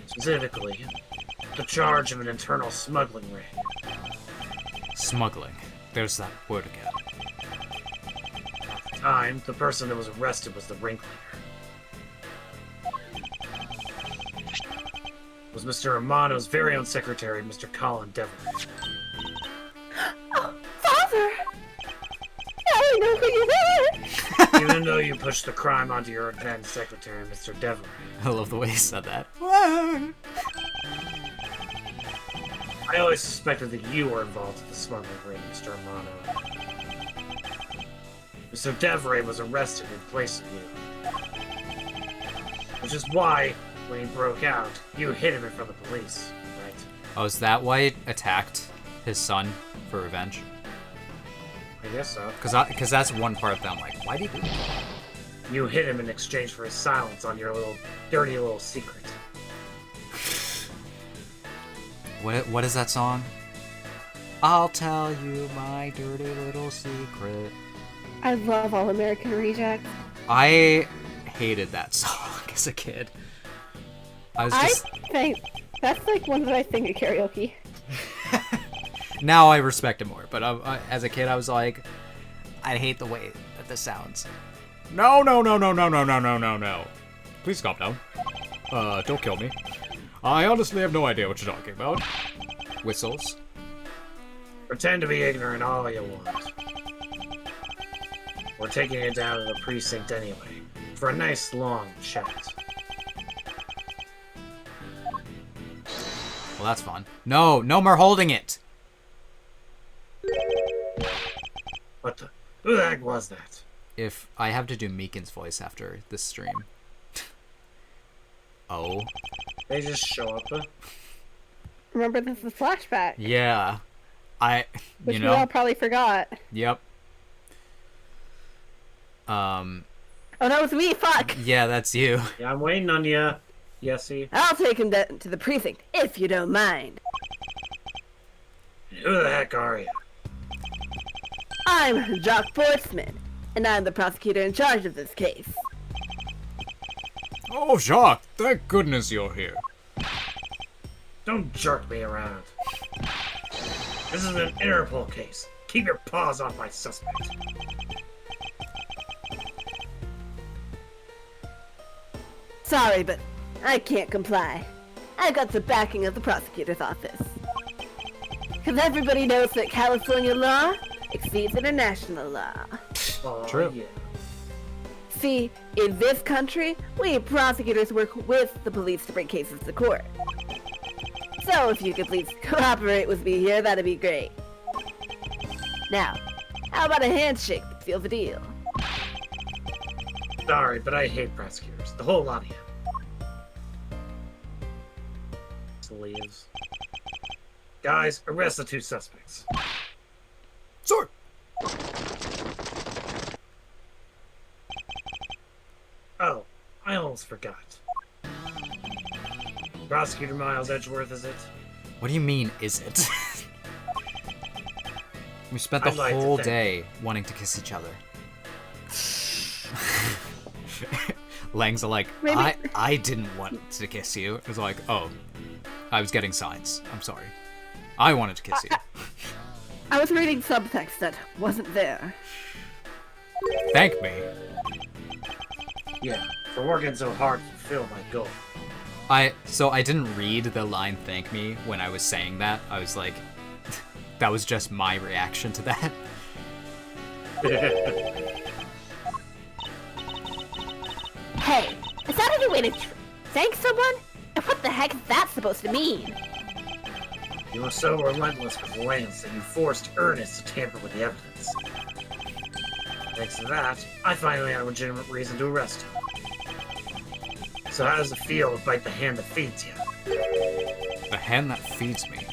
Specifically, the charge of an internal smuggling ring. Smuggling. There's that word again. At the time, the person that was arrested was the ringleader. It was Mr. Amano's very own secretary, Mr. Colin Devereux. Oh, Father! Now I know who you are! Even though you pushed the crime onto your then secretary, Mr. Devereux. I love the way he said that. I always suspected that you were involved in the smuggling ring, Mr. Amano. Mr. Devereux was arrested in place of you. Which is why, when he broke out, you hid him in front of the police, right? Oh, is that why he attacked his son for revenge? I guess so. Because that's one part that I'm like, why did he do that? You hid him in exchange for his silence on your little, dirty little secret. What is that song? I'll tell you my dirty little secret. I love All American Rejects. I hated that song as a kid. I think that's like one that I sing at karaoke. Now I respect it more, but as a kid I was like, I hate the way that this sounds. No. Please calm down. Don't kill me. I honestly have no idea what you're talking about. Whistles. Pretend to be ignorant all you want. We're taking it down to the precinct anyway, for a nice long chat. Well, that's fun. No more holding it. What the? Who the heck was that? If I have to do Meekin's voice after this stream. Oh. They just show up. Remember, this is a flashback. Yeah. Which we all probably forgot. Yep. Oh, that was me, fuck! Yeah, that's you. Yeah, I'm waiting on you, Yessie. I'll take him to the precinct, if you don't mind. Who the heck are you? I'm Jacques Portsman, and I'm the prosecutor in charge of this case. Oh, Jacques, thank goodness you're here. Don't jerk me around. This is an Interpol case. Keep your paws off my suspect. Sorry, but I can't comply. I've got the backing of the prosecutor's office. Because everybody knows that California law exceeds international law. Oh, True. Yeah. See, in this country, we prosecutors work with the police to bring cases to court. So if you could please cooperate with me here, that'd be great. Now, how about a handshake to seal the deal? Sorry, but I hate prosecutors. The whole lot of you. Just leaves. Guys, arrest the two suspects. Sir! Oh, I almost forgot. Prosecutor Miles Edgeworth, is it? What do you mean, is it? We spent the I'd like to whole think- day wanting to kiss each other. Lang's like, Maybe- I didn't want to kiss you. It was like, oh, I was getting signs. I'm sorry. I wanted to kiss you. I was reading subtext that wasn't there. Thank me. Yeah, for working so hard to fulfill my goal. So I didn't read the line thank me when I was saying that. I was like, that was just my reaction to that. Hey, is that any way to thank someone? And what the heck is that supposed to mean? You were so relentless with Lance that you forced Ernest to tamper with the evidence. Thanks to that, I finally had a legitimate reason to arrest him. So how does it feel to bite the hand that feeds you? The hand that feeds me.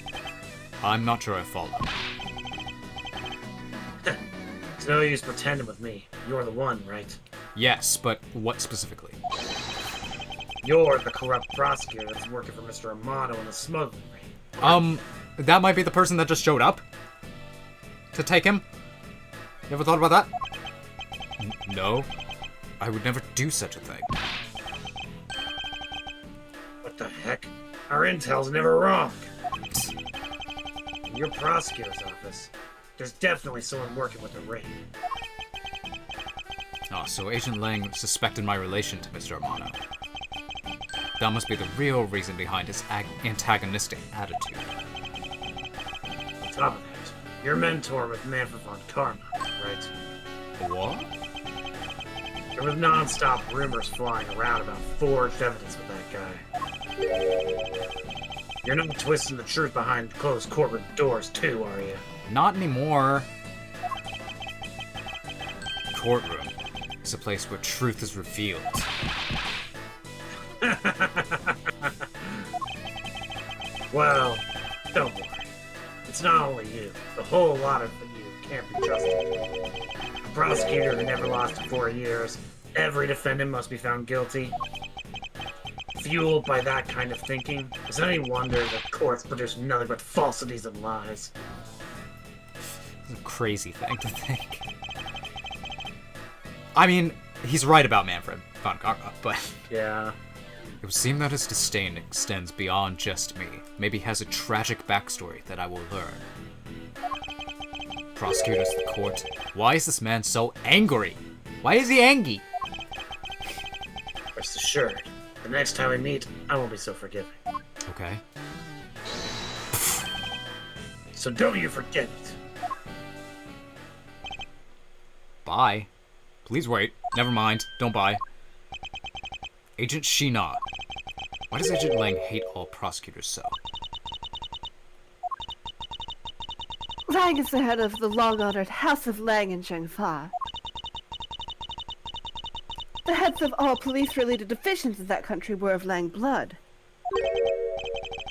I'm not sure I follow. It's no use pretending with me. You're the one, right? Yes, but what specifically? You're the corrupt prosecutor that's working for Mr. Amato in the smuggling ring. That might be the person that just showed up to take him. You ever thought about that? No. I would never do such a thing. What the heck? Our intel's never wrong. In your prosecutor's office, there's definitely someone working with the ring. Oh, so Agent Lang suspected my relation to Mr. Amano. That must be the real reason behind his antagonistic attitude. On top of that, your mentor with Manfred von Karma, right? What? There was non-stop rumors flying around about forged evidence with that guy. You're not twisting the truth behind closed courtroom doors too, are you? Not anymore. Courtroom is a place where truth is revealed. Well, don't worry. It's not only you. The whole lot of you can't be trusted. A prosecutor who never lost in 4 years. Every defendant must be found guilty. Fueled by that kind of thinking, is it any wonder that courts produce nothing but falsities and lies? It's a crazy thing to think. I mean, he's right about Manfred von Karma, but Yeah. It would seem that his disdain extends beyond just me. Maybe he has a tragic backstory that I will learn. Prosecutors, the court. why is this man so angry? Why is he angry? Rest assured, the next time we meet, I won't be so forgiving. Okay. So don't you forget it. Bye. Please wait. Never mind. Don't buy. Agent Sheena. Why does Agent Lang hate all prosecutors so? Lang is the head of the long-honored House of Lang in Zhengfa. The heads of all police-related divisions in that country were of Lang blood.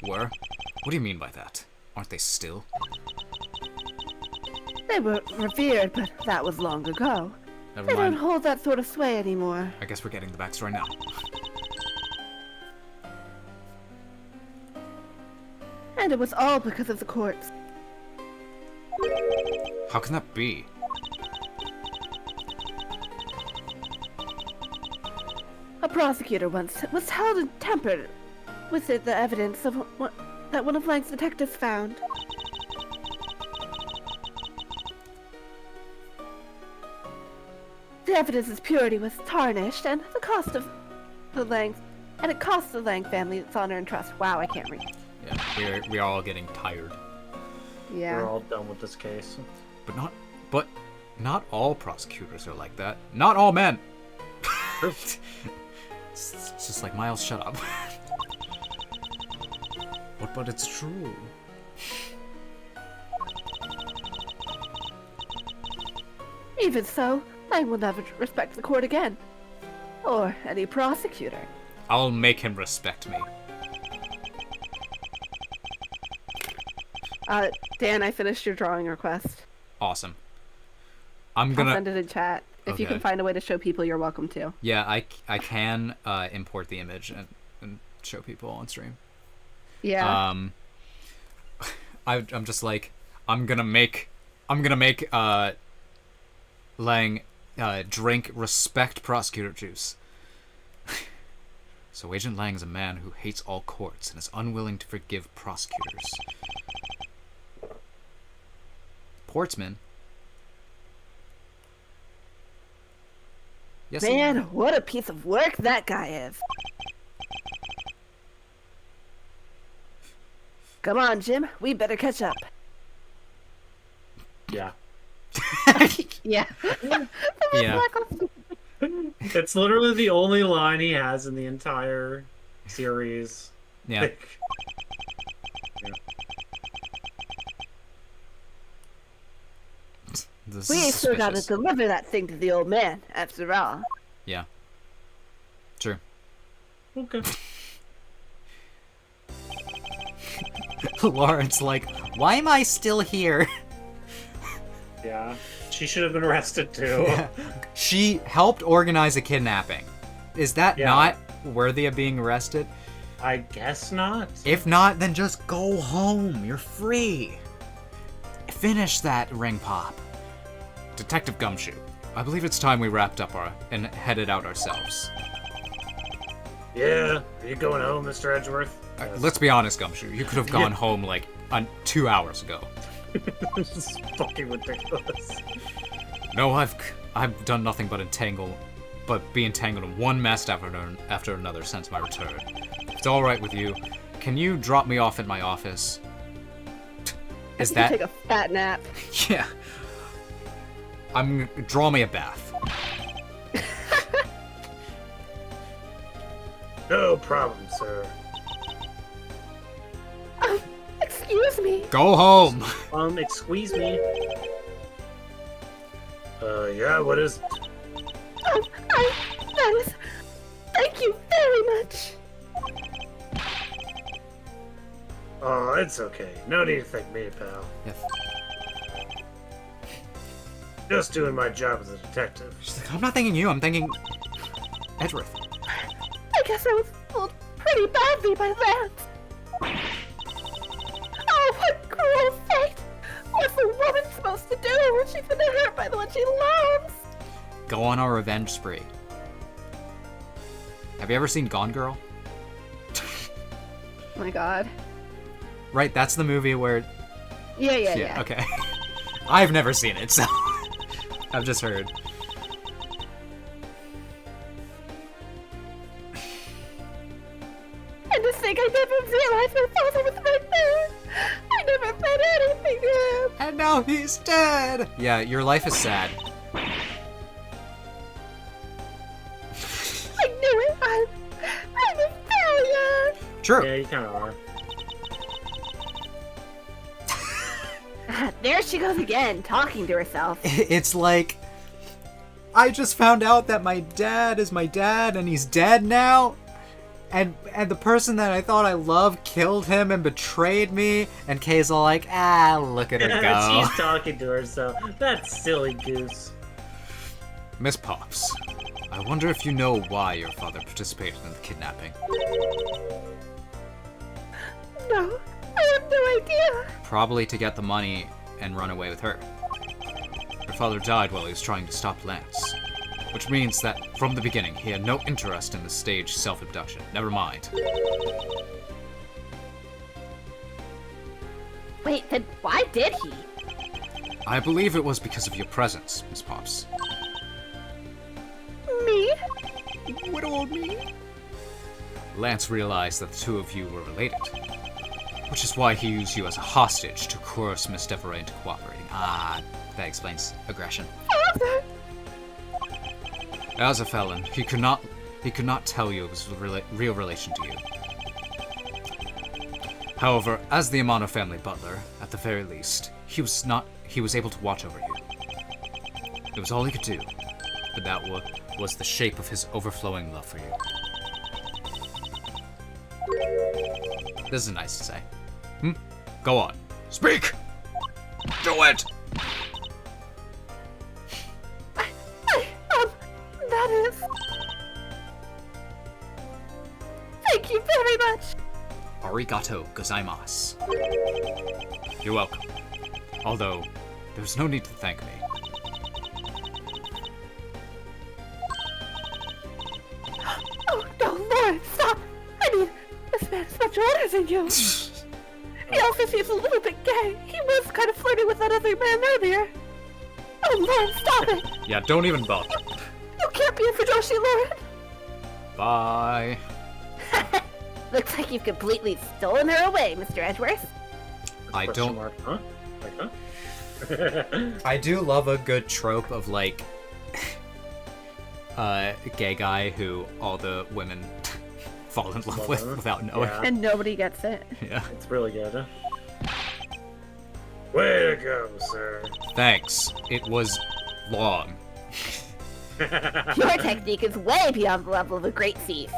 Were? What do you mean by that? Aren't they still? They were revered, but that was long ago. Never They don't mind. hold that sort of sway anymore. I guess we're getting the backstory now. And it was all because of the courts. How can that be? A prosecutor once was held and tempered with it the evidence of that one of Lang's detectives found. The evidence's purity was tarnished, and it cost the Lang family its honor and trust. Wow, I can't read. Yeah, we're all getting tired. Yeah. We're all done with this case. But not all prosecutors are like that. Not all men. It's just like, Miles, shut up. What but it's true? Even so, Lang will never respect the court again. Or any prosecutor. I'll make him respect me. Dan, I finished your drawing request. Awesome. I'm I'll gonna. send it in chat. If you Okay. can find a way to show people, you're welcome to. Yeah, I can import the image and show people on stream. Yeah. I'm just like, I'm gonna make Lang drink respect prosecutor juice. So Agent Lang is a man who hates all courts and is unwilling to forgive prosecutors. Portsman. Yes, he- Man, what a piece of work that guy is. Come on, Jim. We better catch up. Yeah. Yeah. Yeah. It's literally the only line he has in the entire series. Yeah. Like, This We is still gotta suspicious. deliver that thing to the old man, after all. Yeah. True. okay. Lawrence, like, why am I still here? Yeah. She should have been arrested too. She helped organize a kidnapping. Is that Yeah. not worthy of being arrested? I guess not. If not, then just go home. You're free. Finish that ring pop. Detective Gumshoe, I believe it's time we wrapped up and headed out ourselves. Yeah, are you going home, Mr. Edgeworth? Let's be honest, Gumshoe. You could have gone home like 2 hours ago. This is fucking ridiculous. No, I've done nothing but be entangled in one mess after another since my return. If it's all right with you, can you drop me off at my office? Is You that take a fat nap. yeah? Draw me a bath. No problem, sir. Excuse me. Go home. Excuse me. Yeah, what is... That was... Thank you very much. Oh, it's okay. No need to thank me, pal. Yeah. Just doing my job as a detective. She's like, I'm not thanking you. I'm thanking Edgeworth. I guess I was fooled pretty badly by that. Oh, what cruel fate! What's a woman supposed to do when she's been hurt by the one she loves? Go on a revenge spree. Have you ever seen Gone Girl? Oh my god. Right, that's the movie where. Yeah. Okay. I've never seen it, so I've just heard. And to think I never realized my father was right there. I never said anything to him. And now he's dead. Yeah, your life is sad. I knew it. I'm a failure. True. Yeah, you kind of are. There she goes again, talking to herself. It's like, I just found out that my dad is my dad and he's dead now. And the person that I thought I loved killed him and betrayed me. And Kay's all like, look at her go. She's talking to herself. That silly goose. Miss Pops, I wonder if you know why your father participated in the kidnapping. No, I have no idea. Probably to get the money and run away with her. Her father died while he was trying to stop Lance. Which means that, from the beginning, he had no interest in the staged self-abduction. Never mind. Wait, then why did he? I believe it was because of your presence, Miss Pops. Me? Widow old me? Lance realized that the two of you were related. Which is why he used you as a hostage to coerce Miss Deveray into cooperating. That explains aggression. Father! As a felon, he could not tell you it was a real relation to you. However, as the Amano family butler, at the very least, he was able to watch over you. It was all he could do, but that was the shape of his overflowing love for you. This is nice to say. Go on. Speak! Do it! very much. Arigato gozaimasu. You're welcome. Although, there's no need to thank me. Oh, no, Lord, stop. I mean, this man is much older than you. He also seems a little bit gay. He was kind of flirting with that other man earlier. Oh, Lord, stop it. Yeah, don't even bother. You can't be a Fujoshi, Lord. Bye. Looks like you've completely stolen her away, Mr. Edgeworth. I don't... Mark, huh? Like, huh? I do love a good trope of, like, a gay guy who all the women fall in love with without knowing. Yeah. And nobody gets it. Yeah. It's really good. Way to go, sir. Thanks. It was long. Your technique is way beyond the level of a great thief.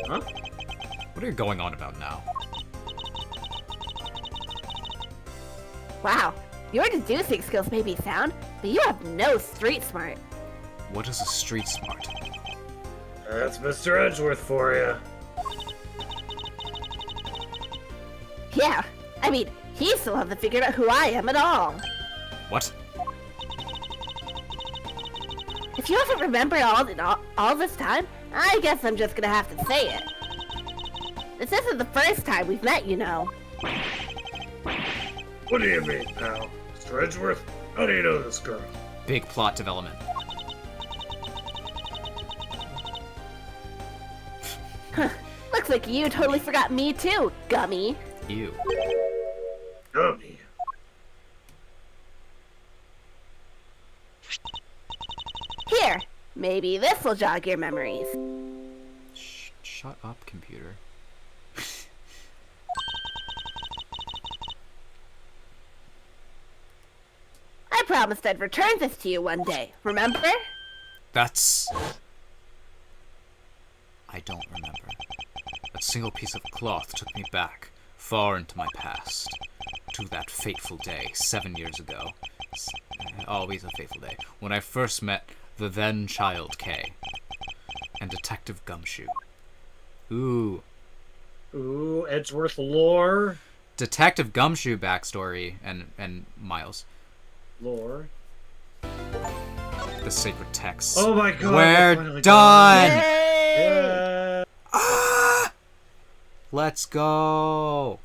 Huh? What are you going on about now? Wow, your deducing skills may be sound, but you have no street smart. What is a street smart? That's Mr. Edgeworth for you. Yeah, I mean, he still hasn't figured out who I am at all. What? If you haven't remembered all this time, I guess I'm just gonna have to say it. This isn't the first time we've met, you know. What do you mean, pal? Mr. Edgeworth? How do you know this girl? Big plot development. Looks like you totally forgot me too, Gummy. Ew. Gummy. Here, maybe this will jog your memories. Shut up, computer. I promised I'd return this to you one day, remember? That's... I don't remember. That single piece of cloth took me back, far into my past, to that fateful day, 7 years ago. Always a fateful day, when I first met the then child K, and Detective Gumshoe. Ooh. Ooh, Edgeworth lore. Detective Gumshoe backstory, and Miles. Lore. The sacred texts. Oh my god. We're finally done! Yeah. Ah! Let's go!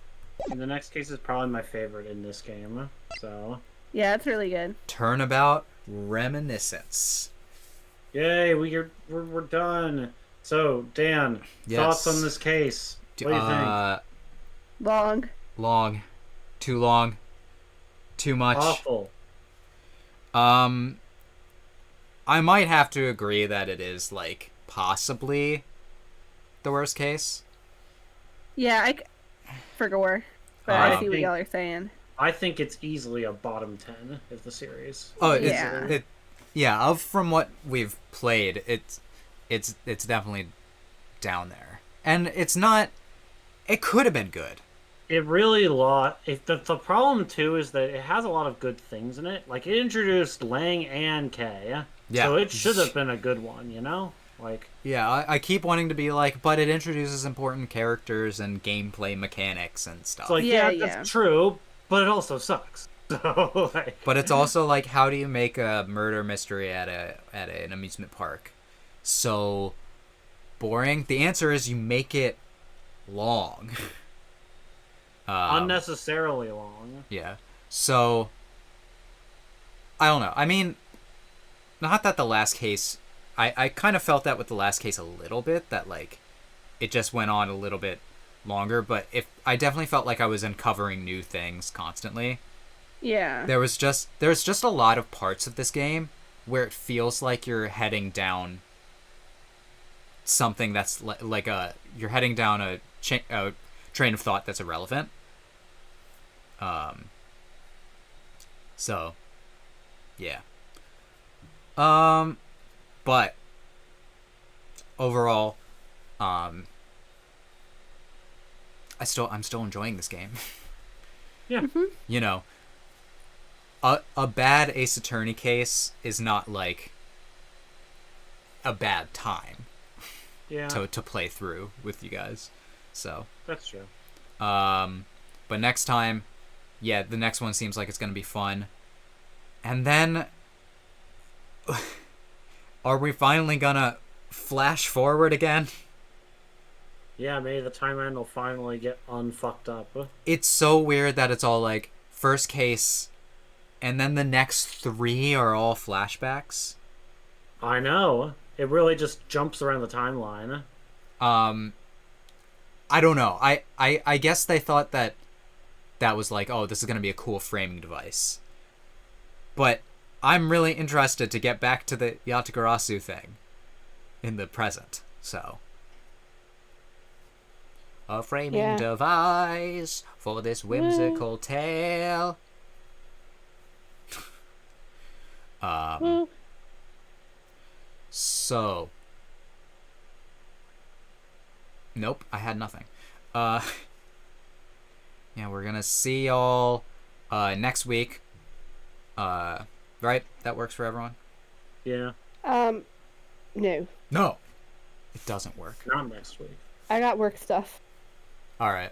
And the next case is probably my favorite in this game. So, Yeah, it's really good. Turnabout Reminiscence. yay, we're done. So, Dan, Yes. thoughts on this case? What do you think? Long. Long. Too long. Too much. Awful. I might have to agree that it is, like, possibly the worst case. Yeah, for gore. But I I see what think- y'all are saying. I think it's easily a bottom 10 of the series. Oh, Yeah. From what we've played, it's definitely down there. And it's not... It could have been good. It really the problem too is that it has a lot of good things in it. Like, it introduced Lang and Kay. Yeah. So it should have been a good one, you know? Like, Yeah, I keep wanting to be like, but it introduces important characters and gameplay mechanics and stuff. it's like, Yeah, yeah, yeah. that's true, but it also sucks. So, like, But it's also like, how do you make a murder mystery at an amusement park so boring? The answer is you make it long. unnecessarily long. Yeah. So I don't know. I mean, not that the last case. I kind of felt that with the last case a little bit, that like it just went on a little bit longer. But I definitely felt like I was uncovering new things constantly. Yeah. There's just a lot of parts of this game where it feels like you're heading down something that's you're heading down a train of thought that's irrelevant. So, yeah. But overall, I'm still enjoying this game. Yeah. You know, a bad Ace Attorney case is not like a bad time. Yeah, to play through with you guys. So, that's true. but next time, yeah, the next one seems like it's gonna be fun. And then, are we finally gonna flash forward again? Yeah, maybe the timeline will finally get unfucked up. It's so weird that it's all like first case, and then the next 3 are all flashbacks. I know. It really just jumps around the timeline. I don't know. I guess they thought that was like, oh, this is gonna be a cool framing device. But I'm really interested to get back to the Yatagarasu thing in the present. So, a framing device for this whimsical tale. So, nope, I had nothing. Yeah, we're gonna see y'all next week. Right? That works for everyone? Yeah, No. No, it doesn't work. not next week. I got work stuff. All right.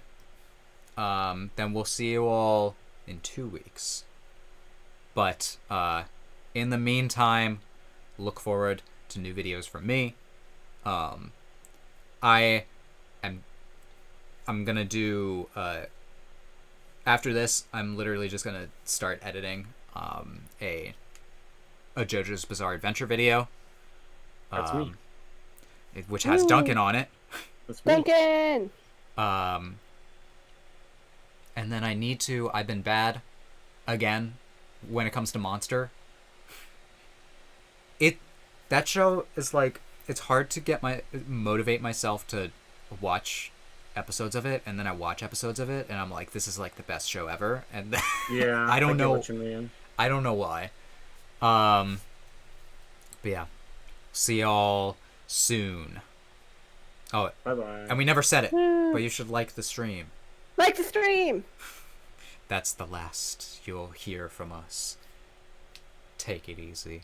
Then we'll see you all in 2 weeks. But in the meantime, look forward to new videos from me. I'm gonna do after this. I'm literally just gonna start editing a JoJo's Bizarre Adventure video. That's me. Which has Duncan on it. That's me. Duncan! And then I've been bad again when it comes to Monster. That show is like, it's hard to motivate myself to watch episodes of it, and then I watch episodes of it and I'm like, this is like the best show ever, and Yeah, I don't know what you mean. I don't know why. But yeah, see y'all soon. Oh, Bye-bye. and we never said it, but you should like the stream. Like the stream! That's the last you'll hear from us. Take it easy.